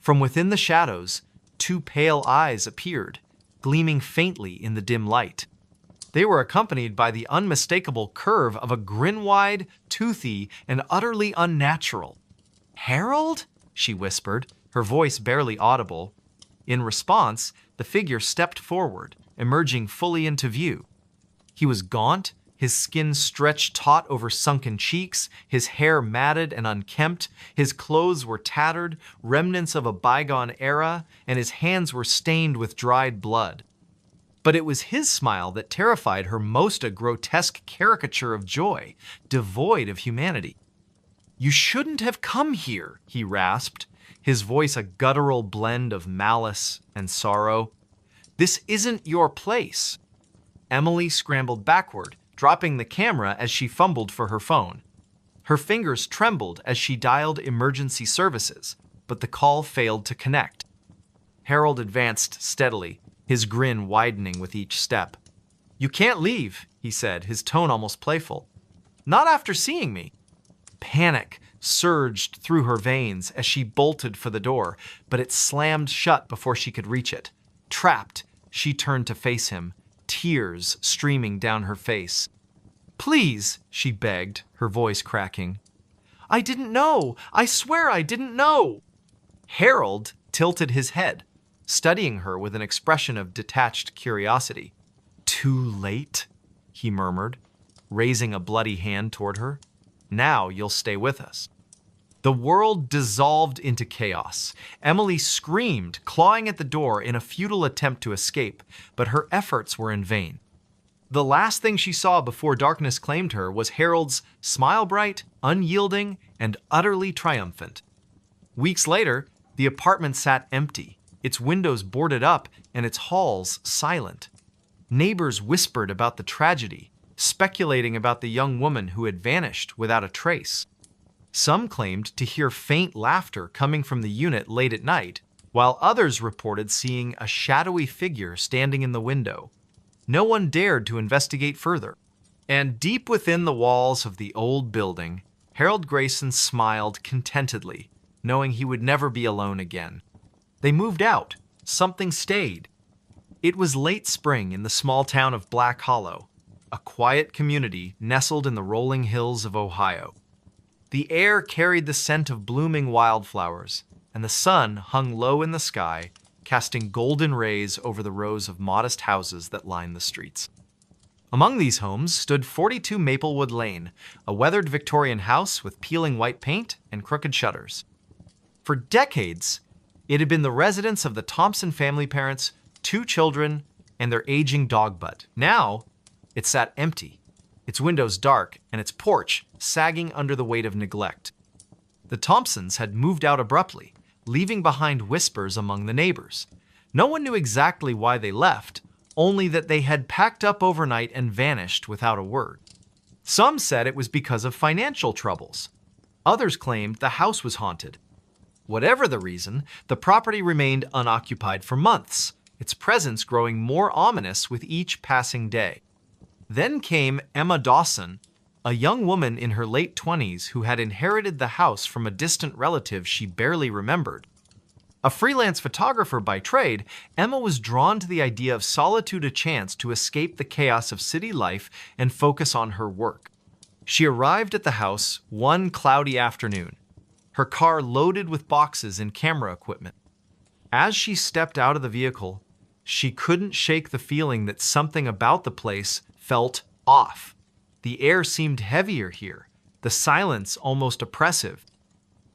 From within the shadows, two pale eyes appeared, gleaming faintly in the dim light. They were accompanied by the unmistakable curve of a grin-wide, toothy, and utterly unnatural. "Harold?" she whispered, her voice barely audible. In response, the figure stepped forward, emerging fully into view. He was gaunt, his skin stretched taut over sunken cheeks, his hair matted and unkempt, his clothes were tattered, remnants of a bygone era, and his hands were stained with dried blood. But it was his smile that terrified her most, a grotesque caricature of joy, devoid of humanity. "You shouldn't have come here," he rasped, his voice a guttural blend of malice and sorrow. "This isn't your place." Emily scrambled backward, dropping the camera as she fumbled for her phone. Her fingers trembled as she dialed emergency services, but the call failed to connect. Harold advanced steadily, his grin widening with each step. "You can't leave," he said, his tone almost playful. "Not after seeing me." Panic surged through her veins as she bolted for the door, but it slammed shut before she could reach it. Trapped, she turned to face him, tears streaming down her face. "Please," she begged, her voice cracking. "I didn't know. I swear I didn't know." Harold tilted his head, studying her with an expression of detached curiosity. "Too late?" he murmured, raising a bloody hand toward her. "Now you'll stay with us." The world dissolved into chaos. Emily screamed, clawing at the door in a futile attempt to escape, but her efforts were in vain. The last thing she saw before darkness claimed her was Harold's smile bright, unyielding, and utterly triumphant. Weeks later, the apartment sat empty, its windows boarded up and its halls silent. Neighbors whispered about the tragedy, speculating about the young woman who had vanished without a trace. Some claimed to hear faint laughter coming from the unit late at night, while others reported seeing a shadowy figure standing in the window. No one dared to investigate further. And deep within the walls of the old building, Harold Grayson smiled contentedly, knowing he would never be alone again. They moved out. Something stayed. It was late spring in the small town of Black Hollow, a quiet community nestled in the rolling hills of Ohio. The air carried the scent of blooming wildflowers, and the sun hung low in the sky, casting golden rays over the rows of modest houses that lined the streets. Among these homes stood 42 Maplewood Lane, a weathered Victorian house with peeling white paint and crooked shutters. For decades, it had been the residence of the Thompson family parents, 2 children, and their aging dog Bud. Now, it sat empty, its windows dark and its porch sagging under the weight of neglect. The Thompsons had moved out abruptly, leaving behind whispers among the neighbors. No one knew exactly why they left, only that they had packed up overnight and vanished without a word. Some said it was because of financial troubles. Others claimed the house was haunted. Whatever the reason, the property remained unoccupied for months, its presence growing more ominous with each passing day. Then came Emma Dawson, a young woman in her late 20s who had inherited the house from a distant relative she barely remembered. A freelance photographer by trade, Emma was drawn to the idea of solitude, a chance to escape the chaos of city life and focus on her work. She arrived at the house one cloudy afternoon, her car loaded with boxes and camera equipment. As she stepped out of the vehicle, she couldn't shake the feeling that something about the place felt off. The air seemed heavier here, the silence almost oppressive.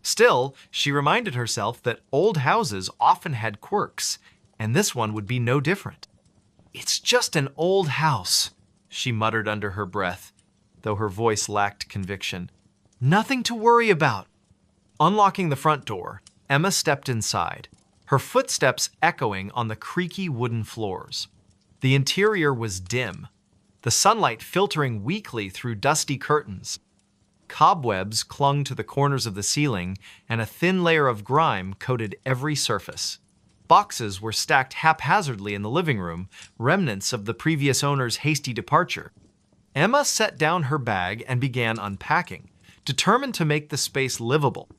Still, she reminded herself that old houses often had quirks, and this one would be no different. "It's just an old house," she muttered under her breath, though her voice lacked conviction. "Nothing to worry about." Unlocking the front door, Emma stepped inside, her footsteps echoing on the creaky wooden floors. The interior was dim, the sunlight filtering weakly through dusty curtains. Cobwebs clung to the corners of the ceiling, and a thin layer of grime coated every surface. Boxes were stacked haphazardly in the living room, remnants of the previous owner's hasty departure. Emma set down her bag and began unpacking, determined to make the space livable.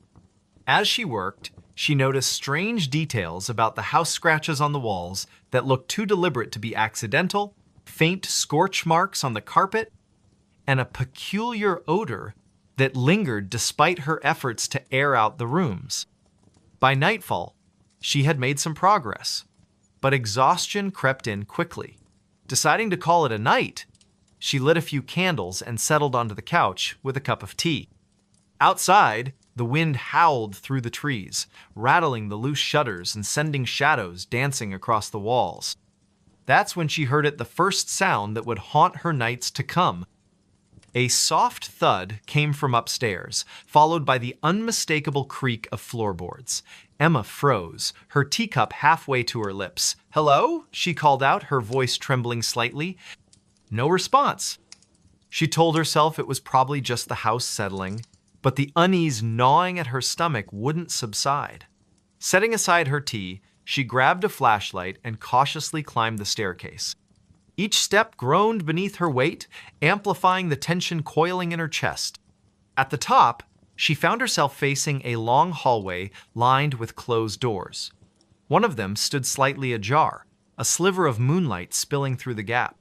As she worked, she noticed strange details about the house scratches on the walls that looked too deliberate to be accidental, faint scorch marks on the carpet, and a peculiar odor that lingered despite her efforts to air out the rooms. By nightfall, she had made some progress, but exhaustion crept in quickly. Deciding to call it a night, she lit a few candles and settled onto the couch with a cup of tea. Outside, the wind howled through the trees, rattling the loose shutters and sending shadows dancing across the walls. That's when she heard the first sound that would haunt her nights to come. A soft thud came from upstairs, followed by the unmistakable creak of floorboards. Emma froze, her teacup halfway to her lips. "Hello?" she called out, her voice trembling slightly. No response. She told herself it was probably just the house settling, but the unease gnawing at her stomach wouldn't subside. Setting aside her tea, she grabbed a flashlight and cautiously climbed the staircase. Each step groaned beneath her weight, amplifying the tension coiling in her chest. At the top, she found herself facing a long hallway lined with closed doors. One of them stood slightly ajar, a sliver of moonlight spilling through the gap.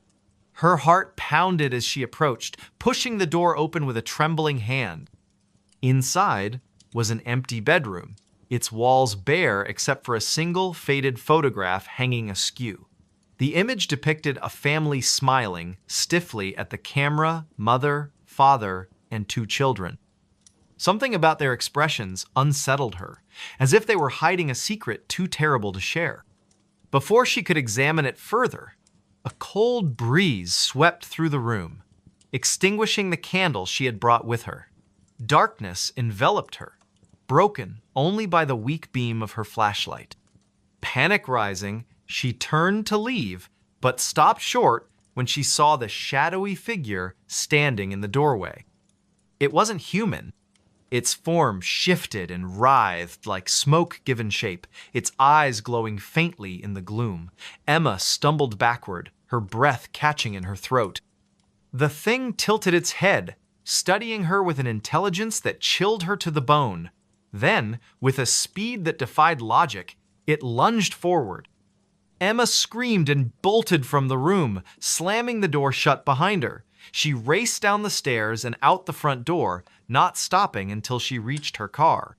Her heart pounded as she approached, pushing the door open with a trembling hand. Inside was an empty bedroom, its walls bare except for a single faded photograph hanging askew. The image depicted a family smiling stiffly at the camera, mother, father, and 2 children. Something about their expressions unsettled her, as if they were hiding a secret too terrible to share. Before she could examine it further, a cold breeze swept through the room, extinguishing the candle she had brought with her. Darkness enveloped her, broken only by the weak beam of her flashlight. Panic rising, she turned to leave, but stopped short when she saw the shadowy figure standing in the doorway. It wasn't human. Its form shifted and writhed like smoke given shape, its eyes glowing faintly in the gloom. Emma stumbled backward, her breath catching in her throat. The thing tilted its head, studying her with an intelligence that chilled her to the bone. Then, with a speed that defied logic, it lunged forward. Emma screamed and bolted from the room, slamming the door shut behind her. She raced down the stairs and out the front door, not stopping until she reached her car.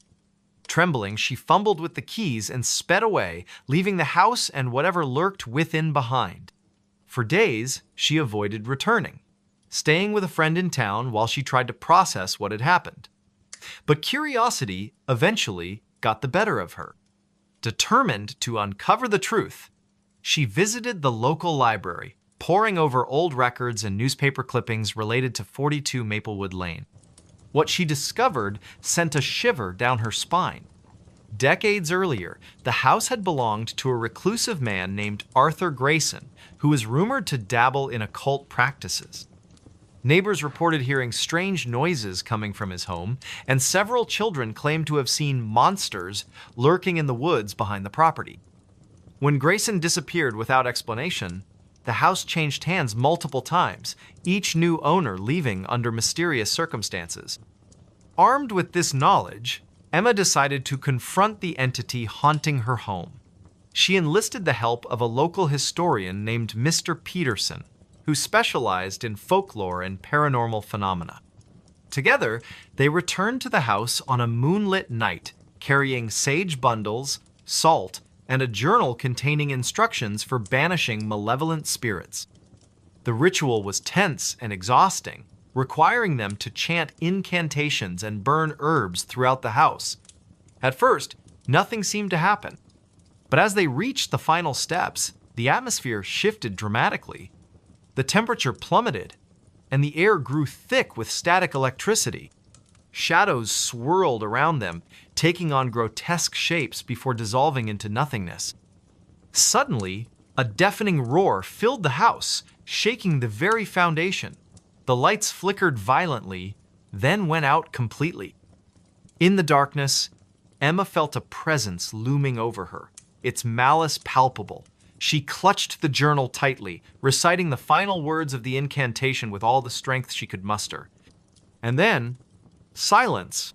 Trembling, she fumbled with the keys and sped away, leaving the house and whatever lurked within behind. For days, she avoided returning, staying with a friend in town while she tried to process what had happened. But curiosity eventually got the better of her. Determined to uncover the truth, she visited the local library, poring over old records and newspaper clippings related to 42 Maplewood Lane. What she discovered sent a shiver down her spine. Decades earlier, the house had belonged to a reclusive man named Arthur Grayson, who was rumored to dabble in occult practices. Neighbors reported hearing strange noises coming from his home, and several children claimed to have seen monsters lurking in the woods behind the property. When Grayson disappeared without explanation, the house changed hands multiple times, each new owner leaving under mysterious circumstances. Armed with this knowledge, Emma decided to confront the entity haunting her home. She enlisted the help of a local historian named Mr. Peterson, who specialized in folklore and paranormal phenomena. Together, they returned to the house on a moonlit night, carrying sage bundles, salt, and a journal containing instructions for banishing malevolent spirits. The ritual was tense and exhausting, requiring them to chant incantations and burn herbs throughout the house. At first, nothing seemed to happen. But as they reached the final steps, the atmosphere shifted dramatically. The temperature plummeted, and the air grew thick with static electricity. Shadows swirled around them, taking on grotesque shapes before dissolving into nothingness. Suddenly, a deafening roar filled the house, shaking the very foundation. The lights flickered violently, then went out completely. In the darkness, Emma felt a presence looming over her, its malice palpable. She clutched the journal tightly, reciting the final words of the incantation with all the strength she could muster. And then, silence.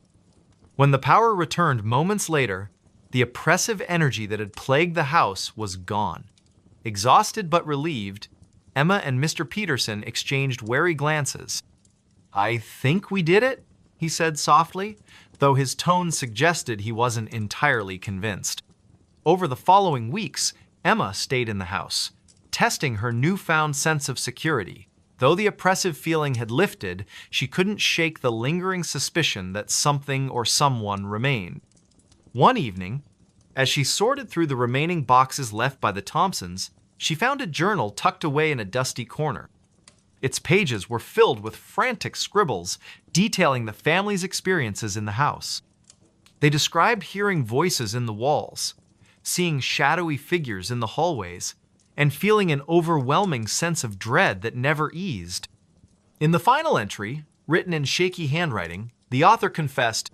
When the power returned moments later, the oppressive energy that had plagued the house was gone. Exhausted but relieved, Emma and Mr. Peterson exchanged wary glances. "I think we did it," he said softly, though his tone suggested he wasn't entirely convinced. Over the following weeks, Emma stayed in the house, testing her newfound sense of security. Though the oppressive feeling had lifted, she couldn't shake the lingering suspicion that something or someone remained. One evening, as she sorted through the remaining boxes left by the Thompsons, she found a journal tucked away in a dusty corner. Its pages were filled with frantic scribbles detailing the family's experiences in the house. They described hearing voices in the walls, seeing shadowy figures in the hallways, and feeling an overwhelming sense of dread that never eased. In the final entry, written in shaky handwriting, the author confessed,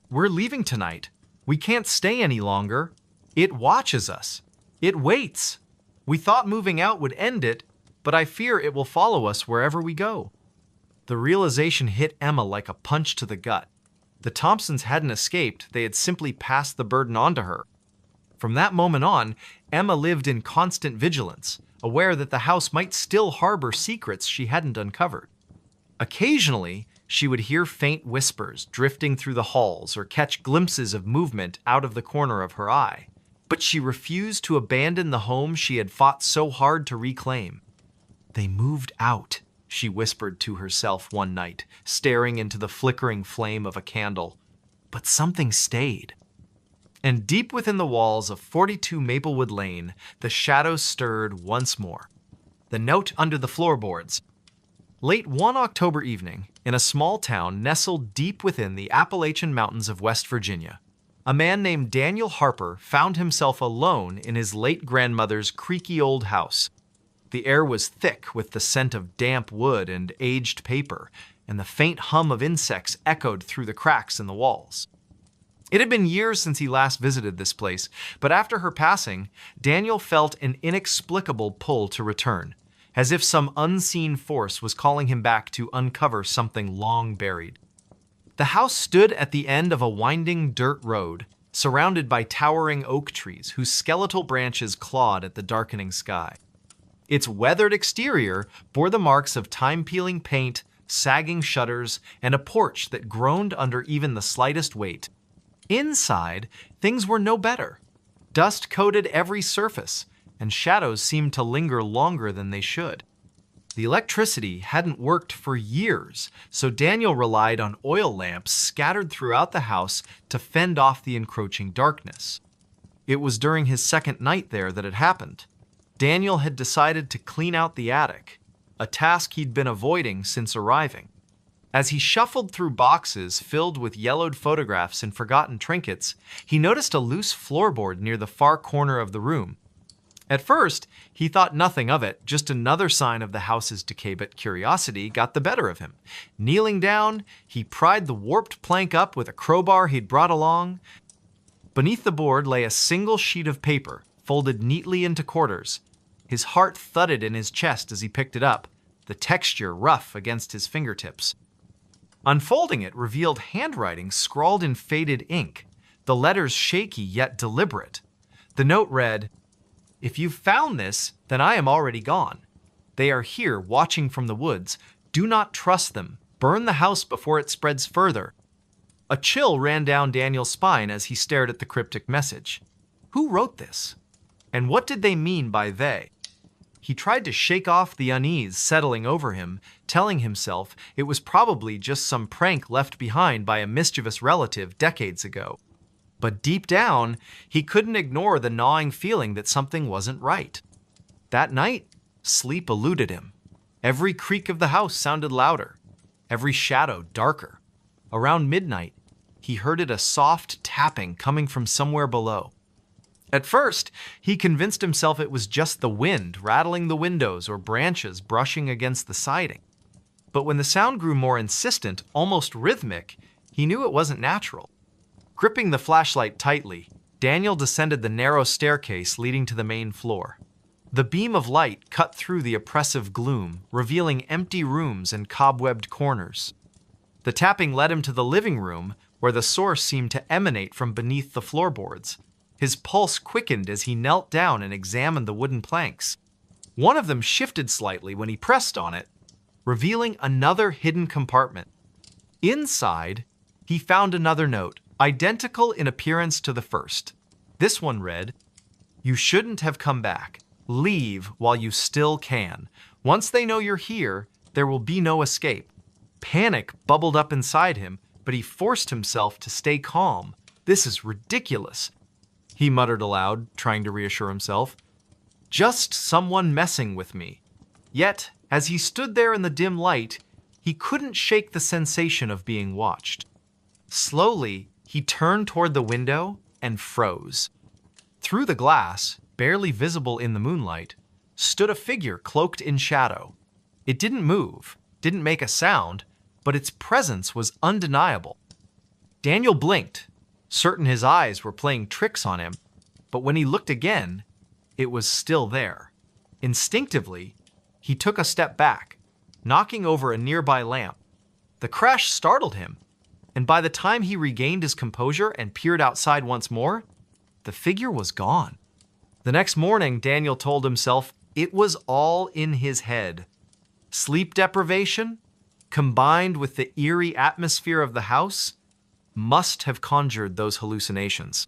"We're leaving tonight. We can't stay any longer. It watches us. It waits. We thought moving out would end it, but I fear it will follow us wherever we go." The realization hit Emma like a punch to the gut. The Thompsons hadn't escaped, they had simply passed the burden on to her. From that moment on, Emma lived in constant vigilance, aware that the house might still harbor secrets she hadn't uncovered. Occasionally, she would hear faint whispers drifting through the halls or catch glimpses of movement out of the corner of her eye. But she refused to abandon the home she had fought so hard to reclaim. "They moved out," she whispered to herself one night, staring into the flickering flame of a candle. But something stayed. And deep within the walls of 42 Maplewood Lane, the shadows stirred once more. The note under the floorboards. Late one October evening, in a small town nestled deep within the Appalachian Mountains of West Virginia, a man named Daniel Harper found himself alone in his late grandmother's creaky old house. The air was thick with the scent of damp wood and aged paper, and the faint hum of insects echoed through the cracks in the walls. It had been years since he last visited this place, but after her passing, Daniel felt an inexplicable pull to return, as if some unseen force was calling him back to uncover something long buried. The house stood at the end of a winding dirt road, surrounded by towering oak trees whose skeletal branches clawed at the darkening sky. Its weathered exterior bore the marks of time-peeling paint, sagging shutters, and a porch that groaned under even the slightest weight. Inside, things were no better. Dust coated every surface, and shadows seemed to linger longer than they should. The electricity hadn't worked for years, so Daniel relied on oil lamps scattered throughout the house to fend off the encroaching darkness. It was during his second night there that it happened. Daniel had decided to clean out the attic, a task he'd been avoiding since arriving. As he shuffled through boxes filled with yellowed photographs and forgotten trinkets, he noticed a loose floorboard near the far corner of the room. At first, he thought nothing of it, just another sign of the house's decay, but curiosity got the better of him. Kneeling down, he pried the warped plank up with a crowbar he'd brought along. Beneath the board lay a single sheet of paper, folded neatly into quarters. His heart thudded in his chest as he picked it up, the texture rough against his fingertips. Unfolding it revealed handwriting scrawled in faded ink, the letters shaky yet deliberate. The note read, "If you've found this, then I am already gone. They are here watching from the woods. Do not trust them. Burn the house before it spreads further." A chill ran down Daniel's spine as he stared at the cryptic message. Who wrote this? And what did they mean by they? He tried to shake off the unease settling over him, telling himself it was probably just some prank left behind by a mischievous relative decades ago. But deep down, he couldn't ignore the gnawing feeling that something wasn't right. That night, sleep eluded him. Every creak of the house sounded louder, every shadow darker. Around midnight, he heard a soft tapping coming from somewhere below. At first, he convinced himself it was just the wind rattling the windows or branches brushing against the siding. But when the sound grew more insistent, almost rhythmic, he knew it wasn't natural. Gripping the flashlight tightly, Daniel descended the narrow staircase leading to the main floor. The beam of light cut through the oppressive gloom, revealing empty rooms and cobwebbed corners. The tapping led him to the living room, where the source seemed to emanate from beneath the floorboards. His pulse quickened as he knelt down and examined the wooden planks. One of them shifted slightly when he pressed on it, revealing another hidden compartment. Inside, he found another note, identical in appearance to the first. This one read, "You shouldn't have come back. Leave while you still can. Once they know you're here, there will be no escape." Panic bubbled up inside him, but he forced himself to stay calm. "This is ridiculous," he muttered aloud, trying to reassure himself. "Just someone messing with me." Yet, as he stood there in the dim light, he couldn't shake the sensation of being watched. Slowly, he turned toward the window and froze. Through the glass, barely visible in the moonlight, stood a figure cloaked in shadow. It didn't move, didn't make a sound, but its presence was undeniable. Daniel blinked, certain his eyes were playing tricks on him, but when he looked again, it was still there. Instinctively, he took a step back, knocking over a nearby lamp. The crash startled him, and by the time he regained his composure and peered outside once more, the figure was gone. The next morning, Daniel told himself it was all in his head. Sleep deprivation, combined with the eerie atmosphere of the house, must have conjured those hallucinations.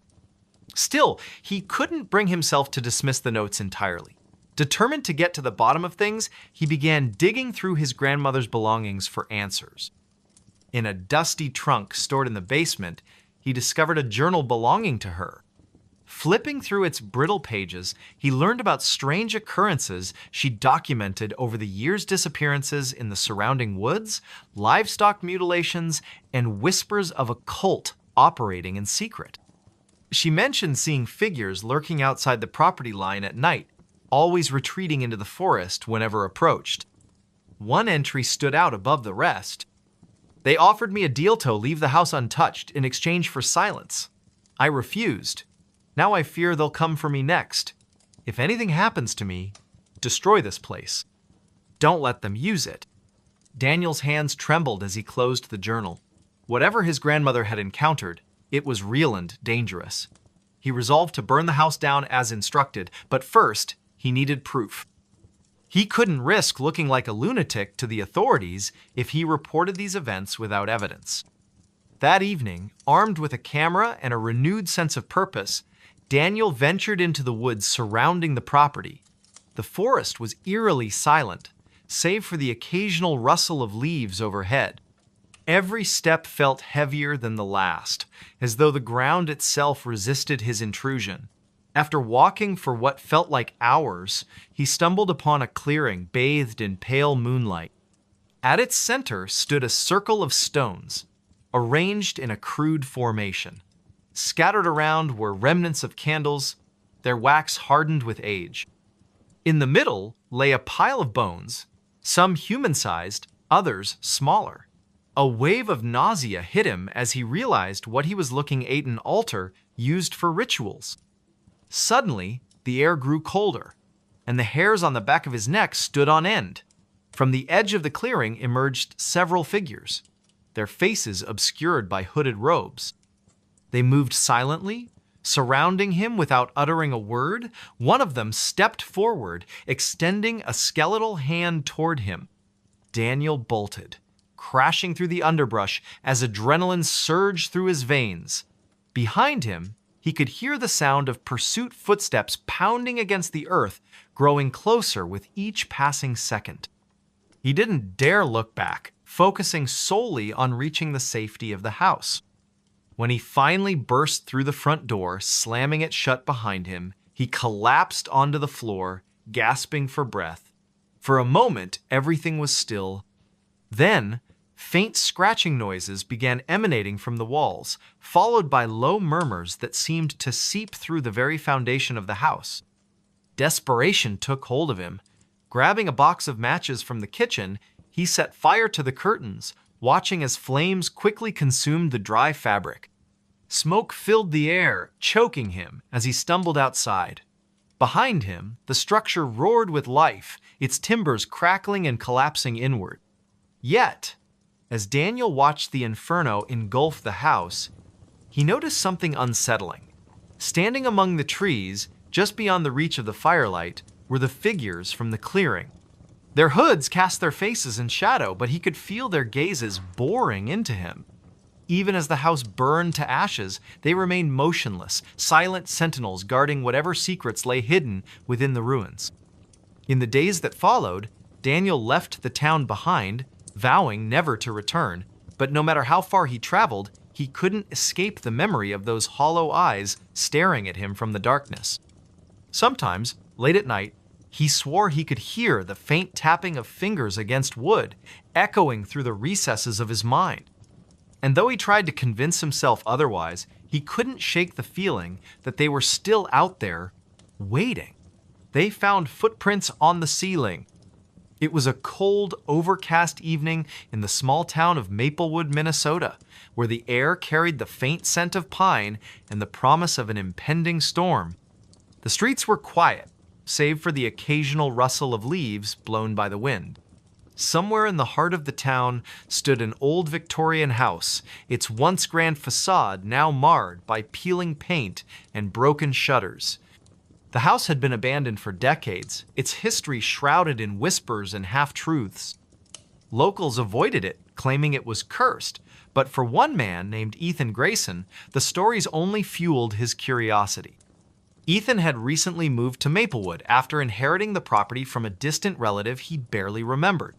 Still, he couldn't bring himself to dismiss the notes entirely. Determined to get to the bottom of things, he began digging through his grandmother's belongings for answers. In a dusty trunk stored in the basement, he discovered a journal belonging to her. Flipping through its brittle pages, he learned about strange occurrences she documented over the years' disappearances in the surrounding woods, livestock mutilations, and whispers of a cult operating in secret. She mentioned seeing figures lurking outside the property line at night, always retreating into the forest whenever approached. One entry stood out above the rest. "They offered me a deal to leave the house untouched in exchange for silence. I refused. Now I fear they'll come for me next. If anything happens to me, destroy this place. Don't let them use it." Daniel's hands trembled as he closed the journal. Whatever his grandmother had encountered, it was real and dangerous. He resolved to burn the house down as instructed, but first, he needed proof. He couldn't risk looking like a lunatic to the authorities if he reported these events without evidence. That evening, armed with a camera and a renewed sense of purpose, Daniel ventured into the woods surrounding the property. The forest was eerily silent, save for the occasional rustle of leaves overhead. Every step felt heavier than the last, as though the ground itself resisted his intrusion. After walking for what felt like hours, he stumbled upon a clearing bathed in pale moonlight. At its center stood a circle of stones, arranged in a crude formation. Scattered around were remnants of candles, their wax hardened with age. In the middle lay a pile of bones, some human-sized, others smaller. A wave of nausea hit him as he realized what he was looking at: an altar used for rituals. Suddenly, the air grew colder, and the hairs on the back of his neck stood on end. From the edge of the clearing emerged several figures, their faces obscured by hooded robes. They moved silently, surrounding him without uttering a word. One of them stepped forward, extending a skeletal hand toward him. Daniel bolted, crashing through the underbrush as adrenaline surged through his veins. Behind him, he could hear the sound of pursuit footsteps pounding against the earth, growing closer with each passing second. He didn't dare look back, focusing solely on reaching the safety of the house. When he finally burst through the front door, slamming it shut behind him, he collapsed onto the floor, gasping for breath. For a moment, everything was still. Then, Faint scratching noises began emanating from the walls, followed by low murmurs that seemed to seep through the very foundation of the house. Desperation took hold of him. Grabbing a box of matches from the kitchen, he set fire to the curtains, watching as flames quickly consumed the dry fabric. Smoke filled the air, choking him as he stumbled outside. Behind him, the structure roared with life, its timbers crackling and collapsing inward. Yet, as Daniel watched the inferno engulf the house, he noticed something unsettling. Standing among the trees, just beyond the reach of the firelight, were the figures from the clearing. Their hoods cast their faces in shadow, but he could feel their gazes boring into him. Even as the house burned to ashes, they remained motionless, silent sentinels guarding whatever secrets lay hidden within the ruins. In the days that followed, Daniel left the town behind, vowing never to return, but no matter how far he traveled, he couldn't escape the memory of those hollow eyes staring at him from the darkness. Sometimes, late at night, he swore he could hear the faint tapping of fingers against wood, echoing through the recesses of his mind. And though he tried to convince himself otherwise, he couldn't shake the feeling that they were still out there, waiting. They found footprints on the ceiling. It was a cold, overcast evening in the small town of Maplewood, Minnesota, where the air carried the faint scent of pine and the promise of an impending storm. The streets were quiet, save for the occasional rustle of leaves blown by the wind. Somewhere in the heart of the town stood an old Victorian house, its once grand facade now marred by peeling paint and broken shutters. The house had been abandoned for decades, its history shrouded in whispers and half-truths. Locals avoided it, claiming it was cursed, but for one man named Ethan Grayson, the stories only fueled his curiosity. Ethan had recently moved to Maplewood after inheriting the property from a distant relative he barely remembered.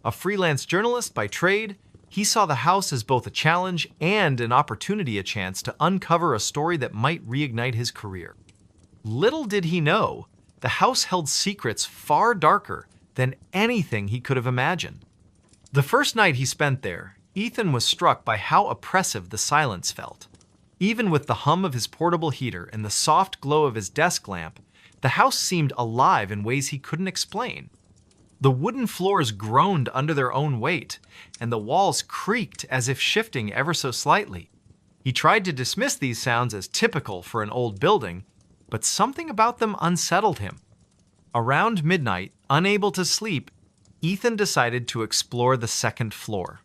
A freelance journalist by trade, he saw the house as both a challenge and an opportunity, a chance to uncover a story that might reignite his career. Little did he know, the house held secrets far darker than anything he could have imagined. The first night he spent there, Ethan was struck by how oppressive the silence felt. Even with the hum of his portable heater and the soft glow of his desk lamp, the house seemed alive in ways he couldn't explain. The wooden floors groaned under their own weight, and the walls creaked as if shifting ever so slightly. He tried to dismiss these sounds as typical for an old building, but something about them unsettled him. Around midnight, unable to sleep, Ethan decided to explore the second floor.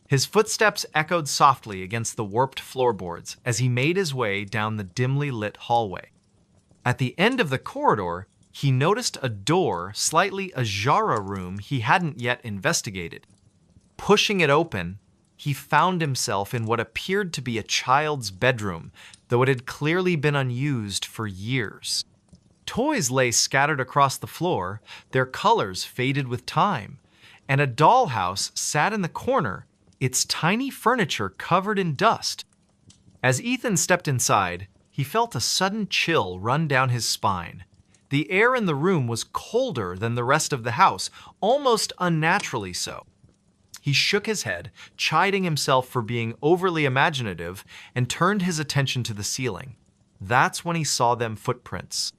His footsteps echoed softly against the warped floorboards as he made his way down the dimly lit hallway. At the end of the corridor, he noticed a door slightly ajar, a room he hadn't yet investigated. Pushing it open, he found himself in what appeared to be a child's bedroom, though it had clearly been unused for years. Toys lay scattered across the floor, their colors faded with time, and a dollhouse sat in the corner, its tiny furniture covered in dust. As Ethan stepped inside, he felt a sudden chill run down his spine. The air in the room was colder than the rest of the house, almost unnaturally so. He shook his head, chiding himself for being overly imaginative, and turned his attention to the ceiling. That's when he saw them footprints.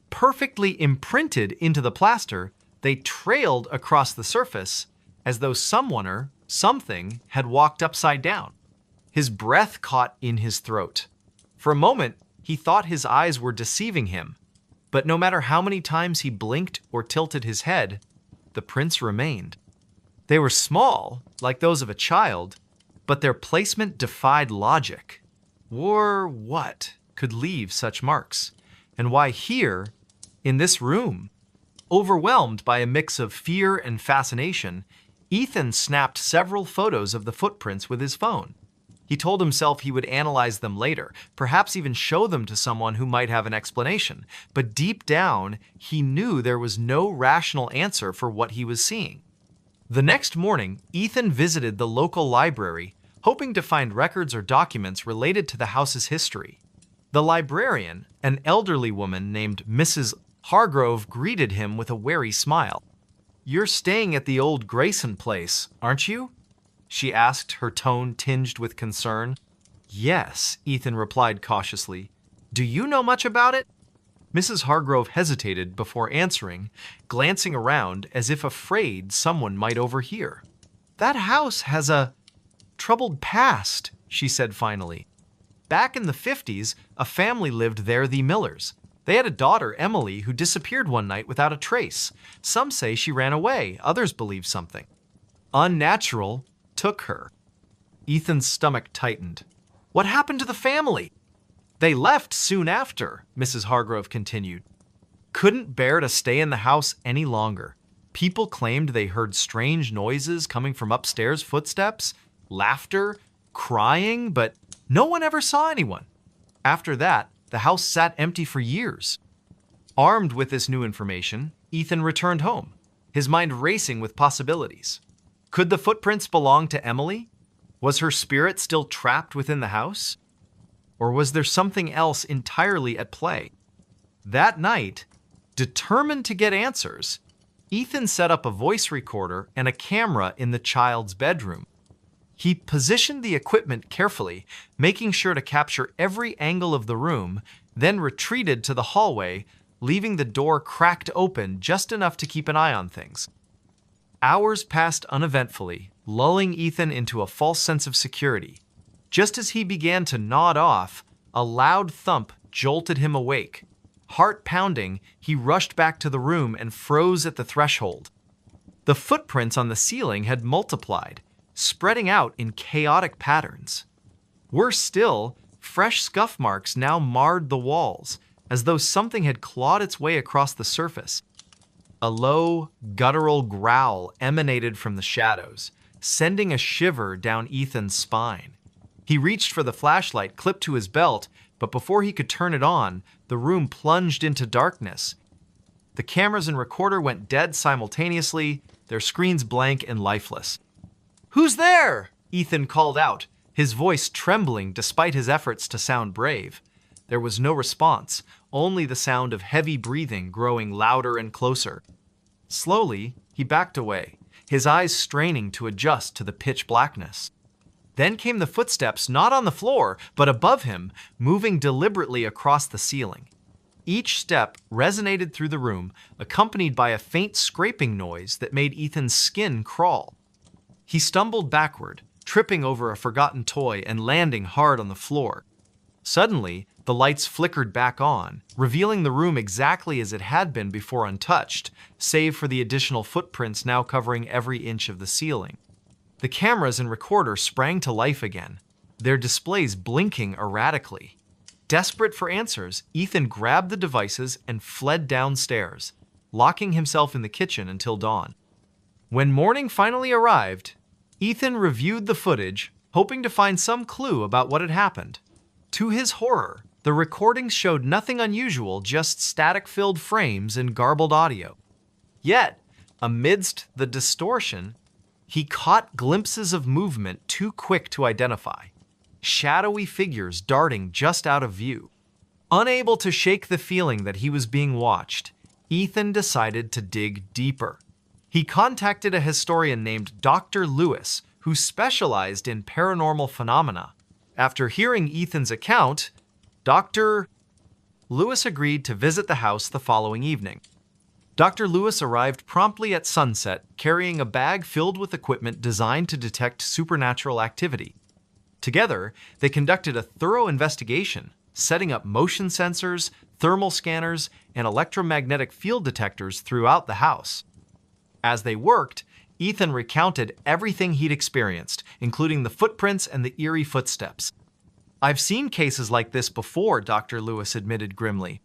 Perfectly imprinted into the plaster, they trailed across the surface as though someone or something had walked upside down. His breath caught in his throat. For a moment, he thought his eyes were deceiving him, but no matter how many times he blinked or tilted his head, the prints remained. They were small, like those of a child, but their placement defied logic. Or what could leave such marks? And why here, in this room? Overwhelmed by a mix of fear and fascination, Ethan snapped several photos of the footprints with his phone. He told himself he would analyze them later, perhaps even show them to someone who might have an explanation. But deep down, he knew there was no rational answer for what he was seeing. The next morning, Ethan visited the local library, hoping to find records or documents related to the house's history. The librarian, an elderly woman named Mrs. Hargrove, greeted him with a wary smile. "You're staying at the old Grayson place, aren't you?" she asked, her tone tinged with concern. Yes, Ethan replied cautiously. Do you know much about it? Mrs. Hargrove hesitated before answering, glancing around as if afraid someone might overhear. That house has a troubled past, she said finally. Back in the 50s, a family lived there, the Millers. They had a daughter, Emily, who disappeared one night without a trace. Some say she ran away, others believe something unnatural took her. Ethan's stomach tightened. What happened to the family? They left soon after, Mrs. Hargrove continued. Couldn't bear to stay in the house any longer. People claimed they heard strange noises coming from upstairs, footsteps, laughter, crying, but no one ever saw anyone. After that, the house sat empty for years. Armed with this new information, Ethan returned home, his mind racing with possibilities. Could the footprints belong to Emily? Was her spirit still trapped within the house? Or was there something else entirely at play? That night, determined to get answers, Ethan set up a voice recorder and a camera in the child's bedroom. He positioned the equipment carefully, making sure to capture every angle of the room, then retreated to the hallway, leaving the door cracked open just enough to keep an eye on things. Hours passed uneventfully, lulling Ethan into a false sense of security. Just as he began to nod off, a loud thump jolted him awake. Heart pounding, he rushed back to the room and froze at the threshold. The footprints on the ceiling had multiplied, spreading out in chaotic patterns. Worse still, fresh scuff marks now marred the walls, as though something had clawed its way across the surface. A low, guttural growl emanated from the shadows, sending a shiver down Ethan's spine. He reached for the flashlight clipped to his belt, but before he could turn it on, the room plunged into darkness. The cameras and recorder went dead simultaneously, their screens blank and lifeless. "Who's there?" Ethan called out, his voice trembling despite his efforts to sound brave. There was no response, only the sound of heavy breathing growing louder and closer. Slowly, he backed away, his eyes straining to adjust to the pitch blackness. Then came the footsteps, not on the floor, but above him, moving deliberately across the ceiling. Each step resonated through the room, accompanied by a faint scraping noise that made Ethan's skin crawl. He stumbled backward, tripping over a forgotten toy and landing hard on the floor. Suddenly, the lights flickered back on, revealing the room exactly as it had been before untouched, save for the additional footprints now covering every inch of the ceiling. The cameras and recorder sprang to life again, their displays blinking erratically. Desperate for answers, Ethan grabbed the devices and fled downstairs, locking himself in the kitchen until dawn. When morning finally arrived, Ethan reviewed the footage, hoping to find some clue about what had happened. To his horror, the recordings showed nothing unusual, just static-filled frames and garbled audio. Yet, amidst the distortion, he caught glimpses of movement too quick to identify, shadowy figures darting just out of view. Unable to shake the feeling that he was being watched, Ethan decided to dig deeper. He contacted a historian named Dr. Lewis, who specialized in paranormal phenomena. After hearing Ethan's account, Dr. Lewis agreed to visit the house the following evening. Dr. Lewis arrived promptly at sunset, carrying a bag filled with equipment designed to detect supernatural activity. Together, they conducted a thorough investigation, setting up motion sensors, thermal scanners, and electromagnetic field detectors throughout the house. As they worked, Ethan recounted everything he'd experienced, including the footprints and the eerie footsteps. "I've seen cases like this before," Dr. Lewis admitted grimly.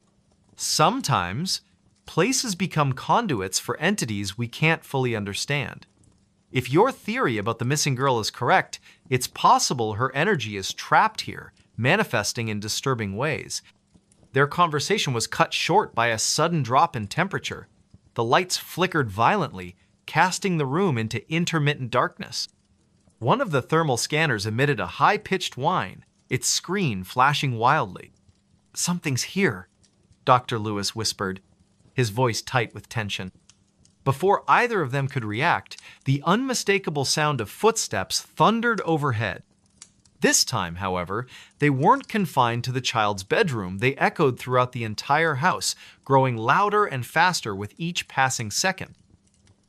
"Sometimes, places become conduits for entities we can't fully understand. If your theory about the missing girl is correct, it's possible her energy is trapped here, manifesting in disturbing ways." Their conversation was cut short by a sudden drop in temperature. The lights flickered violently, casting the room into intermittent darkness. One of the thermal scanners emitted a high-pitched whine, its screen flashing wildly. "Something's here," Dr. Lewis whispered, his voice tight with tension. Before either of them could react, the unmistakable sound of footsteps thundered overhead. This time, however, they weren't confined to the child's bedroom. They echoed throughout the entire house, growing louder and faster with each passing second.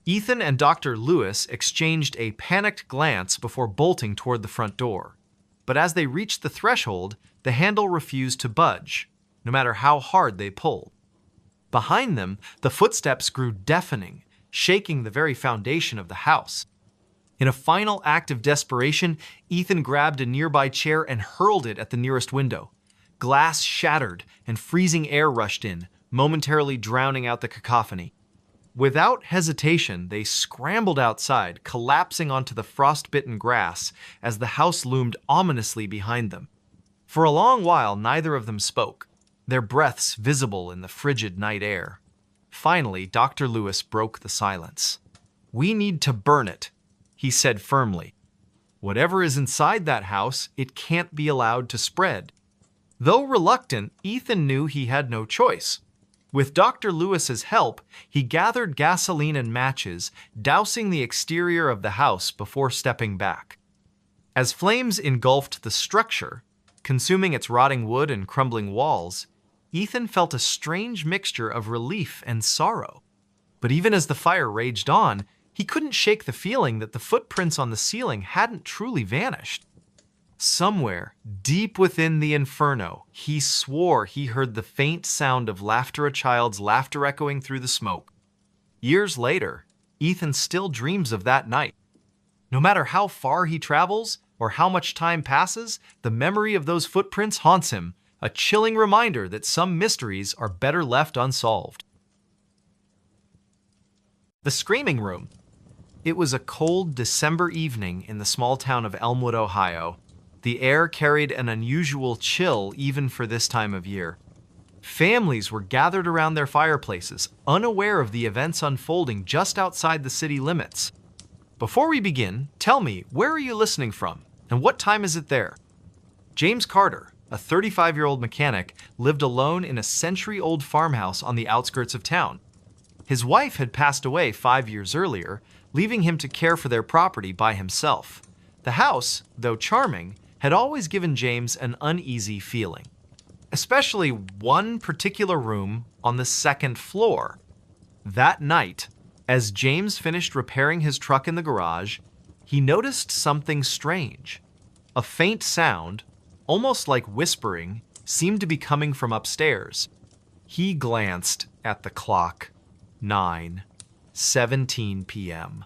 Ethan and Dr. Lewis exchanged a panicked glance before bolting toward the front door. But as they reached the threshold, the handle refused to budge, no matter how hard they pulled. Behind them, the footsteps grew deafening, shaking the very foundation of the house. In a final act of desperation, Ethan grabbed a nearby chair and hurled it at the nearest window. Glass shattered and freezing air rushed in, momentarily drowning out the cacophony. Without hesitation, they scrambled outside, collapsing onto the frostbitten grass as the house loomed ominously behind them. For a long while, neither of them spoke, their breaths visible in the frigid night air. Finally, Dr. Lewis broke the silence. "We need to burn it," he said firmly. "Whatever is inside that house, it can't be allowed to spread." Though reluctant, Ethan knew he had no choice. With Dr. Lewis's help, he gathered gasoline and matches, dousing the exterior of the house before stepping back. As flames engulfed the structure, consuming its rotting wood and crumbling walls, Ethan felt a strange mixture of relief and sorrow. But even as the fire raged on, he couldn't shake the feeling that the footprints on the ceiling hadn't truly vanished. Somewhere, deep within the inferno, he swore he heard the faint sound of laughter, a child's laughter echoing through the smoke. Years later, Ethan still dreams of that night. No matter how far he travels or how much time passes, the memory of those footprints haunts him, a chilling reminder that some mysteries are better left unsolved. The Screaming Room. It was a cold December evening in the small town of Elmwood, Ohio. The air carried an unusual chill even for this time of year. Families were gathered around their fireplaces, unaware of the events unfolding just outside the city limits. Before we begin, tell me, where are you listening from, and what time is it there? James Carter, a 35-year-old mechanic, lived alone in a century-old farmhouse on the outskirts of town. His wife had passed away 5 years earlier, leaving him to care for their property by himself. The house, though charming, had always given James an uneasy feeling, especially one particular room on the second floor. That night, as James finished repairing his truck in the garage, he noticed something strange. A faint sound, almost like whispering, seemed to be coming from upstairs. He glanced at the clock. 9:17 p.m.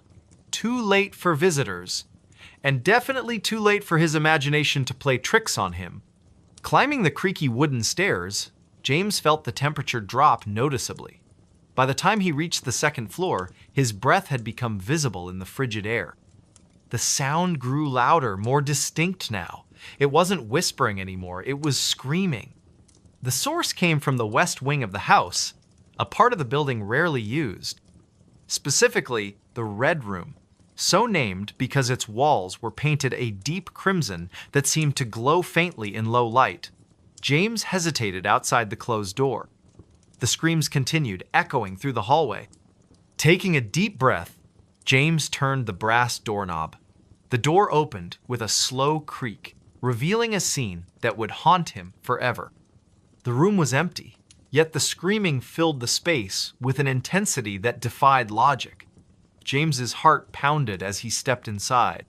Too late for visitors, and definitely too late for his imagination to play tricks on him. Climbing the creaky wooden stairs, James felt the temperature drop noticeably. By the time he reached the second floor, his breath had become visible in the frigid air. The sound grew louder, more distinct now. It wasn't whispering anymore, it was screaming. The source came from the west wing of the house, a part of the building rarely used. Specifically, the Red Room, so named because its walls were painted a deep crimson that seemed to glow faintly in low light. James hesitated outside the closed door. The screams continued, echoing through the hallway. Taking a deep breath, James turned the brass doorknob. The door opened with a slow creak, revealing a scene that would haunt him forever. The room was empty, yet the screaming filled the space with an intensity that defied logic. James's heart pounded as he stepped inside.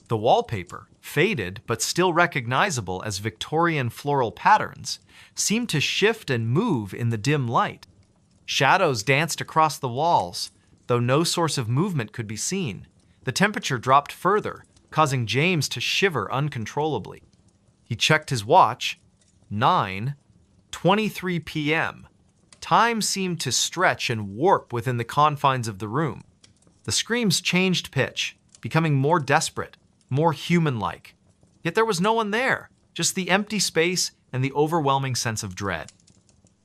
The wallpaper, faded but still recognizable as Victorian floral patterns, seemed to shift and move in the dim light. Shadows danced across the walls, though no source of movement could be seen. The temperature dropped further, causing James to shiver uncontrollably. He checked his watch. 9:23 p.m. Time seemed to stretch and warp within the confines of the room. The screams changed pitch, becoming more desperate, more human-like. Yet there was no one there, just the empty space and the overwhelming sense of dread.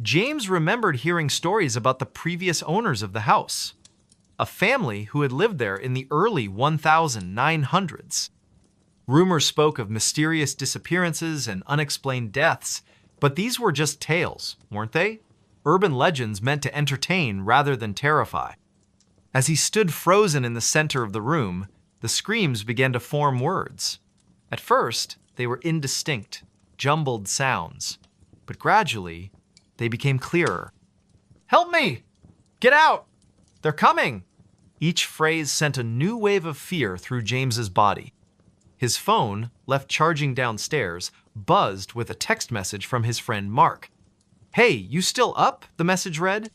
James remembered hearing stories about the previous owners of the house, a family who had lived there in the early 1900s. Rumors spoke of mysterious disappearances and unexplained deaths, but these were just tales, weren't they? Urban legends meant to entertain rather than terrify. As he stood frozen in the center of the room, the screams began to form words. At first, they were indistinct, jumbled sounds, but gradually, they became clearer. "Help me! Get out! They're coming!" Each phrase sent a new wave of fear through James's body. His phone, left charging downstairs, buzzed with a text message from his friend Mark. "Hey, you still up?" the message read.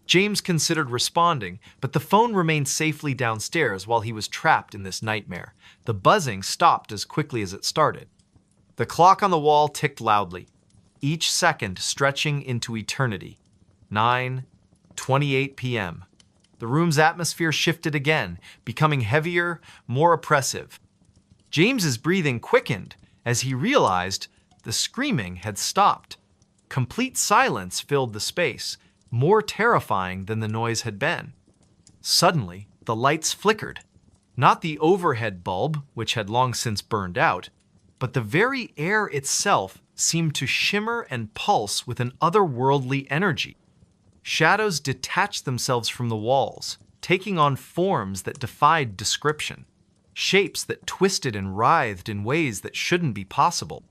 James considered responding, but the phone remained safely downstairs while he was trapped in this nightmare. The buzzing stopped as quickly as it started. The clock on the wall ticked loudly, each second stretching into eternity. 9:28 p.m. The room's atmosphere shifted again, becoming heavier, more oppressive. James's breathing quickened as he realized the screaming had stopped. Complete silence filled the space, more terrifying than the noise had been. Suddenly, the lights flickered. Not the overhead bulb, which had long since burned out, but the very air itself seemed to shimmer and pulse with an otherworldly energy. Shadows detached themselves from the walls, taking on forms that defied description, shapes that twisted and writhed in ways that shouldn't be possible.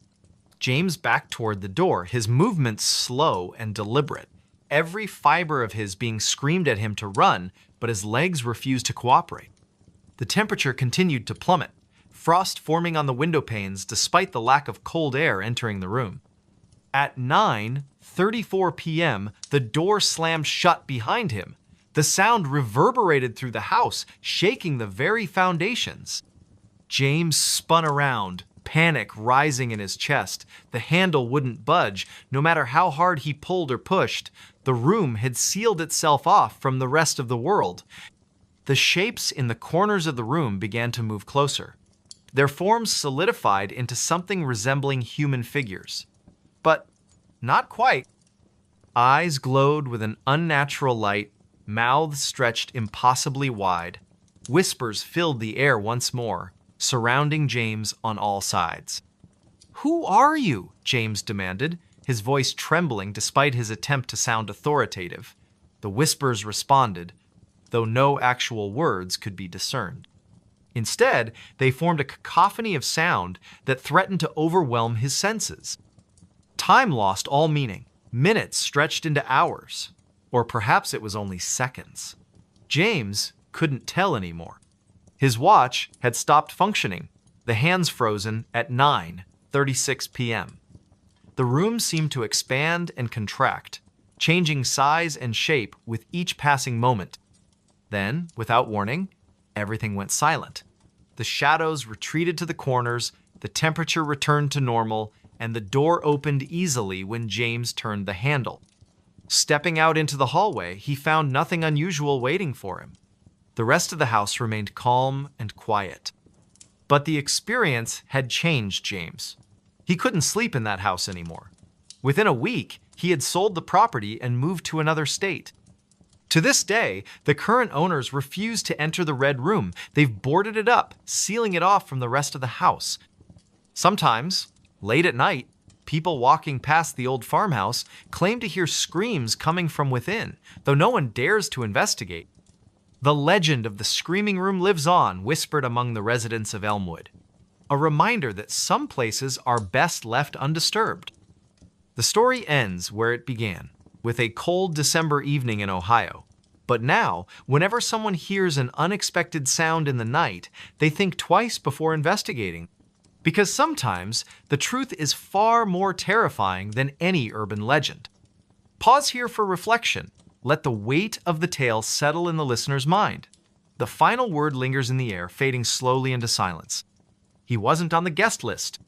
James backed toward the door, his movements slow and deliberate, every fiber of his being screamed at him to run, but his legs refused to cooperate. The temperature continued to plummet, frost forming on the window panes despite the lack of cold air entering the room. At 9:34 p.m., the door slammed shut behind him. The sound reverberated through the house, shaking the very foundations. James spun around, panic rising in his chest. The handle wouldn't budge, no matter how hard he pulled or pushed. The room had sealed itself off from the rest of the world. The shapes in the corners of the room began to move closer. Their forms solidified into something resembling human figures. But not quite. Eyes glowed with an unnatural light, mouths stretched impossibly wide. Whispers filled the air once more, surrounding James on all sides. "Who are you?" James demanded, his voice trembling despite his attempt to sound authoritative. The whispers responded, though no actual words could be discerned. Instead, they formed a cacophony of sound that threatened to overwhelm his senses. Time lost all meaning. Minutes stretched into hours. Or perhaps it was only seconds. James couldn't tell anymore. His watch had stopped functioning, the hands frozen at 9:36 p.m. The room seemed to expand and contract, changing size and shape with each passing moment. Then, without warning, everything went silent. The shadows retreated to the corners, the temperature returned to normal, and the door opened easily when James turned the handle. Stepping out into the hallway, he found nothing unusual waiting for him. The rest of the house remained calm and quiet. But the experience had changed James. He couldn't sleep in that house anymore. Within a week, he had sold the property and moved to another state. To this day, the current owners refuse to enter the Red Room. They've boarded it up, sealing it off from the rest of the house. Sometimes, late at night, people walking past the old farmhouse claim to hear screams coming from within, though no one dares to investigate. The legend of the screaming room lives on, whispered among the residents of Elmwood. A reminder that some places are best left undisturbed. The story ends where it began, with a cold December evening in Ohio. But now, whenever someone hears an unexpected sound in the night, they think twice before investigating. Because sometimes, the truth is far more terrifying than any urban legend. Pause here for reflection. Let the weight of the tale settle in the listener's mind. The final word lingers in the air, fading slowly into silence. He wasn't on the guest list.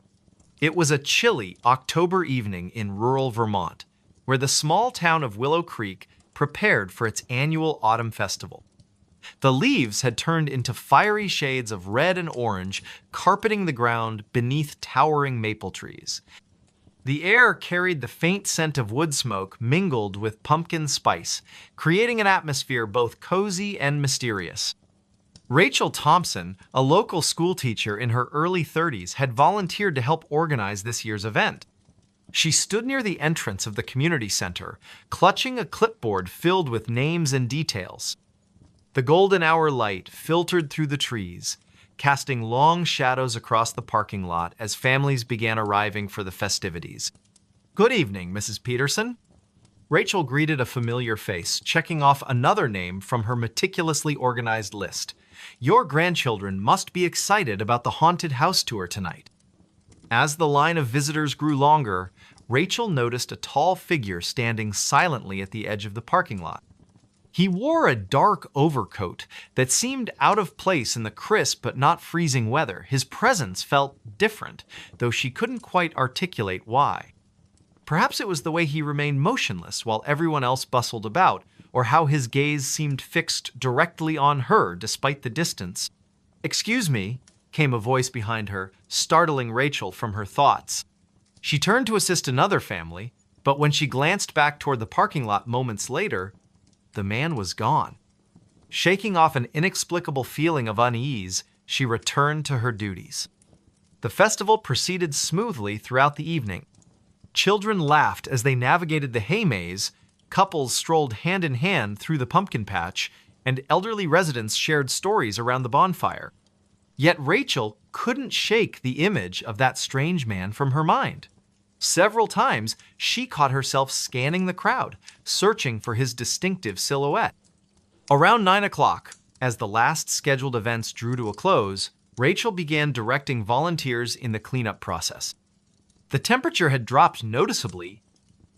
It was a chilly October evening in rural Vermont, where the small town of Willow Creek prepared for its annual autumn festival. The leaves had turned into fiery shades of red and orange, carpeting the ground beneath towering maple trees. The air carried the faint scent of wood smoke mingled with pumpkin spice, creating an atmosphere both cozy and mysterious. Rachel Thompson, a local schoolteacher in her early 30s, had volunteered to help organize this year's event. She stood near the entrance of the community center, clutching a clipboard filled with names and details. The golden hour light filtered through the trees, casting long shadows across the parking lot as families began arriving for the festivities. "Good evening, Mrs. Peterson." Rachel greeted a familiar face, checking off another name from her meticulously organized list. "Your grandchildren must be excited about the haunted house tour tonight." As the line of visitors grew longer, Rachel noticed a tall figure standing silently at the edge of the parking lot. He wore a dark overcoat that seemed out of place in the crisp but not freezing weather. His presence felt different, though she couldn't quite articulate why. Perhaps it was the way he remained motionless while everyone else bustled about, or how his gaze seemed fixed directly on her despite the distance. "Excuse me," came a voice behind her, startling Rachel from her thoughts. She turned to assist another family, but when she glanced back toward the parking lot moments later, the man was gone. Shaking off an inexplicable feeling of unease, she returned to her duties. The festival proceeded smoothly throughout the evening. Children laughed as they navigated the hay maze, couples strolled hand in hand through the pumpkin patch, and elderly residents shared stories around the bonfire. Yet Rachel couldn't shake the image of that strange man from her mind. Several times, she caught herself scanning the crowd, searching for his distinctive silhouette. Around 9 o'clock, as the last scheduled events drew to a close, Rachel began directing volunteers in the cleanup process. The temperature had dropped noticeably,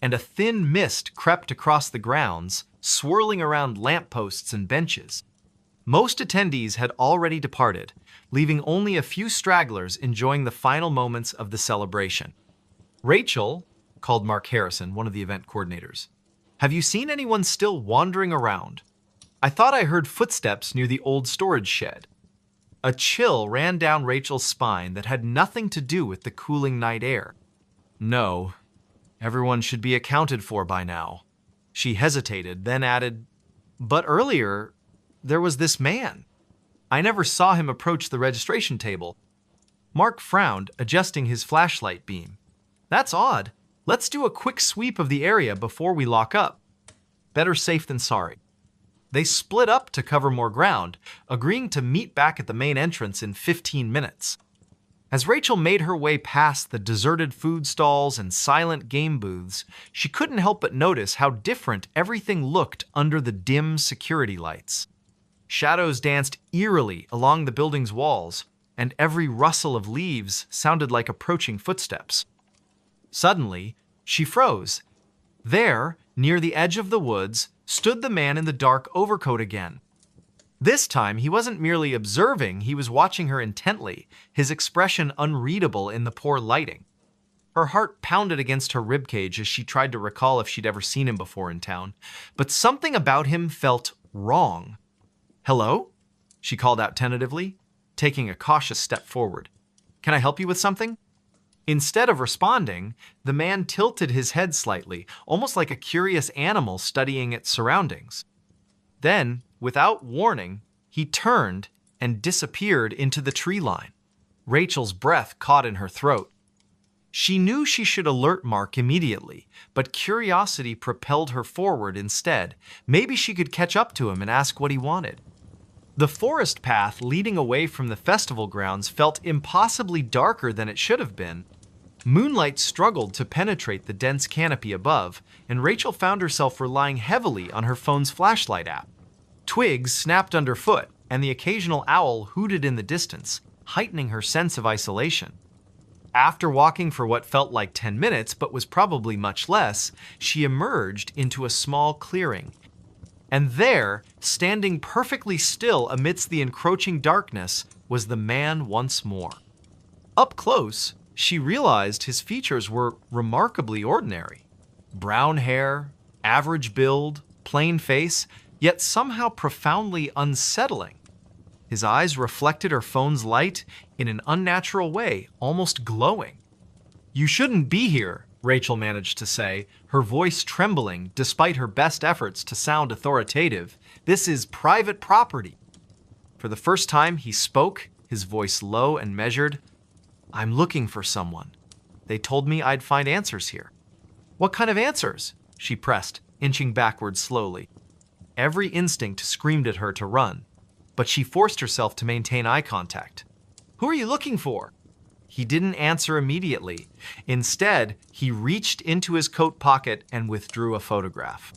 and a thin mist crept across the grounds, swirling around lampposts and benches. Most attendees had already departed, leaving only a few stragglers enjoying the final moments of the celebration. "Rachel," called Mark Harrison, one of the event coordinators, "have you seen anyone still wandering around? I thought I heard footsteps near the old storage shed." A chill ran down Rachel's spine that had nothing to do with the cooling night air. "No, everyone should be accounted for by now." She hesitated, then added, "But earlier, there was this man. I never saw him approach the registration table." Mark frowned, adjusting his flashlight beam. "That's odd. Let's do a quick sweep of the area before we lock up." Better safe than sorry. They split up to cover more ground, agreeing to meet back at the main entrance in 15 minutes. As Rachel made her way past the deserted food stalls and silent game booths, she couldn't help but notice how different everything looked under the dim security lights. Shadows danced eerily along the building's walls, and every rustle of leaves sounded like approaching footsteps. Suddenly, she froze. There, near the edge of the woods, stood the man in the dark overcoat again. This time, he wasn't merely observing, he was watching her intently, his expression unreadable in the poor lighting. Her heart pounded against her ribcage as she tried to recall if she'd ever seen him before in town, but something about him felt wrong. "Hello?" she called out tentatively, taking a cautious step forward. "Can I help you with something?" Instead of responding, the man tilted his head slightly, almost like a curious animal studying its surroundings. Then, without warning, he turned and disappeared into the tree line. Rachel's breath caught in her throat. She knew she should alert Mark immediately, but curiosity propelled her forward instead. Maybe she could catch up to him and ask what he wanted. The forest path leading away from the festival grounds felt impossibly darker than it should have been. Moonlight struggled to penetrate the dense canopy above, and Rachel found herself relying heavily on her phone's flashlight app. Twigs snapped underfoot, and the occasional owl hooted in the distance, heightening her sense of isolation. After walking for what felt like 10 minutes, but was probably much less, she emerged into a small clearing. And there, standing perfectly still amidst the encroaching darkness, was the man once more. Up close, she realized his features were remarkably ordinary. Brown hair, average build, plain face, yet somehow profoundly unsettling. His eyes reflected her phone's light in an unnatural way, almost glowing. "You shouldn't be here," Rachel managed to say, her voice trembling despite her best efforts to sound authoritative. "This is private property." For the first time, he spoke, his voice low and measured. "I'm looking for someone. They told me I'd find answers here." "What kind of answers?" she pressed, inching backwards slowly. Every instinct screamed at her to run, but she forced herself to maintain eye contact. "Who are you looking for?" He didn't answer immediately. Instead, he reached into his coat pocket and withdrew a photograph.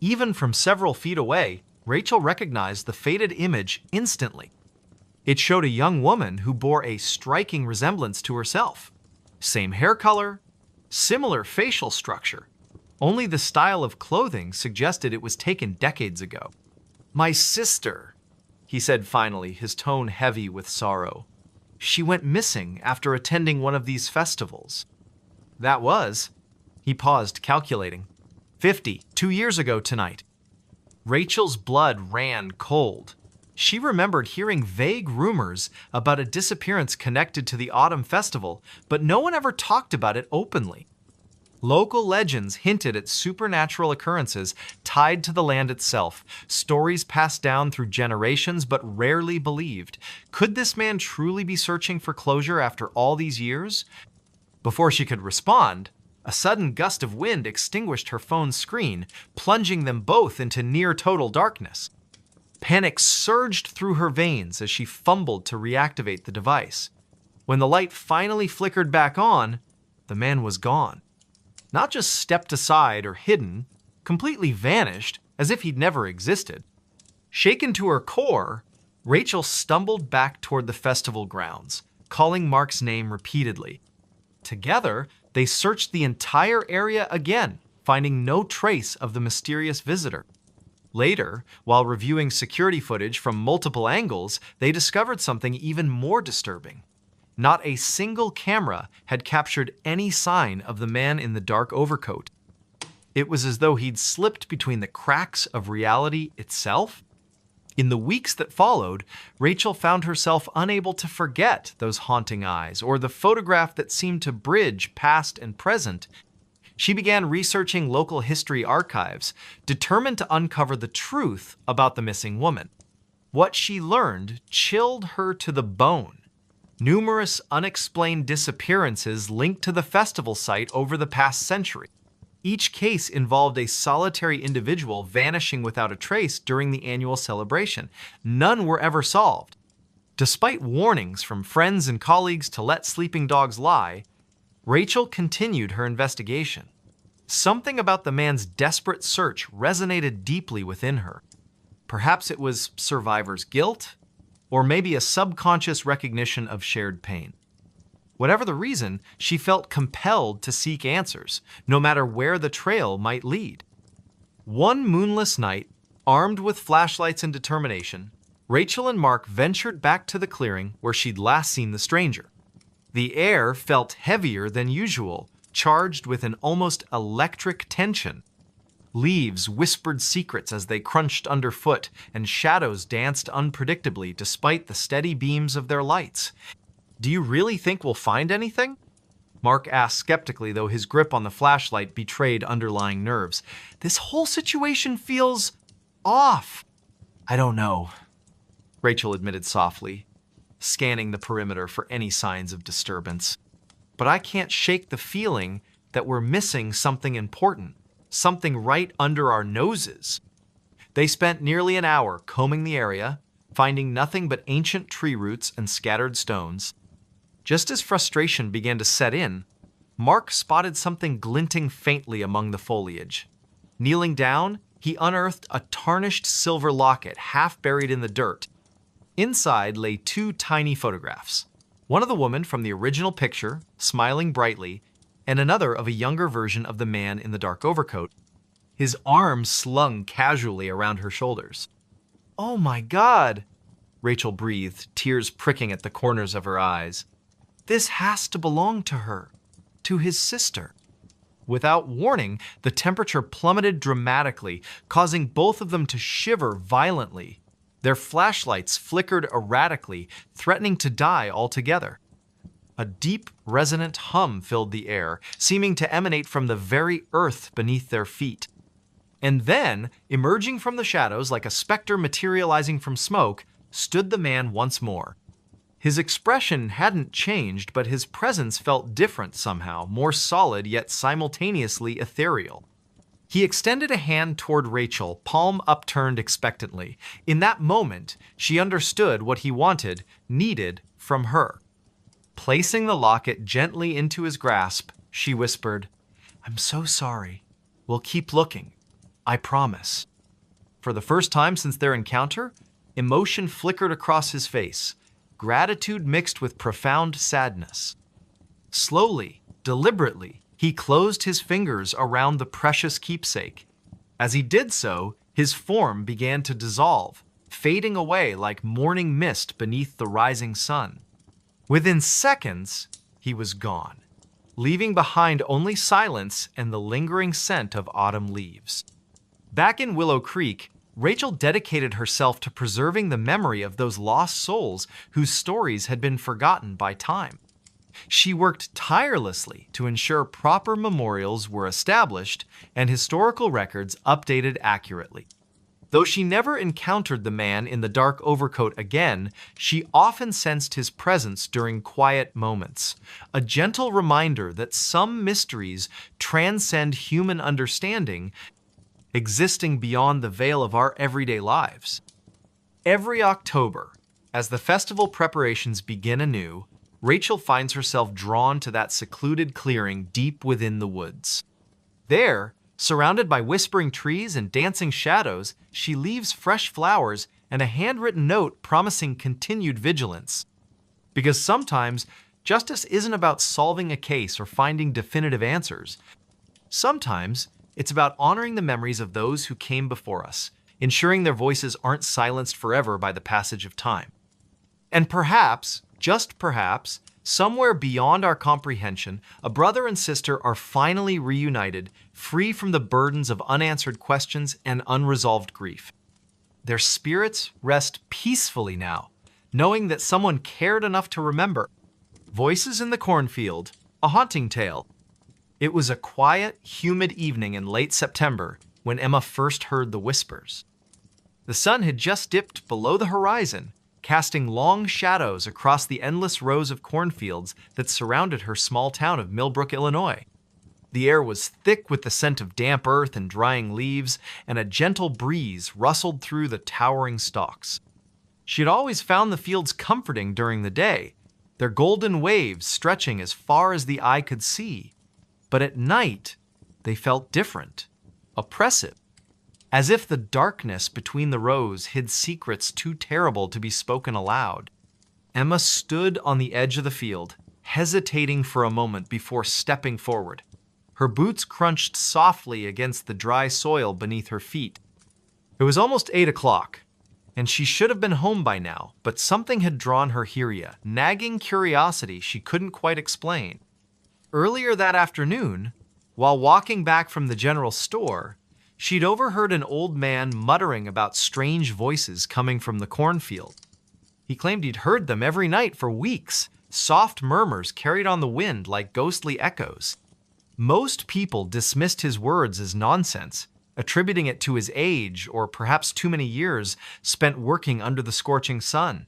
Even from several feet away, Rachel recognized the faded image instantly. It showed a young woman who bore a striking resemblance to herself. Same hair color, similar facial structure. Only the style of clothing suggested it was taken decades ago. "My sister," he said finally, his tone heavy with sorrow. "She went missing after attending one of these festivals." That was, he paused, calculating, 2 years ago tonight. Rachel's blood ran cold. She remembered hearing vague rumors about a disappearance connected to the autumn festival, but no one ever talked about it openly. Local legends hinted at supernatural occurrences tied to the land itself, stories passed down through generations but rarely believed. Could this man truly be searching for closure after all these years? Before she could respond, a sudden gust of wind extinguished her phone's screen, plunging them both into near-total darkness. Panic surged through her veins as she fumbled to reactivate the device. When the light finally flickered back on, the man was gone. Not just stepped aside or hidden, completely vanished, as if he'd never existed. Shaken to her core, Rachel stumbled back toward the festival grounds, calling Mark's name repeatedly. Together, they searched the entire area again, finding no trace of the mysterious visitor. Later, while reviewing security footage from multiple angles, they discovered something even more disturbing. Not a single camera had captured any sign of the man in the dark overcoat. It was as though he'd slipped between the cracks of reality itself. In the weeks that followed, Rachel found herself unable to forget those haunting eyes or the photograph that seemed to bridge past and present. She began researching local history archives, determined to uncover the truth about the missing woman. What she learned chilled her to the bone. Numerous unexplained disappearances linked to the festival site over the past century. Each case involved a solitary individual vanishing without a trace during the annual celebration. None were ever solved. Despite warnings from friends and colleagues to let sleeping dogs lie, Rachel continued her investigation. Something about the man's desperate search resonated deeply within her. Perhaps it was survivor's guilt, or maybe a subconscious recognition of shared pain. Whatever the reason, she felt compelled to seek answers, no matter where the trail might lead. One moonless night, armed with flashlights and determination, Rachel and Mark ventured back to the clearing where she'd last seen the stranger. The air felt heavier than usual, charged with an almost electric tension. Leaves whispered secrets as they crunched underfoot, and shadows danced unpredictably despite the steady beams of their lights. "Do you really think we'll find anything?" Mark asked skeptically, though his grip on the flashlight betrayed underlying nerves. "This whole situation feels off." "I don't know," Rachel admitted softly, scanning the perimeter for any signs of disturbance. "But I can't shake the feeling that we're missing something important. Something right under our noses." They spent nearly an hour combing the area, finding nothing but ancient tree roots and scattered stones. Just as frustration began to set in, Mark spotted something glinting faintly among the foliage. Kneeling down, he unearthed a tarnished silver locket half buried in the dirt. Inside lay 2 tiny photographs. One of the woman from the original picture, smiling brightly, and another of a younger version of the man in the dark overcoat, his arms slung casually around her shoulders. "Oh my God," Rachel breathed, tears pricking at the corners of her eyes. "This has to belong to her, to his sister." Without warning, the temperature plummeted dramatically, causing both of them to shiver violently. Their flashlights flickered erratically, threatening to die altogether. A deep, resonant hum filled the air, seeming to emanate from the very earth beneath their feet. And then, emerging from the shadows like a specter materializing from smoke, stood the man once more. His expression hadn't changed, but his presence felt different somehow, more solid yet simultaneously ethereal. He extended a hand toward Rachel, palm upturned expectantly. In that moment, she understood what he wanted, needed from her. Placing the locket gently into his grasp, she whispered, "I'm so sorry. We'll keep looking. I promise." For the first time since their encounter, emotion flickered across his face, gratitude mixed with profound sadness. Slowly, deliberately, he closed his fingers around the precious keepsake. As he did so, his form began to dissolve, fading away like morning mist beneath the rising sun. Within seconds, he was gone, leaving behind only silence and the lingering scent of autumn leaves. Back in Willow Creek, Rachel dedicated herself to preserving the memory of those lost souls whose stories had been forgotten by time. She worked tirelessly to ensure proper memorials were established and historical records updated accurately. Though she never encountered the man in the dark overcoat again, she often sensed his presence during quiet moments, a gentle reminder that some mysteries transcend human understanding, existing beyond the veil of our everyday lives. Every October, as the festival preparations begin anew, Rachel finds herself drawn to that secluded clearing deep within the woods. There, surrounded by whispering trees and dancing shadows, she leaves fresh flowers and a handwritten note promising continued vigilance. Because sometimes, justice isn't about solving a case or finding definitive answers. Sometimes, it's about honoring the memories of those who came before us, ensuring their voices aren't silenced forever by the passage of time. And perhaps, just perhaps, somewhere beyond our comprehension, a brother and sister are finally reunited, free from the burdens of unanswered questions and unresolved grief. Their spirits rest peacefully now, knowing that someone cared enough to remember. Voices in the Cornfield, a haunting tale. It was a quiet, humid evening in late September when Emma first heard the whispers. The sun had just dipped below the horizon, casting long shadows across the endless rows of cornfields that surrounded her small town of Millbrook, Illinois. The air was thick with the scent of damp earth and drying leaves, and a gentle breeze rustled through the towering stalks. She had always found the fields comforting during the day, their golden waves stretching as far as the eye could see. But at night, they felt different, oppressive. As if the darkness between the rows hid secrets too terrible to be spoken aloud. Emma stood on the edge of the field, hesitating for a moment before stepping forward. Her boots crunched softly against the dry soil beneath her feet. It was almost 8 o'clock, and she should have been home by now, but something had drawn her here, a nagging curiosity she couldn't quite explain. Earlier that afternoon, while walking back from the general store, she'd overheard an old man muttering about strange voices coming from the cornfield. He claimed he'd heard them every night for weeks, soft murmurs carried on the wind like ghostly echoes. Most people dismissed his words as nonsense, attributing it to his age or perhaps too many years spent working under the scorching sun.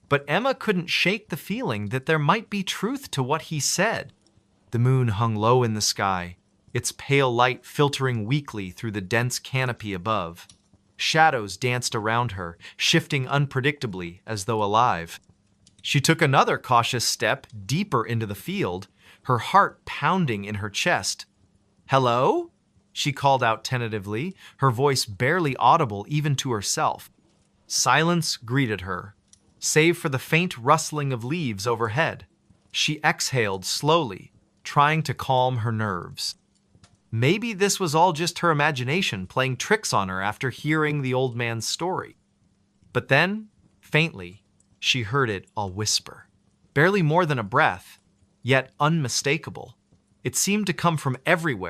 But Emma couldn't shake the feeling that there might be truth to what he said. The moon hung low in the sky, its pale light filtering weakly through the dense canopy above. Shadows danced around her, shifting unpredictably as though alive. She took another cautious step deeper into the field, her heart pounding in her chest. "Hello?" she called out tentatively, her voice barely audible even to herself. Silence greeted her, save for the faint rustling of leaves overhead. She exhaled slowly, trying to calm her nerves. Maybe this was all just her imagination playing tricks on her after hearing the old man's story. But then, faintly, she heard it all whisper. Barely more than a breath, yet unmistakable. It seemed to come from everywhere.